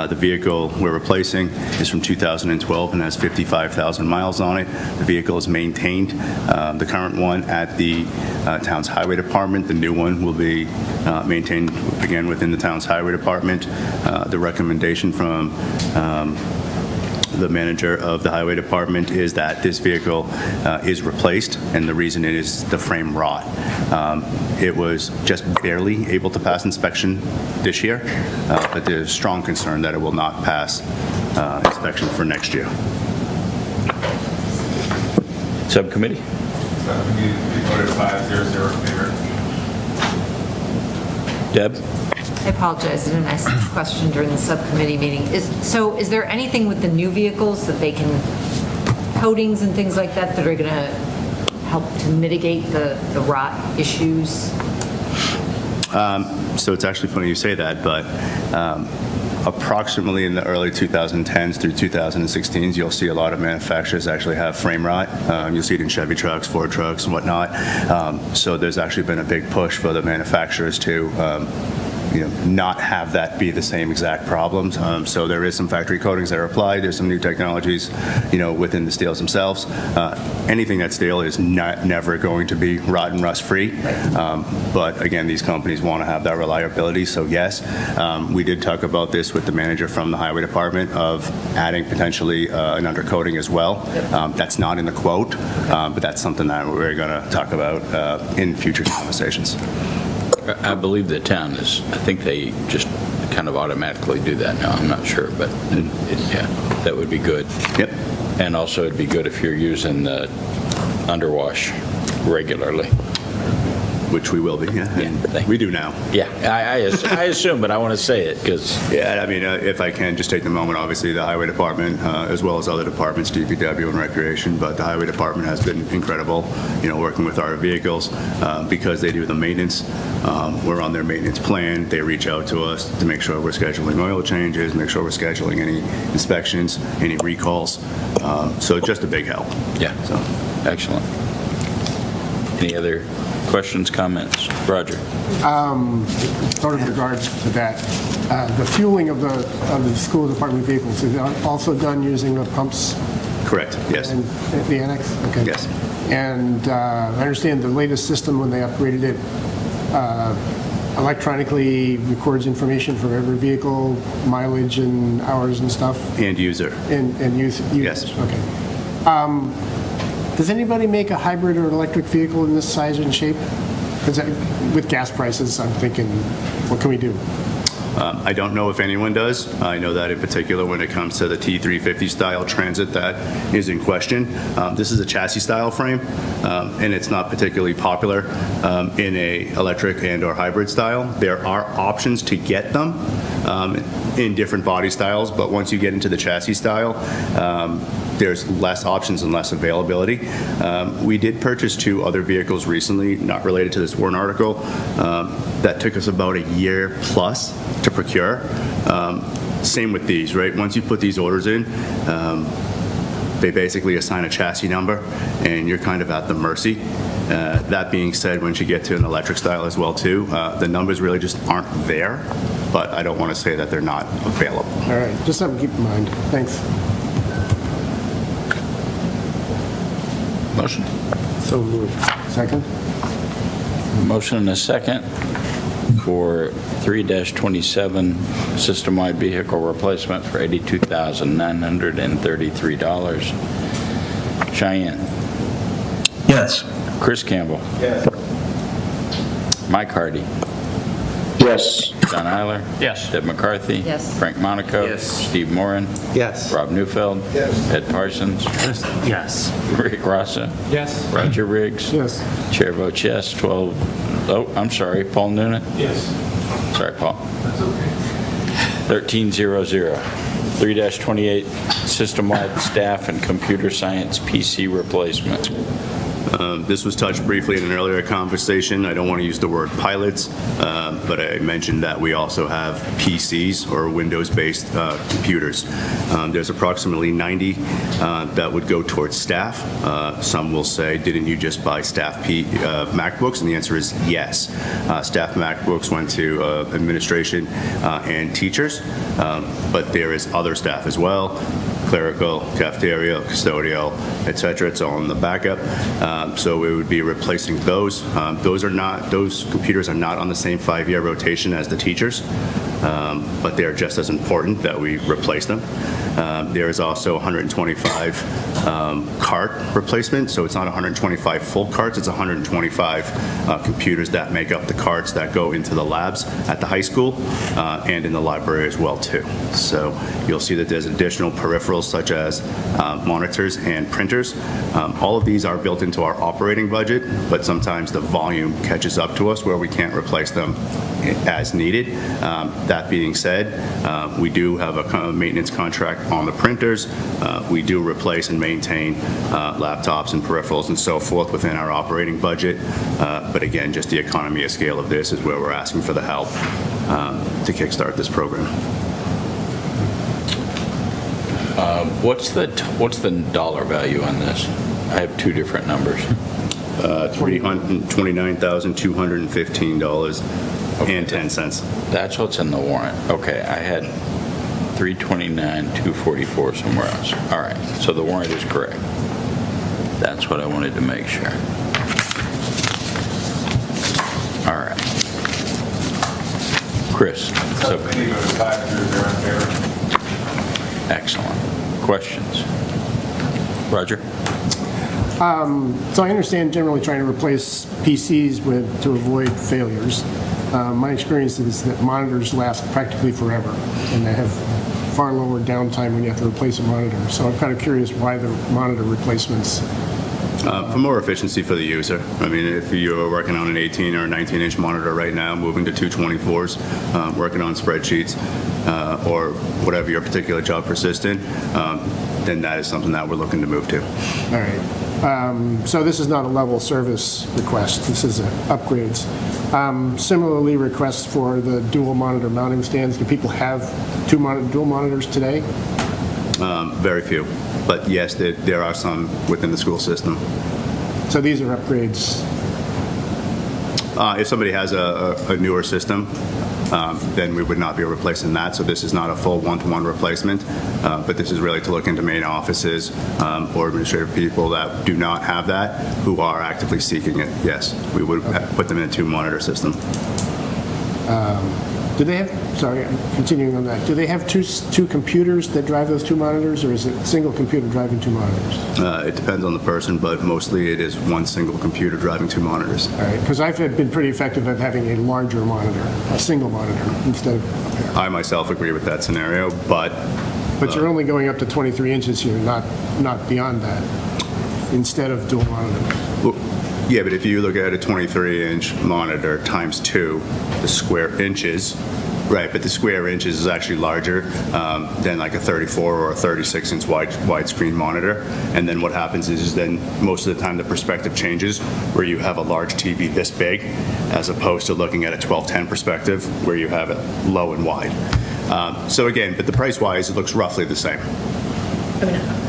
The vehicle we're replacing is from 2012 and has 55,000 miles on it. The vehicle is maintained. The current one at the town's highway department. The new one will be maintained, again, within the town's highway department. The recommendation from the manager of the highway department is that this vehicle is replaced, and the reason it is the frame rot. It was just barely able to pass inspection this year, but there's strong concern that it will not pass inspection for next year. Subcommittee? Subcommittee, we voted 5-0 in favor. Deb? I apologize, I didn't ask this question during the subcommittee meeting. Is there anything with the new vehicles that they can coatings and things like that that are going to help to mitigate the rot issues? So it's actually funny you say that, but approximately in the early 2010s through 2016s, you'll see a lot of manufacturers actually have frame rot. You'll see it in Chevy trucks, Ford trucks, and whatnot. So there's actually been a big push for the manufacturers to not have that be the same exact problems. So there is some factory coatings that are applied. There's some new technologies, within the steels themselves. Anything that's steel is never going to be rot and rust free. But again, these companies want to have that reliability. So yes, we did talk about this with the manager from the highway department of adding potentially an undercoating as well. That's not in the quote, but that's something that we're going to talk about in future conversations. I believe the town is, I think they just kind of automatically do that now. I'm not sure, but yeah, that would be good. Yep. And also it'd be good if you're using the underwash regularly. Which we will be, yeah. We do now. Yeah, I assume, but I want to say it because... Yeah, I mean, if I can just take the moment, obviously the highway department, as well as other departments, DPW and recreation, but the highway department has been incredible, working with our vehicles because they do the maintenance. We're on their maintenance plan. They reach out to us to make sure we're scheduling oil changes, make sure we're scheduling any inspections, any recalls. So just a big help. Yeah, so excellent. Any other questions, comments? Roger. Sort of regards to that, the fueling of the school department vehicles, is it also done using the pumps? Correct, yes. And the annex? Okay. Yes. And I understand the latest system, when they upgraded it, electronically records information from every vehicle, mileage and hours and stuff? And user. And use? Yes. Okay. Does anybody make a hybrid or electric vehicle in this size and shape? Because with gas prices, I'm thinking, what can we do? I don't know if anyone does. I know that in particular when it comes to the T350 style Transit that is in question. This is a chassis style frame, and it's not particularly popular in a electric and or hybrid style. There are options to get them in different body styles, but once you get into the chassis style, there's less options and less availability. We did purchase 2 other vehicles recently, not related to this Warren article, that took us about a year plus to procure. Same with these, right? Once you put these orders in, they basically assign a chassis number, and you're kind of at the mercy. That being said, once you get to an electric style as well too, the numbers really just aren't there, but I don't want to say that they're not available. All right, just something to keep in mind. Thanks. Motion. So moved. Second? Motion and a second for 3-27 system-wide vehicle replacement for $82,933. Cheyenne. Yes. Chris Campbell. Yes. Mike Hardy. Yes. John Eiler. Yes. Deb McCarthy. Yes. Frank Monaco. Yes. Steve Moran. Yes. Rob Newfeld. Yes. Ed Parsons. Yes. Rick Rossa. Yes. Roger Riggs. Yes. Chair votes yes. 12. Oh, I'm sorry. Paul Noonan. Yes. Sorry, Paul. That's okay. 1300. 3-28 system-wide staff and computer science PC replacement. This was touched briefly in an earlier conversation. I don't want to use the word pilots, but I mentioned that we also have PCs or Windows-based computers. There's approximately 90 that would go towards staff. Some will say, didn't you just buy staff MacBooks? And the answer is yes. Staff MacBooks went to administration and teachers, but there is other staff as well. Clerical, cafeteria, custodial, et cetera. It's all in the backup. So it would be replacing those. Those computers are not on the same 5-year rotation as the teachers, but they're just as important that we replace them. There is also 125 cart replacement, so it's not 125 full carts, it's 125 computers that make up the carts that go into the labs at the high school and in the library as well too. So you'll see that there's additional peripherals such as monitors and printers. All of these are built into our operating budget, but sometimes the volume catches up to us where we can't replace them as needed. That being said, we do have a kind of maintenance contract on the printers. We do replace and maintain laptops and peripherals and so forth within our operating budget. But again, just the economy of scale of this is where we're asking for the help to kickstart this program. What's the dollar value on this? I have two different numbers. $329,215.10. That's what's in the warrant. Okay, I had 329,244 somewhere else. All right, so the warrant is correct. That's what I wanted to make sure. All right. Chris. Subcommittee voted 5-0 in favor. Excellent. Questions? Roger? So I understand generally trying to replace PCs to avoid failures. My experience is that monitors last practically forever, and they have far lower downtime when you have to replace a monitor. So I'm kind of curious why the monitor replacements. For more efficiency for the user. I mean, if you're working on an 18 or a 19-inch monitor right now, moving to 224s, working on spreadsheets, or whatever your particular job persistent, then that is something that we're looking to move to. All right. So this is not a level service request. This is upgrades. Similarly, requests for the dual monitor mounting stands. Do people have dual monitors today? Very few. But yes, there are some within the school system. So these are upgrades? If somebody has a newer system, then we would not be replacing that. So this is not a full one-to-one replacement, but this is really to look into main offices or administrative people that do not have that, who are actively seeking it. Yes, we would put them in a two-monitor system. Do they have, sorry, I'm continuing on that. Do they have two computers that drive those two monitors, or is it a single computer driving two monitors? It depends on the person, but mostly it is one single computer driving two monitors. All right, because I've been pretty effective at having a larger monitor, a single monitor, instead of a pair. I myself agree with that scenario, but... But you're only going up to 23 inches here, not beyond that, instead of dual monitor. Well, yeah, but if you look at a 23-inch monitor times 2, the square inches, right, but the square inches is actually larger than like a 34 or a 36-inch widescreen monitor. And then what happens is then most of the time the perspective changes, where you have a large TV this big, as opposed to looking at a 12:10 perspective, where you have it low and wide. So again, but the price-wise, it looks roughly the same. I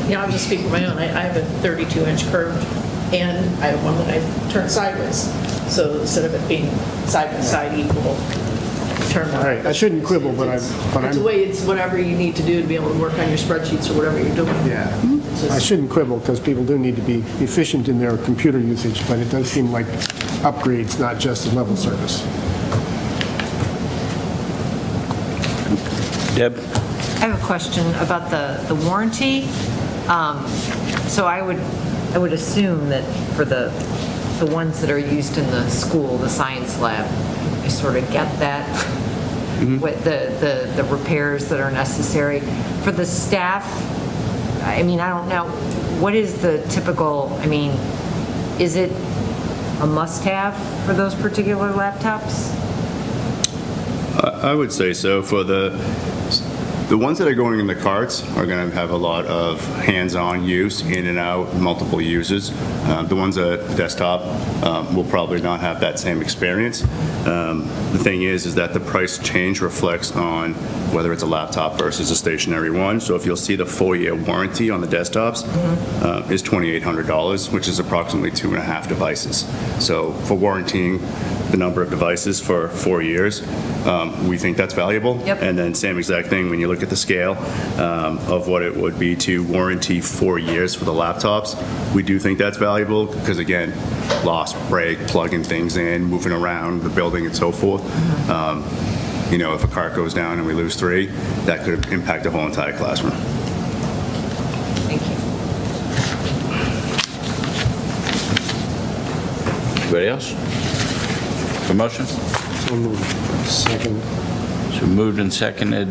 mean, I'll just speak for my own. I have a 32-inch curved, and I have one that I turn sideways. So instead of it being side by side equal, turn. All right, I shouldn't quibble, but it's a way, it's whatever you need to do to be able to work on your spreadsheets or whatever you're doing. Yeah, I shouldn't quibble, because people do need to be efficient in their computer usage, but it does seem like upgrades, not just a level service. Deb? I have a question about the warranty. So I would assume that for the ones that are used in the school, the science lab, I sort of get that, with the repairs that are necessary. For the staff, I mean, I don't know, what is the typical, I mean, is it a must-have for those particular laptops? I would say so. For the ones that are going in the carts are going to have a lot of hands-on use, in and out, multiple users. The ones at the desktop will probably not have that same experience. The thing is that the price change reflects on whether it's a laptop versus a stationary one. So if you'll see the 4-year warranty on the desktops is $2,800, which is approximately 2.5 devices. So for warranting the number of devices for 4 years, we think that's valuable. Yep. And then same exact thing when you look at the scale of what it would be to warranty 4 years for the laptops. We do think that's valuable because, again, lost, break, plugging things in, moving around the building and so forth. You know, if a cart goes down and we lose 3, that could impact the whole entire classroom. Thank you. Anybody else? A motion? So moved. Second. So moved and seconded.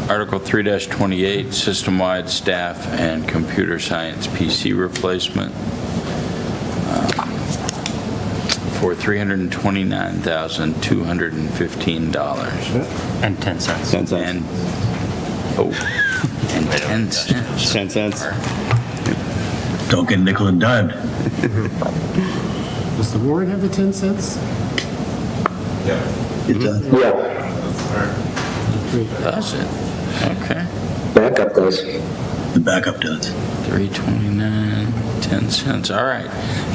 Article 3-28, system-wide staff and computer science PC replacement for $329,215. And 10 cents. 10 cents. And, and 10 cents. 10 cents. Don't get nickel and dime. Does the warrant have the 10 cents? It does. Yeah, Does it? Okay. backup does. The backup does. 329, 10 cents. All right.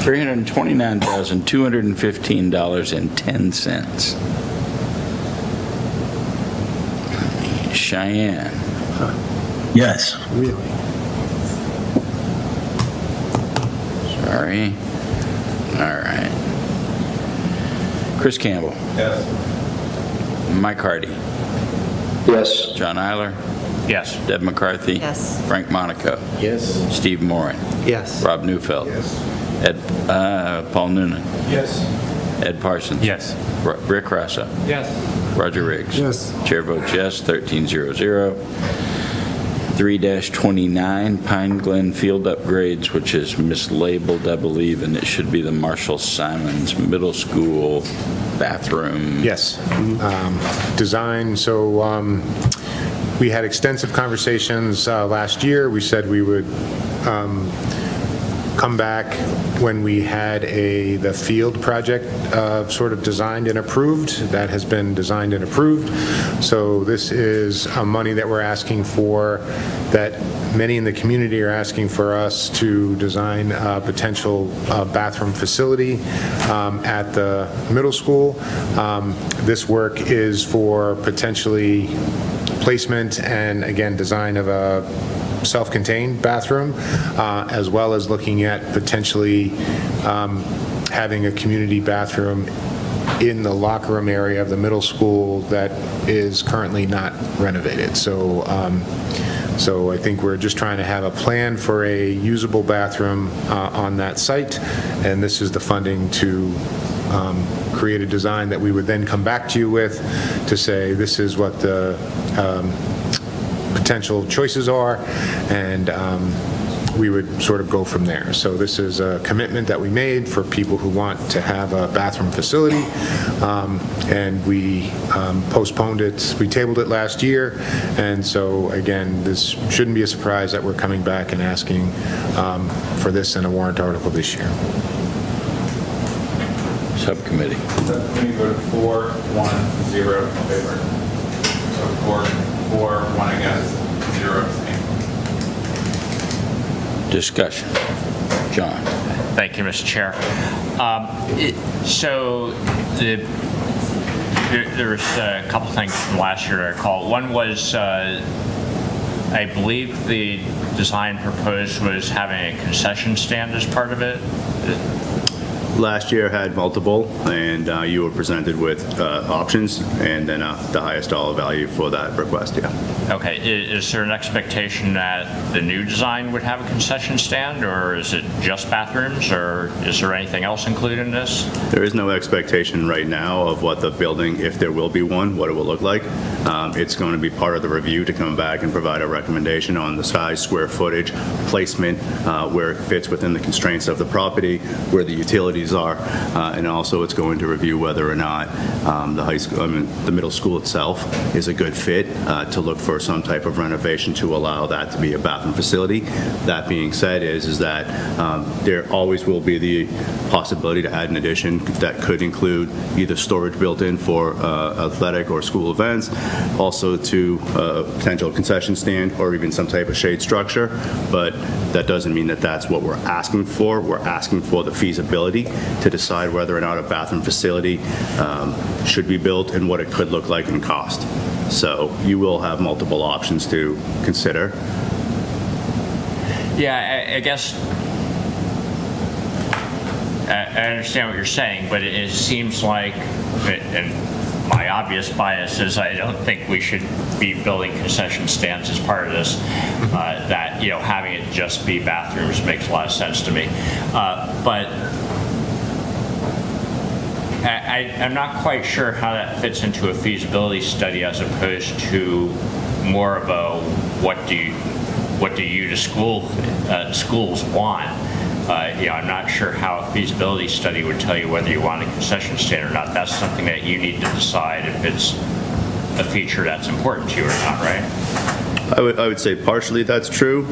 $329,215.10. Cheyenne. Yes. Really? Sorry. All right. Chris Campbell. Yes. Mike Hardy. Yes. John Eiler. Yes. Deb McCarthy. Yes. Frank Monaco. Yes. Steve Moran. Yes. Rob Neufeld. Yes. Paul Noonan. Yes. Ed Parsons. Yes. Rick Rassa. Yes. Roger Riggs. Yes. Chair votes yes, 1300. 3-29, Pine Glen Field Upgrades, which is mislabeled, I believe, and it should be the Marshall Simons Middle School bathroom. Yes. Design, so we had extensive conversations last year. We said we would come back when we had the field project sort of designed and approved. That has been designed and approved. So this is money that we're asking for, that many in the community are asking for us to design a potential bathroom facility at the middle school. This work is for potentially placement and, again, design of a self-contained bathroom, as well as looking at potentially having a community bathroom in the locker room area of the middle school that is currently not renovated. So I think we're just trying to have a plan for a usable bathroom on that site, and this is the funding to create a design that we would then come back to you with to say this is what the potential choices are, and we would sort of go from there. So this is a commitment that we made for people who want to have a bathroom facility, and we postponed it, we tabled it last year, and so again, this shouldn't be a surprise that we're coming back and asking for this in a warrant article this year. Subcommittee. Subcommittee voted 4-1-0 in favor. So 4-1 against, 0 abstain. Discussion. John. Thank you, Mr. Chair. So there was a couple things from last year I recall. One was, I believe the design proposed was having a concession stand as part of it. Last year had multiple, and you were presented with options, and then the highest dollar value for that request, yeah. Okay, is there an expectation that the new design would have a concession stand, or is it just bathrooms, or is there anything else included in this? There is no expectation right now of what the building, if there will be one, what it will look like. It's going to be part of the review to come back and provide a recommendation on the size, square footage, placement, where it fits within the constraints of the property, where the utilities are, and also it's going to review whether or not the high school, the middle school itself is a good fit to look for some type of renovation to allow that to be a bathroom facility. That being said, is that there always will be the possibility to add an addition that could include either storage built in for athletic or school events, also to potential concession stand or even some type of shade structure, but that doesn't mean that that's what we're asking for. We're asking for the feasibility to decide whether or not a bathroom facility should be built and what it could look like and cost. So you will have multiple options to consider. Yeah, I guess I understand what you're saying, but it seems like, and my obvious bias is I don't think we should be building concession stands as part of this. That, you know, having it just be bathrooms makes a lot of sense to me. But I'm not quite sure how that fits into a feasibility study as opposed to more of a what do you, the schools want. I'm not sure how a feasibility study would tell you whether you want a concession stand or not. That's something that you need to decide if it's a feature that's important to you or not, right? I would say partially that's true.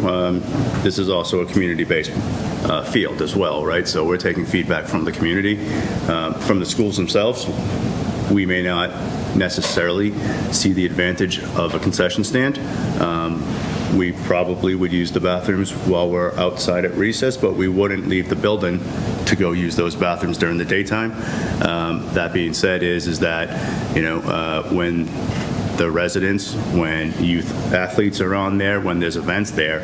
This is also a community-based field as well, right? So we're taking feedback from the community, from the schools themselves. We may not necessarily see the advantage of a concession stand. We probably would use the bathrooms while we're outside at recess, but we wouldn't leave the building to go use those bathrooms during the daytime. That being said is that, when the residents, when youth athletes are on there, when there's events there,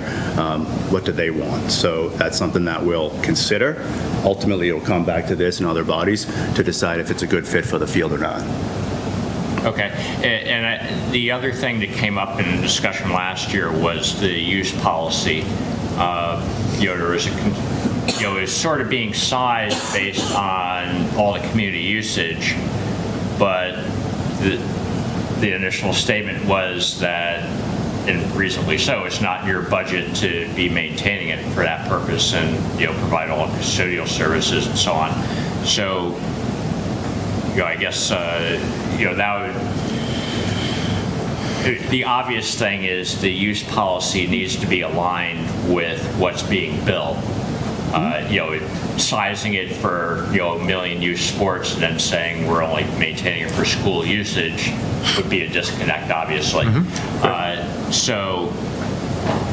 what do they want? So that's something that we'll consider. Ultimately, it'll come back to this and other bodies to decide if it's a good fit for the field or not. Okay, and the other thing that came up in discussion last year was the use policy. There was it was sort of being sized based on all the community usage, but the initial statement was that, and reasonably so, it's not in your budget to be maintaining it for that purpose and provide all the custodial services and so on. So, I guess that would. The obvious thing is the use policy needs to be aligned with what's being built. Sizing it for a million use sports and then saying we're only maintaining it for school usage would be a disconnect, obviously. So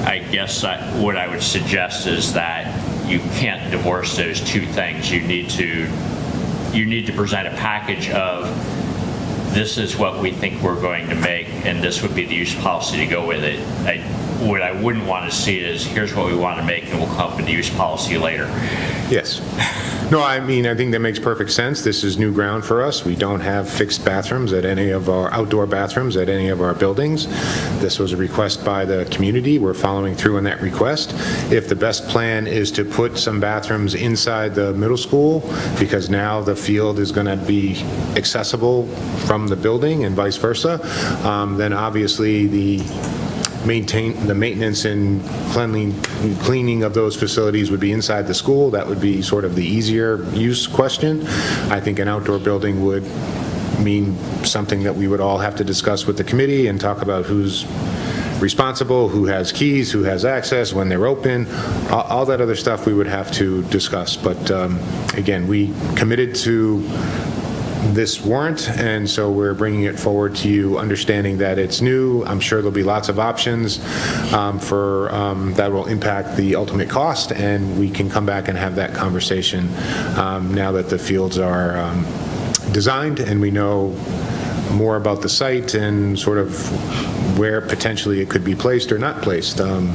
I guess what I would suggest is that you can't divorce those two things. You need to present a package of this is what we think we're going to make, and this would be the use policy to go with it. What I wouldn't want to see is here's what we want to make, and we'll come up with the use policy later. Yes. No, I think that makes perfect sense. This is new ground for us. We don't have fixed bathrooms at any of our outdoor bathrooms at any of our buildings. This was a request by the community. We're following through on that request. If the best plan is to put some bathrooms inside the middle school, because now the field is going to be accessible from the building and vice versa, then obviously the maintenance and cleaning of those facilities would be inside the school. That would be sort of the easier use question. I think an outdoor building would mean something that we would all have to discuss with the committee and talk about who's responsible, who has keys, who has access, when they're open, all that other stuff we would have to discuss. But again, we committed to this warrant, and so we're bringing it forward to you, understanding that it's new. I'm sure there'll be lots of options that will impact the ultimate cost, and we can come back and have that conversation now that the fields are designed and we know more about the site and sort of where potentially it could be placed or not placed on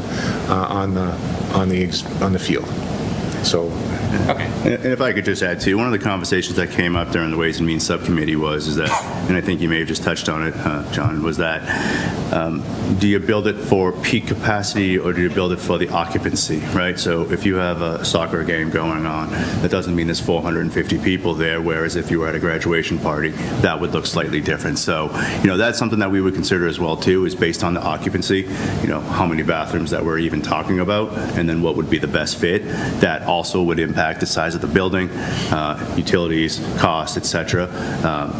the field. So. Okay. And if I could just add too, one of the conversations that came up during the Ways and Means Subcommittee is that, and I think you may have just touched on it, John, was that do you build it for peak capacity or do you build it for the occupancy, right? So if you have a soccer game going on, that doesn't mean there's 450 people there, whereas if you were at a graduation party, that would look slightly different. So, that's something that we would consider as well too, is based on the occupancy, how many bathrooms that we're even talking about, and then what would be the best fit. That also would impact the size of the building, utilities, cost, etc.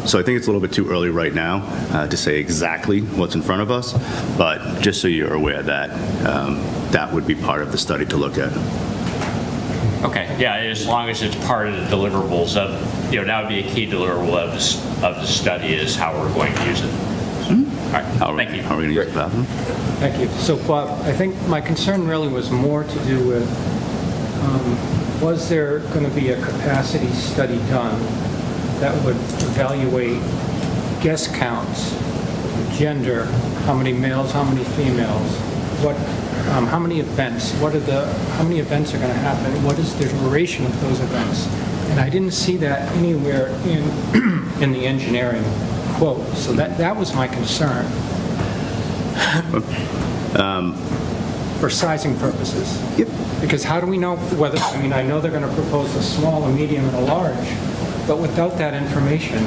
So I think it's a little bit too early right now to say exactly what's in front of us, but just so you're aware that that would be part of the study to look at. Okay, yeah, as long as it's part of the deliverables of, that would be a key deliverable of the study is how we're going to use it. All right, thank you. How are we going to use the bathroom? Thank you. So, Bob, I think my concern really was more to do with was there going to be a capacity study done that would evaluate guest counts, gender, how many males, how many females, how many events, how many events are going to happen, what is the duration of those events? And I didn't see that anywhere in the engineering quote, so that was my concern. For sizing purposes. Yep. Because how do we know whether, I know they're going to propose a small, a medium, and a large, but without that information,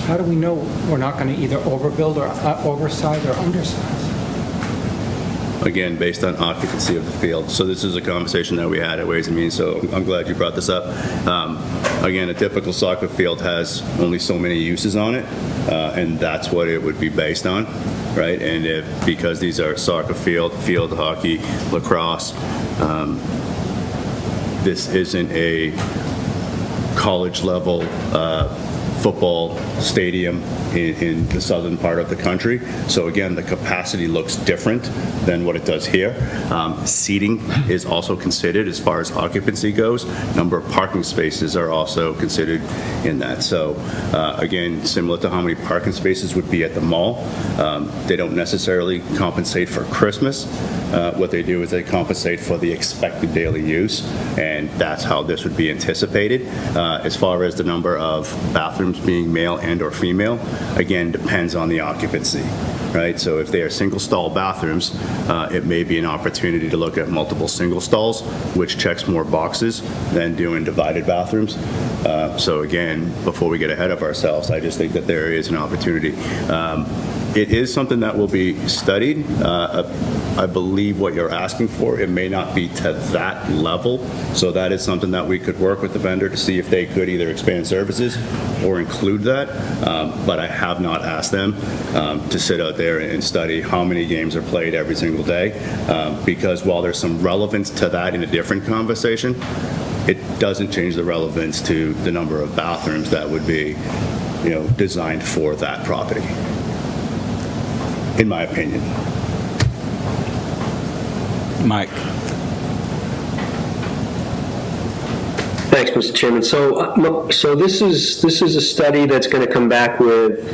how do we know we're not going to either overbuild or oversize or undersize? again, based on occupancy of the field. So this is a conversation that we had at Ways and Means, so I'm glad you brought this up. Again, a typical soccer field has only so many uses on it, and that's what it would be based on, right? And because these are soccer field hockey, lacrosse, this isn't a college level football stadium in the southern part of the country. So again, the capacity looks different than what it does here. Seating is also considered as far as occupancy goes. Number of parking spaces are also considered in that. So again, similar to how many parking spaces would be at the mall, they don't necessarily compensate for Christmas. What they do is they compensate for the expected daily use, and that's how this would be anticipated. As far as the number of bathrooms being male and or female, again, depends on the occupancy, right? So if they are single stall bathrooms, it may be an opportunity to look at multiple single stalls, which checks more boxes than doing divided bathrooms. So again, before we get ahead of ourselves, I just think that there is an opportunity. It is something that will be studied. I believe what you're asking for, it may not be to that level. So that is something that we could work with the vendor to see if they could either expand services or include that. But I have not asked them to sit out there and study how many games are played every single day. Because while there's some relevance to that in a different conversation, it doesn't change the relevance to the number of bathrooms that would be, designed for that property, in my opinion. Mike. Thanks, Mr. Chairman. So this is a study that's going to come back with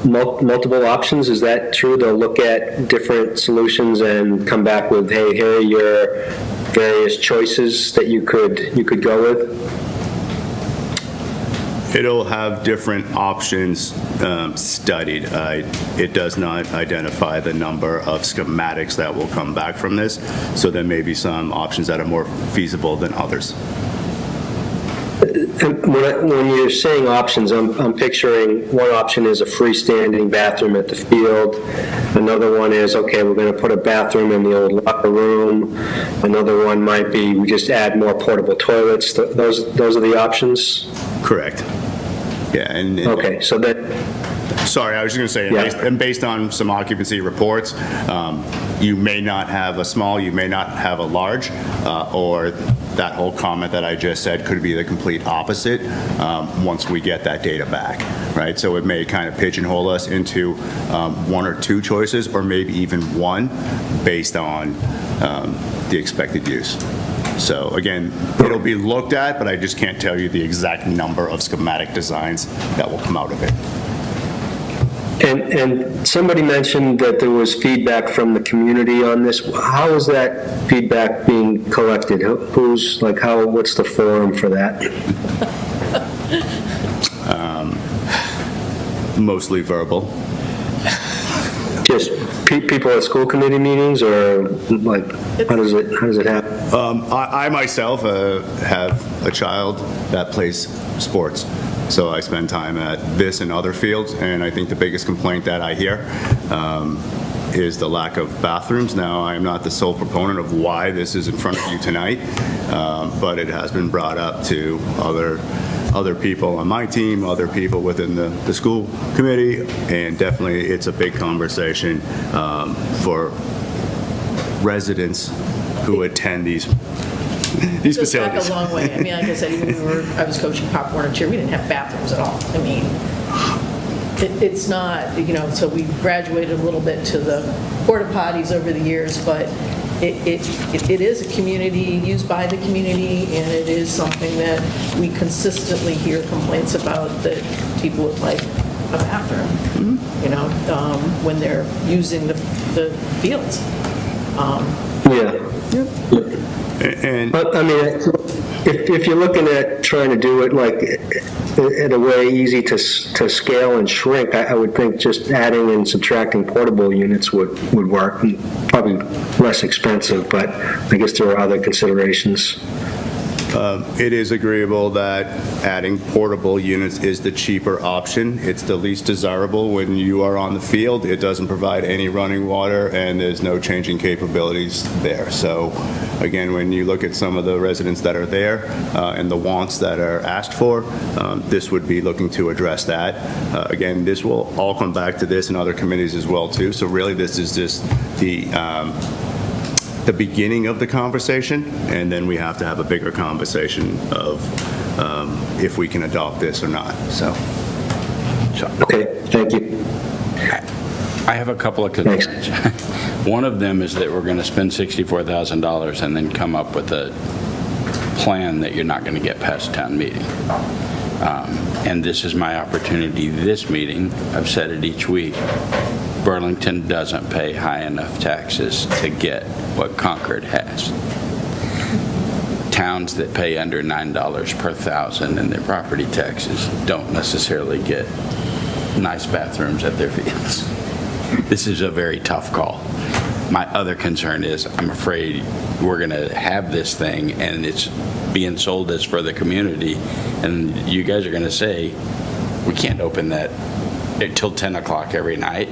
multiple options. Is that true? They'll look at different solutions and come back with, hey, here are your various choices that you could go with? It'll have different options studied. It does not identify the number of schematics that will come back from this, so there may be some options that are more feasible than others. When you're saying options, I'm picturing one option is a freestanding bathroom at the field. Another one is, okay, we're going to put a bathroom in the old locker room. Another one might be we just add more portable toilets. Those are the options? Correct. Yeah. Okay, so that... Sorry, I was just going to say, based on some occupancy reports, you may not have a small, you may not have a large, or that whole comment that I just said could be the complete opposite once we get that data back, right? So it may kind of pigeonhole us into one or two choices, or maybe even one, based on the expected use. So again, it'll be looked at, but I just can't tell you the exact number of schematic designs that will come out of it. And somebody mentioned that there was feedback from the community on this. How is that feedback being collected? What's the forum for that? Mostly verbal. Just people at school committee meetings, or how does it happen? I myself have a child that plays sports. So I spend time at this and other fields, and I think the biggest complaint that I hear is the lack of bathrooms. Now, I am not the sole proponent of why this is in front of you tonight, but it has been brought up to other people on my team, other people within the school committee, and definitely it's a big conversation for residents who attend these facilities. It goes back a long way. I mean, like I said, even when I was coaching popcorn and cheer, we didn't have bathrooms at all. I mean, it's not, so we graduated a little bit to the porta potties over the years, but it is a community, used by the community, and it is something that we consistently hear complaints about, that people would like a bathroom, when they're using the fields. But I mean, if you're looking at trying to do it in a way easy to scale and shrink, I would think just adding and subtracting portable units would work, and probably less expensive, but I guess there are other considerations. It is agreeable that adding portable units is the cheaper option. It's the least desirable when you are on the field. It doesn't provide any running water, and there's no changing capabilities there. So again, when you look at some of the residents that are there and the wants that are asked for, this would be looking to address that. Again, this will all come back to this and other committees as well, too. So really, this is just the beginning of the conversation, and then we have to have a bigger conversation of if we can adopt this or not. So. Okay, thank you. I have a couple of concerns. One of them is that we're going to spend $64,000 and then come up with a plan that you're not going to get past town meeting. And this is my opportunity this meeting. I've said it each week. Burlington doesn't pay high enough taxes to get what Concord has. Towns that pay under $9 per thousand in their property taxes don't necessarily get nice bathrooms at their fields. This is a very tough call. My other concern is I'm afraid we're going to have this thing and it's being sold as for the community, and you guys are going to say, we can't open that until 10 o'clock every night.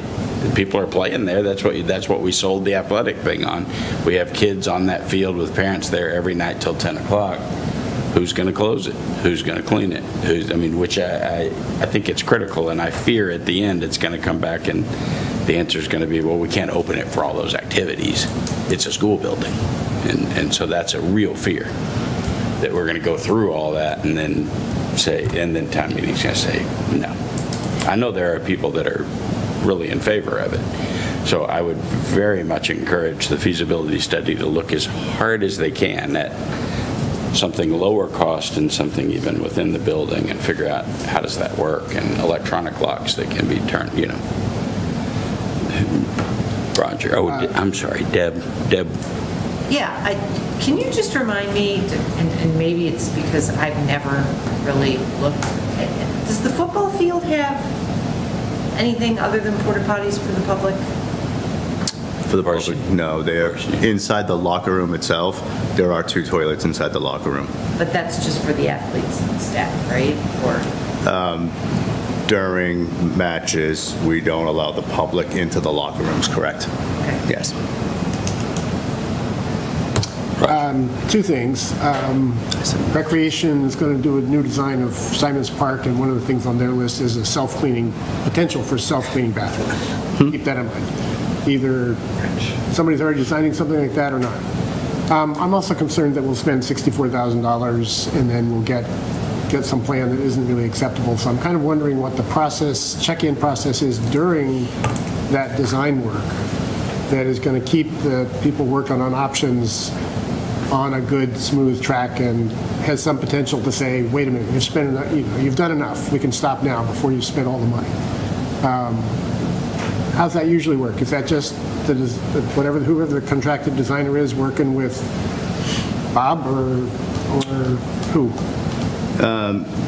People are playing there. That's what we sold the athletic thing on. We have kids on that field with parents there every night till 10 o'clock. Who's going to close it? Who's going to clean it? Which I think it's critical, and I fear at the end it's going to come back and the answer is going to be, well, we can't open it for all those activities. It's a school building. And so that's a real fear, that we're going to go through all that and then town meeting's going to say, no. I know there are people that are really in favor of it. So I would very much encourage the feasibility study to look as hard as they can at something lower cost and something even within the building and figure out how does that work, and electronic locks that can be turned, Roger, I'm sorry, Deb. Yeah, can you just remind me, and maybe it's because I've never really looked, does the football field have anything other than porta potties for the public? For the public, no, they're inside the locker room itself. There are 2 toilets inside the locker room. But that's just for the athletes and staff, right? Or During matches, we don't allow the public into the locker rooms, correct? Okay. Yes. 2 things. Recreation is going to do a new design of Simon's Park, and one of the things on their list is a potential for self-cleaning bathroom. Keep that in mind. Either somebody's already designing something like that or not. I'm also concerned that we'll spend $64,000 and then we'll get some plan that isn't really acceptable. So I'm kind of wondering what the check-in process is during that design work that is going to keep the people working on options on a good, smooth track and has some potential to say, wait a minute, you've done enough. We can stop now before you spend all the money. How's that usually work? Is that just whoever the contracted designer is working with Bob or who?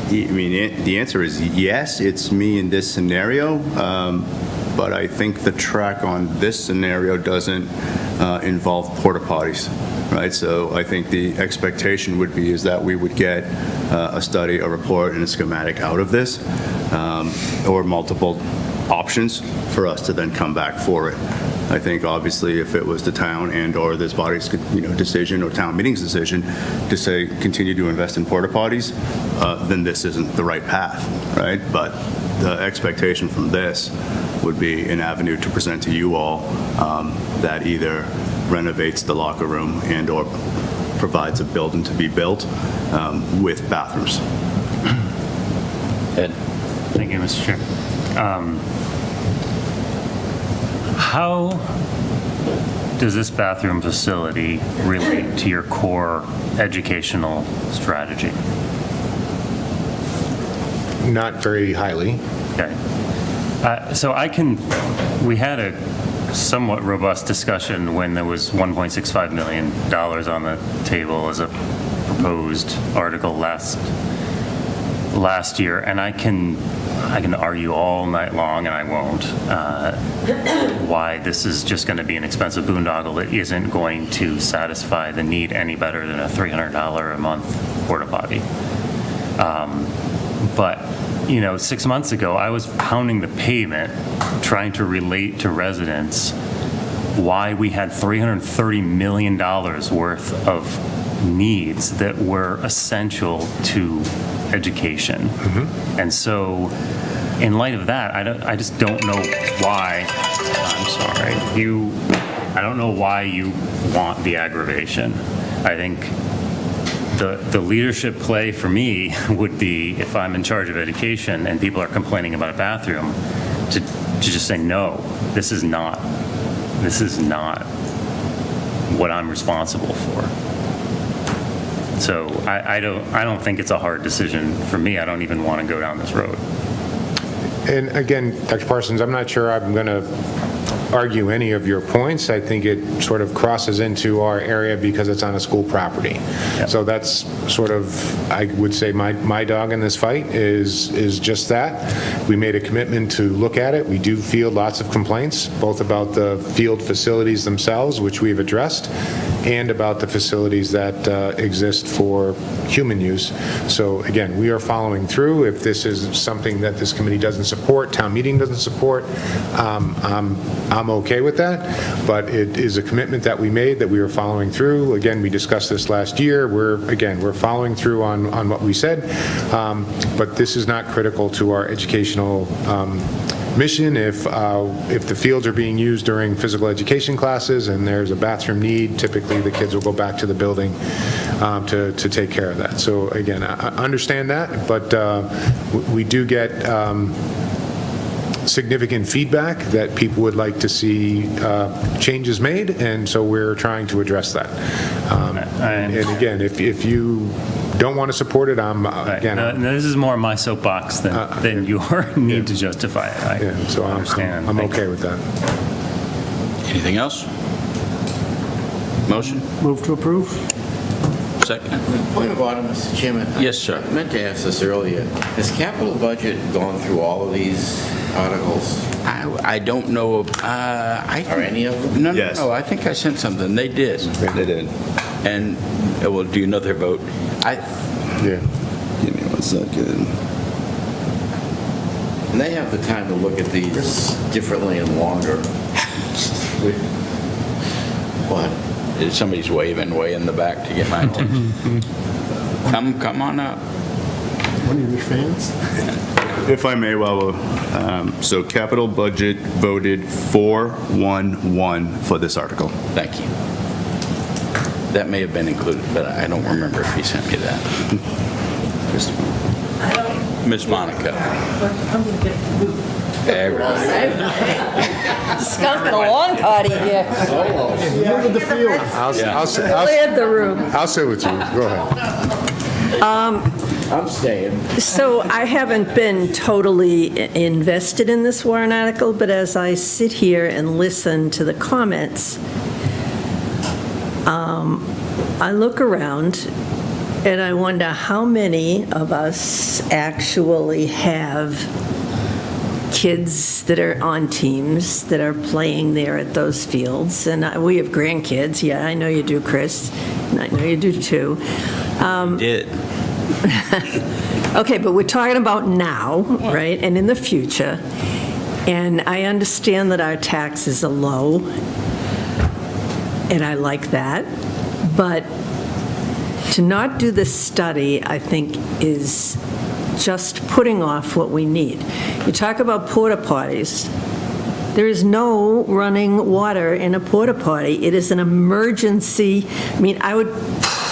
The answer is yes, it's me in this scenario, but I think the track on this scenario doesn't involve porta potties, right? So I think the expectation would be is that we would get a study, a report, and a schematic out of this, or multiple options for us to then come back for it. I think obviously if it was the town and/or this body's decision or town meeting's decision to say continue to invest in porta potties, then this isn't the right path, right? But the expectation from this would be an avenue to present to you all that either renovates the locker room and/or provides a building to be built with bathrooms. Ed? Thank you, Mr. Chair. How does this bathroom facility relate to your core educational strategy? Not very highly. Okay. So we had a somewhat robust discussion when there was $1.65 million on the table as a proposed article last last year, and I can argue all night long, and I won't, why this is just going to be an expensive boondoggle that isn't going to satisfy the need any better than a $300 a month porta potty. But, 6 months ago, I was pounding the pavement trying to relate to residents why we had $330 million worth of needs that were essential to education. And so, in light of that, I just don't know why, I'm sorry, I don't know why you want the aggravation. I think the leadership play for me would be, if I'm in charge of education and people are complaining about a bathroom, to just say, no, this is not what I'm responsible for. So I don't think it's a hard decision for me. I don't even want to go down this road. And again, Dr. Parsons, I'm not sure I'm going to argue any of your points. I think it sort of crosses into our area because it's on a school property. So that's sort of, I would say, my dog in this fight is just that. We made a commitment to look at it. We do field lots of complaints, both about the field facilities themselves, which we've addressed, and about the facilities that exist for human use. So again, we are following through. If this is something that this committee doesn't support, town meeting doesn't support, I'm okay with that, but it is a commitment that we made that we are following through. Again, we discussed this last year. We're following through on what we said, but this is not critical to our educational mission. If the fields are being used during physical education classes and there's a bathroom need, typically the kids will go back to the building to take care of that. So again, I understand that, but we do get significant feedback that people would like to see changes made, and so we're trying to address that. And again, if you don't want to support it, this is more my soapbox than your need to justify it. So I'm okay with that. Anything else? Motion? Move to approve. Second. Point of order, Mr. Chairman. Yes, sir. I meant to ask this earlier. Has capital budget gone through all of these articles? I don't know. Are any of them? No, no, I think I sent something. They did. They did. And, well, do you know their vote? Give me 1 second. And they have the time to look at these differently and longer. What? Somebody's waving way in the back to get my attention. Come on up. One of your fans? If I may, so capital budget voted 4-1-1 for this article. Thank you. That may have been included, but I don't remember if he sent me that. Ms. Monica. I'm going to get the boot. Skunk and a lawn party here. Move the field. Cleared the room. I'll sit with you. Go ahead. I'm staying. So I haven't been totally invested in this warrant article, but as I sit here and listen to the comments, I look around and I wonder how many of us actually have kids that are on teams that are playing there at those fields. And we have grandkids. Yeah, I know you do, Chris. And I know you do too. Did. Okay, but we're talking about now, right, and in the future. And I understand that our taxes are low, and I like that. But to not do this study, I think, is just putting off what we need. You talk about porta potties. There is no running water in a porta potty. It is an emergency. I mean, I would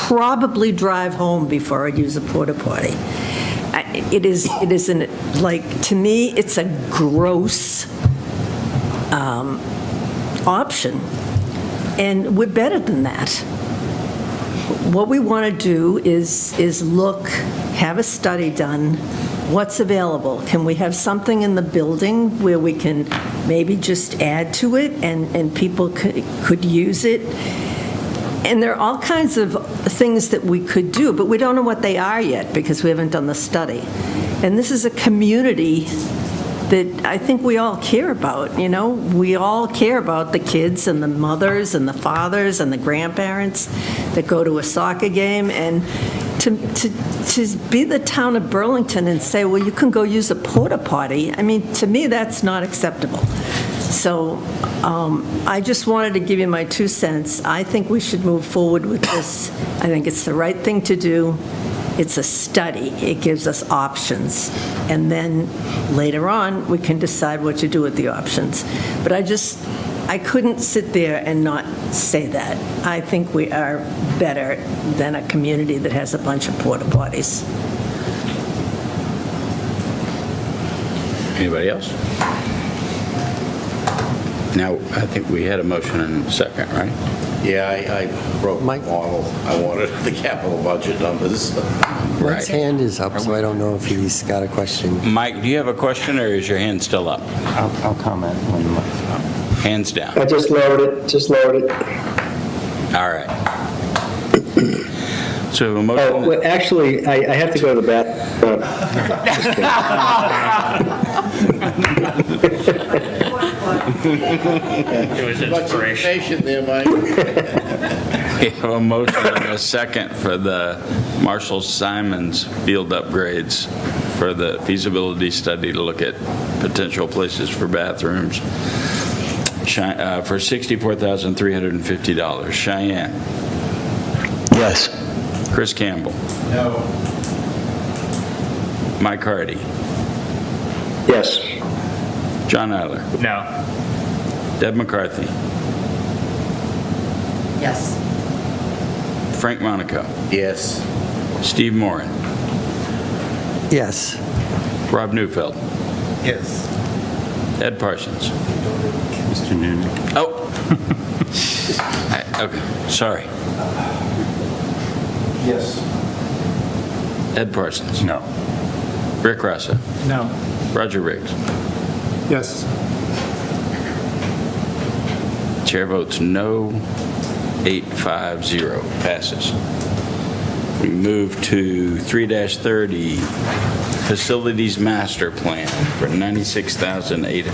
probably drive home before I'd use a porta potty. It isn't, like, to me, it's a gross option. And we're better than that. What we want to do is look, have a study done, what's available. Can we have something in the building where we can maybe just add to it and people could use it? And there are all kinds of things that we could do, but we don't know what they are yet because we haven't done the study. And this is a community that I think we all care about, you know? We all care about the kids and the mothers and the fathers and the grandparents that go to a soccer game. And to be the town of Burlington and say, well, you can go use a porta potty, I mean, to me, that's not acceptable. So I just wanted to give you my 2 cents. I think we should move forward with this. I think it's the right thing to do. It's a study. It gives us options. And then later on, we can decide what to do with the options. But I couldn't sit there and not say that. I think we are better than a community that has a bunch of porta potties. Anybody else? Now, I think we had a motion and a second, right? Yeah, I broke my model. I wanted the capital budget numbers. Mike's hand is up, so I don't know if he's got a question. Mike, do you have a question, or is your hand still up? I'll comment when Mike's up. Hands down. I just lowered it. All right. So a motion. Oh, well, actually, I have to go to the bathroom. It was inspiration. There, Mike. We have a motion and a second for the Marshall Simons field upgrades for the feasibility study to look at potential places for bathrooms for $64,350. Cheyenne? Yes. Chris Campbell? No. Mike Hardy? Yes. John Eiler? No. Deb McCarthy? Yes. Frank Monaco? Yes. Steve Moran? Yes. Rob Neufeld? Yes. Ed Parsons? Mr. Noonan. Oh. Okay, sorry. Yes. Ed Parsons? No. Rick Rassa? No. Roger Riggs? Yes. Chair votes no, 850, passes. We move to 3-30, Facilities Master Plan for $96,800.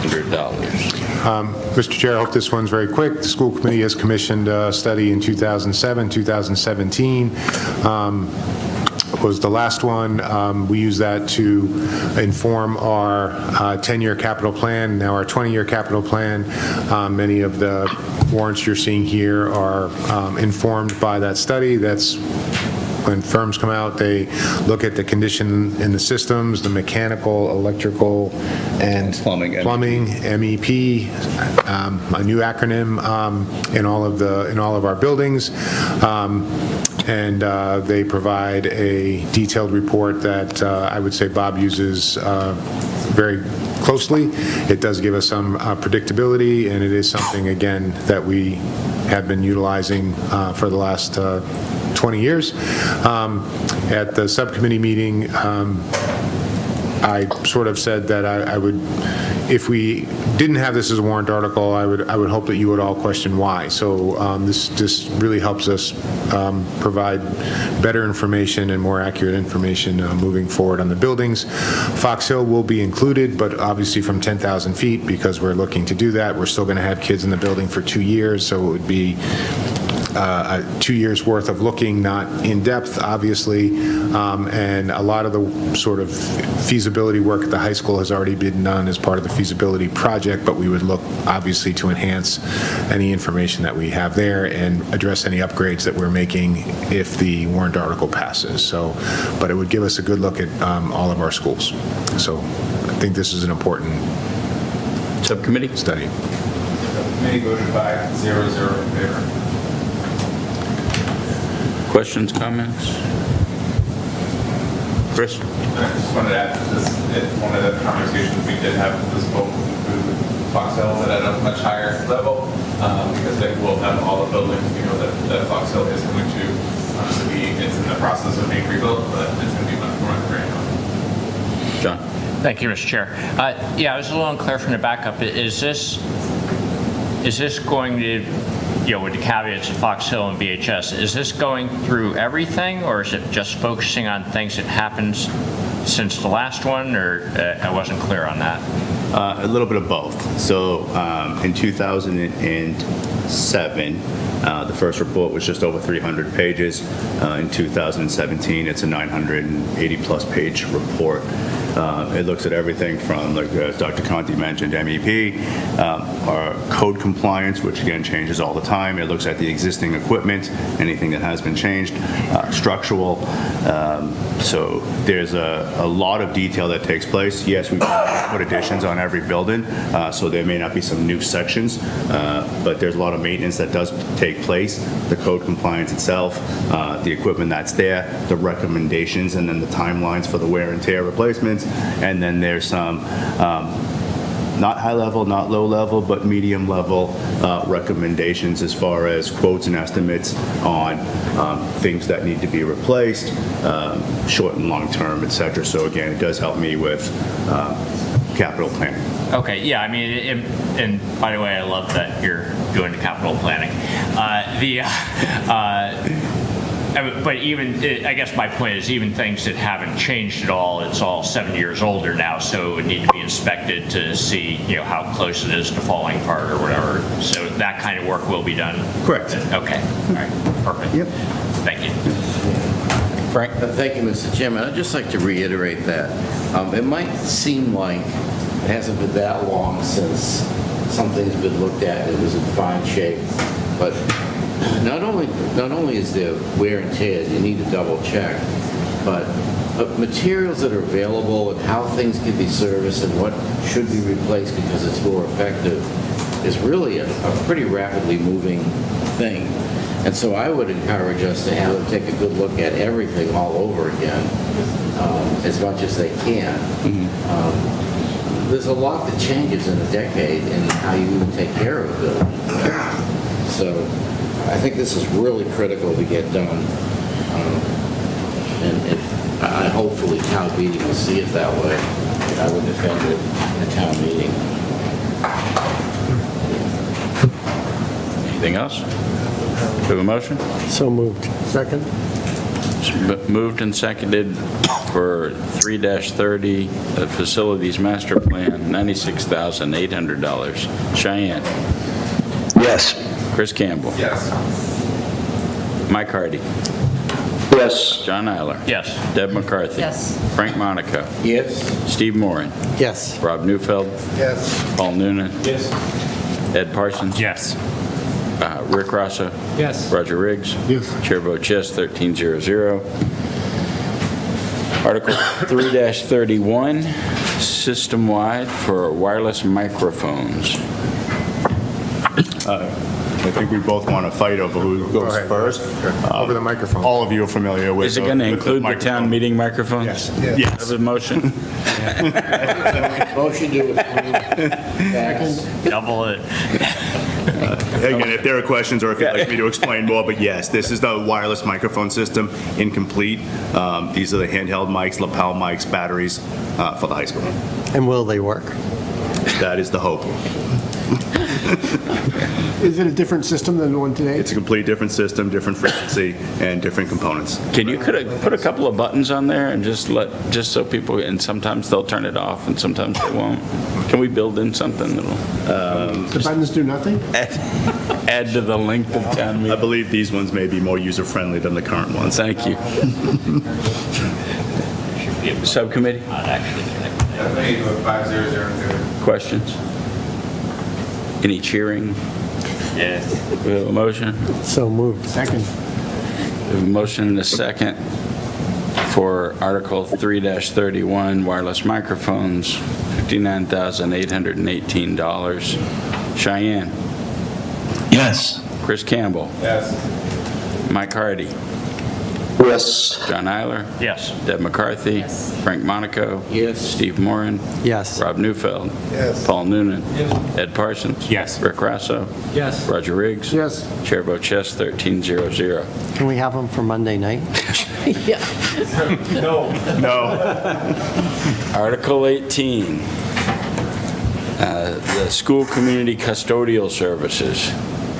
Mr. Chair, I hope this one's very quick. The school committee has commissioned a study in 2007, 2017. Was the last one. We use that to inform our 10-year capital plan, now our 20-year capital plan. Many of the warrants you're seeing here are informed by that study. That's when firms come out, they look at the condition in the systems, the mechanical, electrical, and plumbing, MEP, a new acronym in all of our buildings. And they provide a detailed report that I would say Bob uses very closely. It does give us some predictability, and it is something, again, that we have been utilizing for the last 20 years. At the subcommittee meeting, I sort of said that I would, if we didn't have this as a warrant article, I would hope that you would all question why. So this really helps us provide better information and more accurate information moving forward on the buildings. Fox Hill will be included, but obviously from 10,000 feet, because we're looking to do that. We're still going to have kids in the building for 2 years, so it would be 2 years worth of looking, not in depth, obviously, and a lot of the sort of feasibility work at the high school has already been done as part of the feasibility project, but we would look obviously to enhance any information that we have there and address any upgrades that we're making if the warrant article passes. So, but it would give us a good look at all of our schools. So I think this is an important subcommittee study. Committee voted by 0-0 in favor. Questions, comments? Chris? I just wanted to add that one of the conversations we did have with this vote included Fox Hill at a much higher level because they will have all the buildings. We know that Fox Hill is going to it's in the process of being rebuilt, but it's going to be much more granular. John? Thank you, Mr. Chair. Yeah, I was a little unclear from the backup. Is this going to with the caveats of Fox Hill and VHS, is this going through everything, or is it just focusing on things that happened since the last one, or I wasn't clear on that? A little bit of both. So in 2007, the first report was just over 300 pages. In 2017, it's a 980-plus page report. It looks at everything from, like as Dr. Conti mentioned, MEP, our code compliance, which again changes all the time. It looks at the existing equipment, anything that has been changed, structural. So there's a lot of detail that takes place. Yes, we put additions on every building, so there may not be some new sections, but there's a lot of maintenance that does take place. The code compliance itself, the equipment that's there, the recommendations, and then the timelines for the wear and tear replacements. And then there's some not high level, not low level, but medium level recommendations as far as quotes and estimates on things that need to be replaced, short and long term, et cetera. So again, it does help me with capital planning. Okay, yeah, I mean, and by the way, I love that you're doing the capital planning. But even, I guess my point is, even things that haven't changed at all, it's all 7 years older now, so it would need to be inspected to see, how close it is to falling apart or whatever. So that kind of work will be done? Correct. Okay, all right, perfect. Yep. Thank you. Frank? Thank you, Mr. Chairman. I'd just like to reiterate that. It might seem like it hasn't been that long since something's been looked at, it was in fine shape, but not only is there wear and tear, you need to double check, but materials that are available and how things can be serviced and what should be replaced because it's more effective is really a pretty rapidly moving thing. And so I would encourage us to have them take a good look at everything all over again, as much as they can. There's a lot that changes in a decade in how you even take care of a building. So I think this is really critical to get done. And if hopefully town meeting will see it that way, I would defend it in a town meeting. Anything else? Do we have a motion? So moved. Second? Moved and seconded for 3-30, the Facilities Master Plan, $96,800. Cheyenne? Yes. Chris Campbell? Yes. Mike Hardy? Yes. John Eiler? Yes. Deb McCarthy? Yes. Frank Monaco? Yes? Steve Moran? Yes. Rob Neufeld? Yes. Paul Noonan? Yes. Ed Parsons? Yes. Rick Rosso? Yes. Roger Riggs? Yes. Chair votes yes, 1300. Article 3-31, system-wide for wireless microphones. I think we both want to fight over who goes first. Over the microphone. All of you are familiar with. Is it going to include the town meeting microphones? Yes. Yes. Have a motion? Motion to approve. Pass. Double it. Again, if there are questions or if you'd like me to explain more, but yes, this is the wireless microphone system, incomplete. These are the handheld mics, lapel mics, batteries for the high school. And will they work? That is the hope. Is it a different system than the one today? It's a complete different system, different frequency, and different components. Can you put a couple of buttons on there and just so people, and sometimes they'll turn it off and sometimes they won't? Can we build in something that'll The buttons do nothing? add to the length of town I meeting? believe these ones may be more user-friendly than the current ones. Thank you. Subcommittee, Definitely 5002. questions? Any cheering? Yes. We have a motion? So moved. Second. We have a motion and a second for Article 3-31, wireless microphones, $59,818. Cheyenne? Yes. Chris Campbell? Yes. Mike Hardy? Yes. John Eiler? Yes. Deb McCarthy? Yes. Frank Monaco? Yes. Steve Moran? Yes. Rob Neufeld? Yes. Paul Noonan? Ed Parsons? Yes. Rick Rosso? Yes. Roger Riggs? Yes. Chair votes yes, 1300. Can we have them for Monday night? Yeah. No. Article 18, the school community custodial services.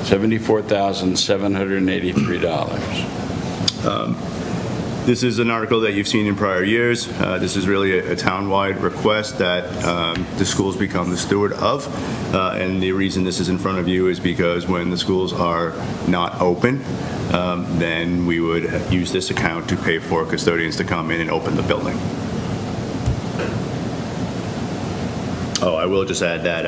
$74,783. This is an article that you've seen in prior years. This is really a town-wide request that the schools become the steward of. And the reason this is in front of you is because when the schools are not open, then we would use this account to pay for custodians to come in and open the building. Oh, I will just add that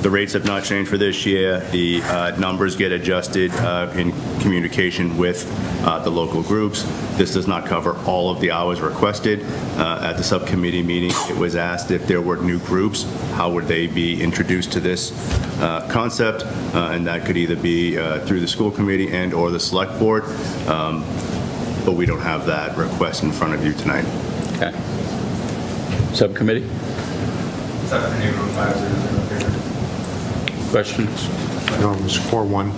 the rates have not changed for this year. The numbers get adjusted in communication with the local groups. This does not cover all of the hours requested. At the subcommittee meeting, it was asked if there were new groups, how would they be introduced to this concept? And that could either be through the school committee and or the select board. But we don't have that request in front of you tonight. Okay. Subcommittee? Questions? No, it was 4-1.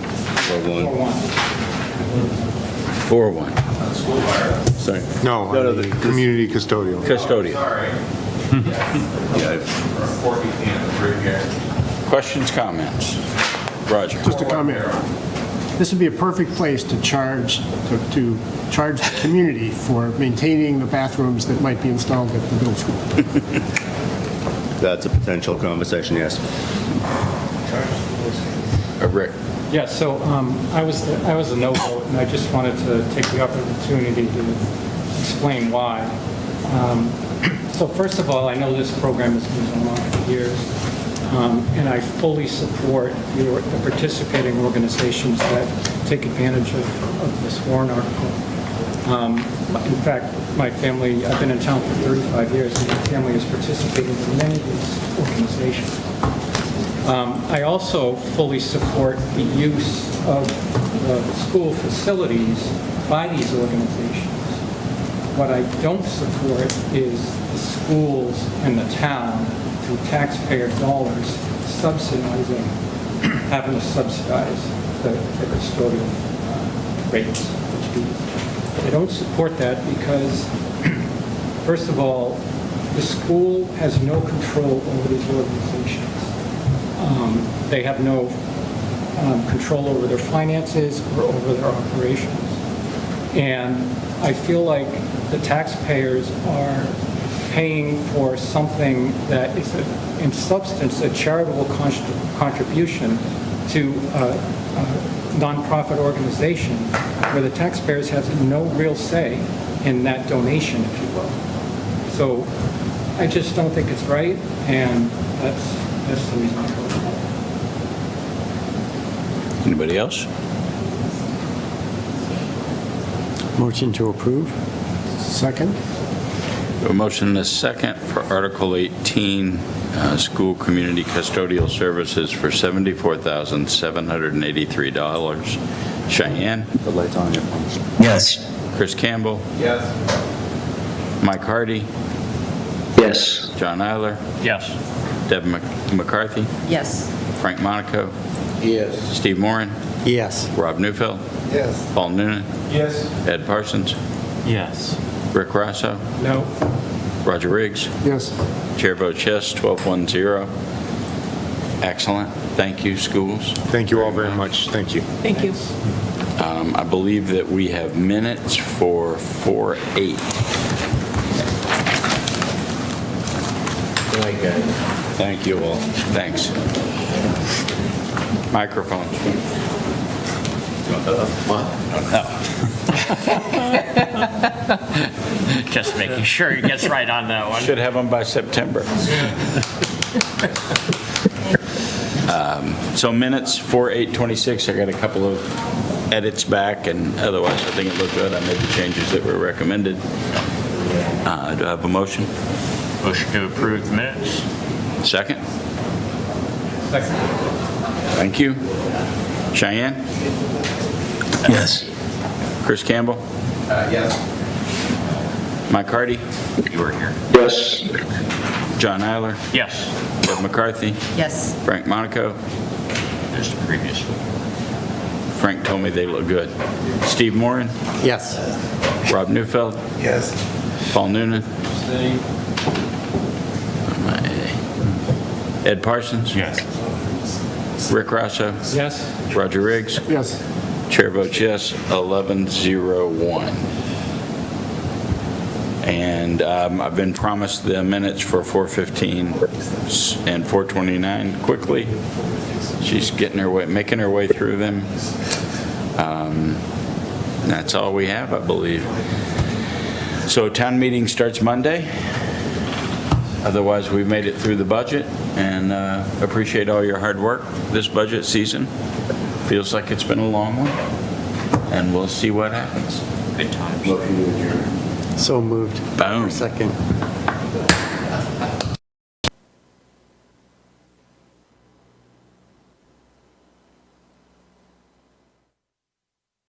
4-1. Sorry. No, on the community custodial. Custodial. Sorry. Questions, comments? Roger. Just a comment. This would be a perfect place to charge the community for maintaining the bathrooms that might be installed at the middle school. That's a potential conversation, yes. Rick. Yeah, so I was a no vote, and I just wanted to take the opportunity to explain why. So first of all, I know this program has been going on for years, and I fully support the participating organizations that take advantage of this warrant article. In fact, my family, I've been in town for 35 years, and my family has participated in many of these organizations. I also fully support the use of the school facilities by these organizations. What I don't support is the schools and the town, through taxpayer dollars, subsidizing, having to subsidize the custodial rates, the fees. I don't support that because, first of all, the school has no control over these organizations. They have no control over their finances or over their operations. And I feel like the taxpayers are paying for something that is, in substance, a charitable contribution to a nonprofit organization where the taxpayers have no real say in that donation, if you will. So I just don't think it's right, and that's the reason I voted. Anybody else? Motion to approve? Second? A motion and a second for Article 18, school community custodial services for $74,783. Cheyenne? The light's on your phone. Yes. Chris Campbell? Yes. Mike Hardy? Yes. John Eiler? Yes. Deb McCarthy? Yes. Frank Monaco? Yes. Steve Moran? Yes. Rob Neufeld? Yes. Paul Noonan? Yes. Ed Parsons? Yes. Rick Rosso? No. Roger Riggs? Yes. Chair votes yes, 12-1-0. Excellent. Thank you, schools. Thank you all very much. Thank you. Thank you. I believe that we have minutes for 4-8. Good night, guys. Thank you all. Thanks. Microphones. Just making sure he gets right on that one. Should have them by September. So minutes, 4/8/26, I got a couple of edits back, and otherwise I think it looked good. I made the changes that were recommended. Do I have a motion? Motion to approve the minutes. Second? Second. Thank you. Cheyenne? Yes. Chris Campbell? Yes. Mike Hardy? You were here. Yes. John Eiler? Yes. Deb McCarthy? Yes. Frank Monaco? There's the previous one. Frank told me they look good. Steve Moran? Yes. Rob Neufeld? Yes. Paul Noonan? Ed Parsons? Yes. Rick Rosso? Yes. Roger Riggs? Yes. Chair votes yes, 11-0-1. And I've been promised the minutes for 4:15 and 4:29 quickly. She's getting her way, making her way through them. That's all we have, I believe. So town meeting starts Monday. Otherwise, we've made it through the budget, and appreciate all your hard work this budget season. Feels like it's been a long one, and we'll see what happens. Good times. So moved. Boom. Second.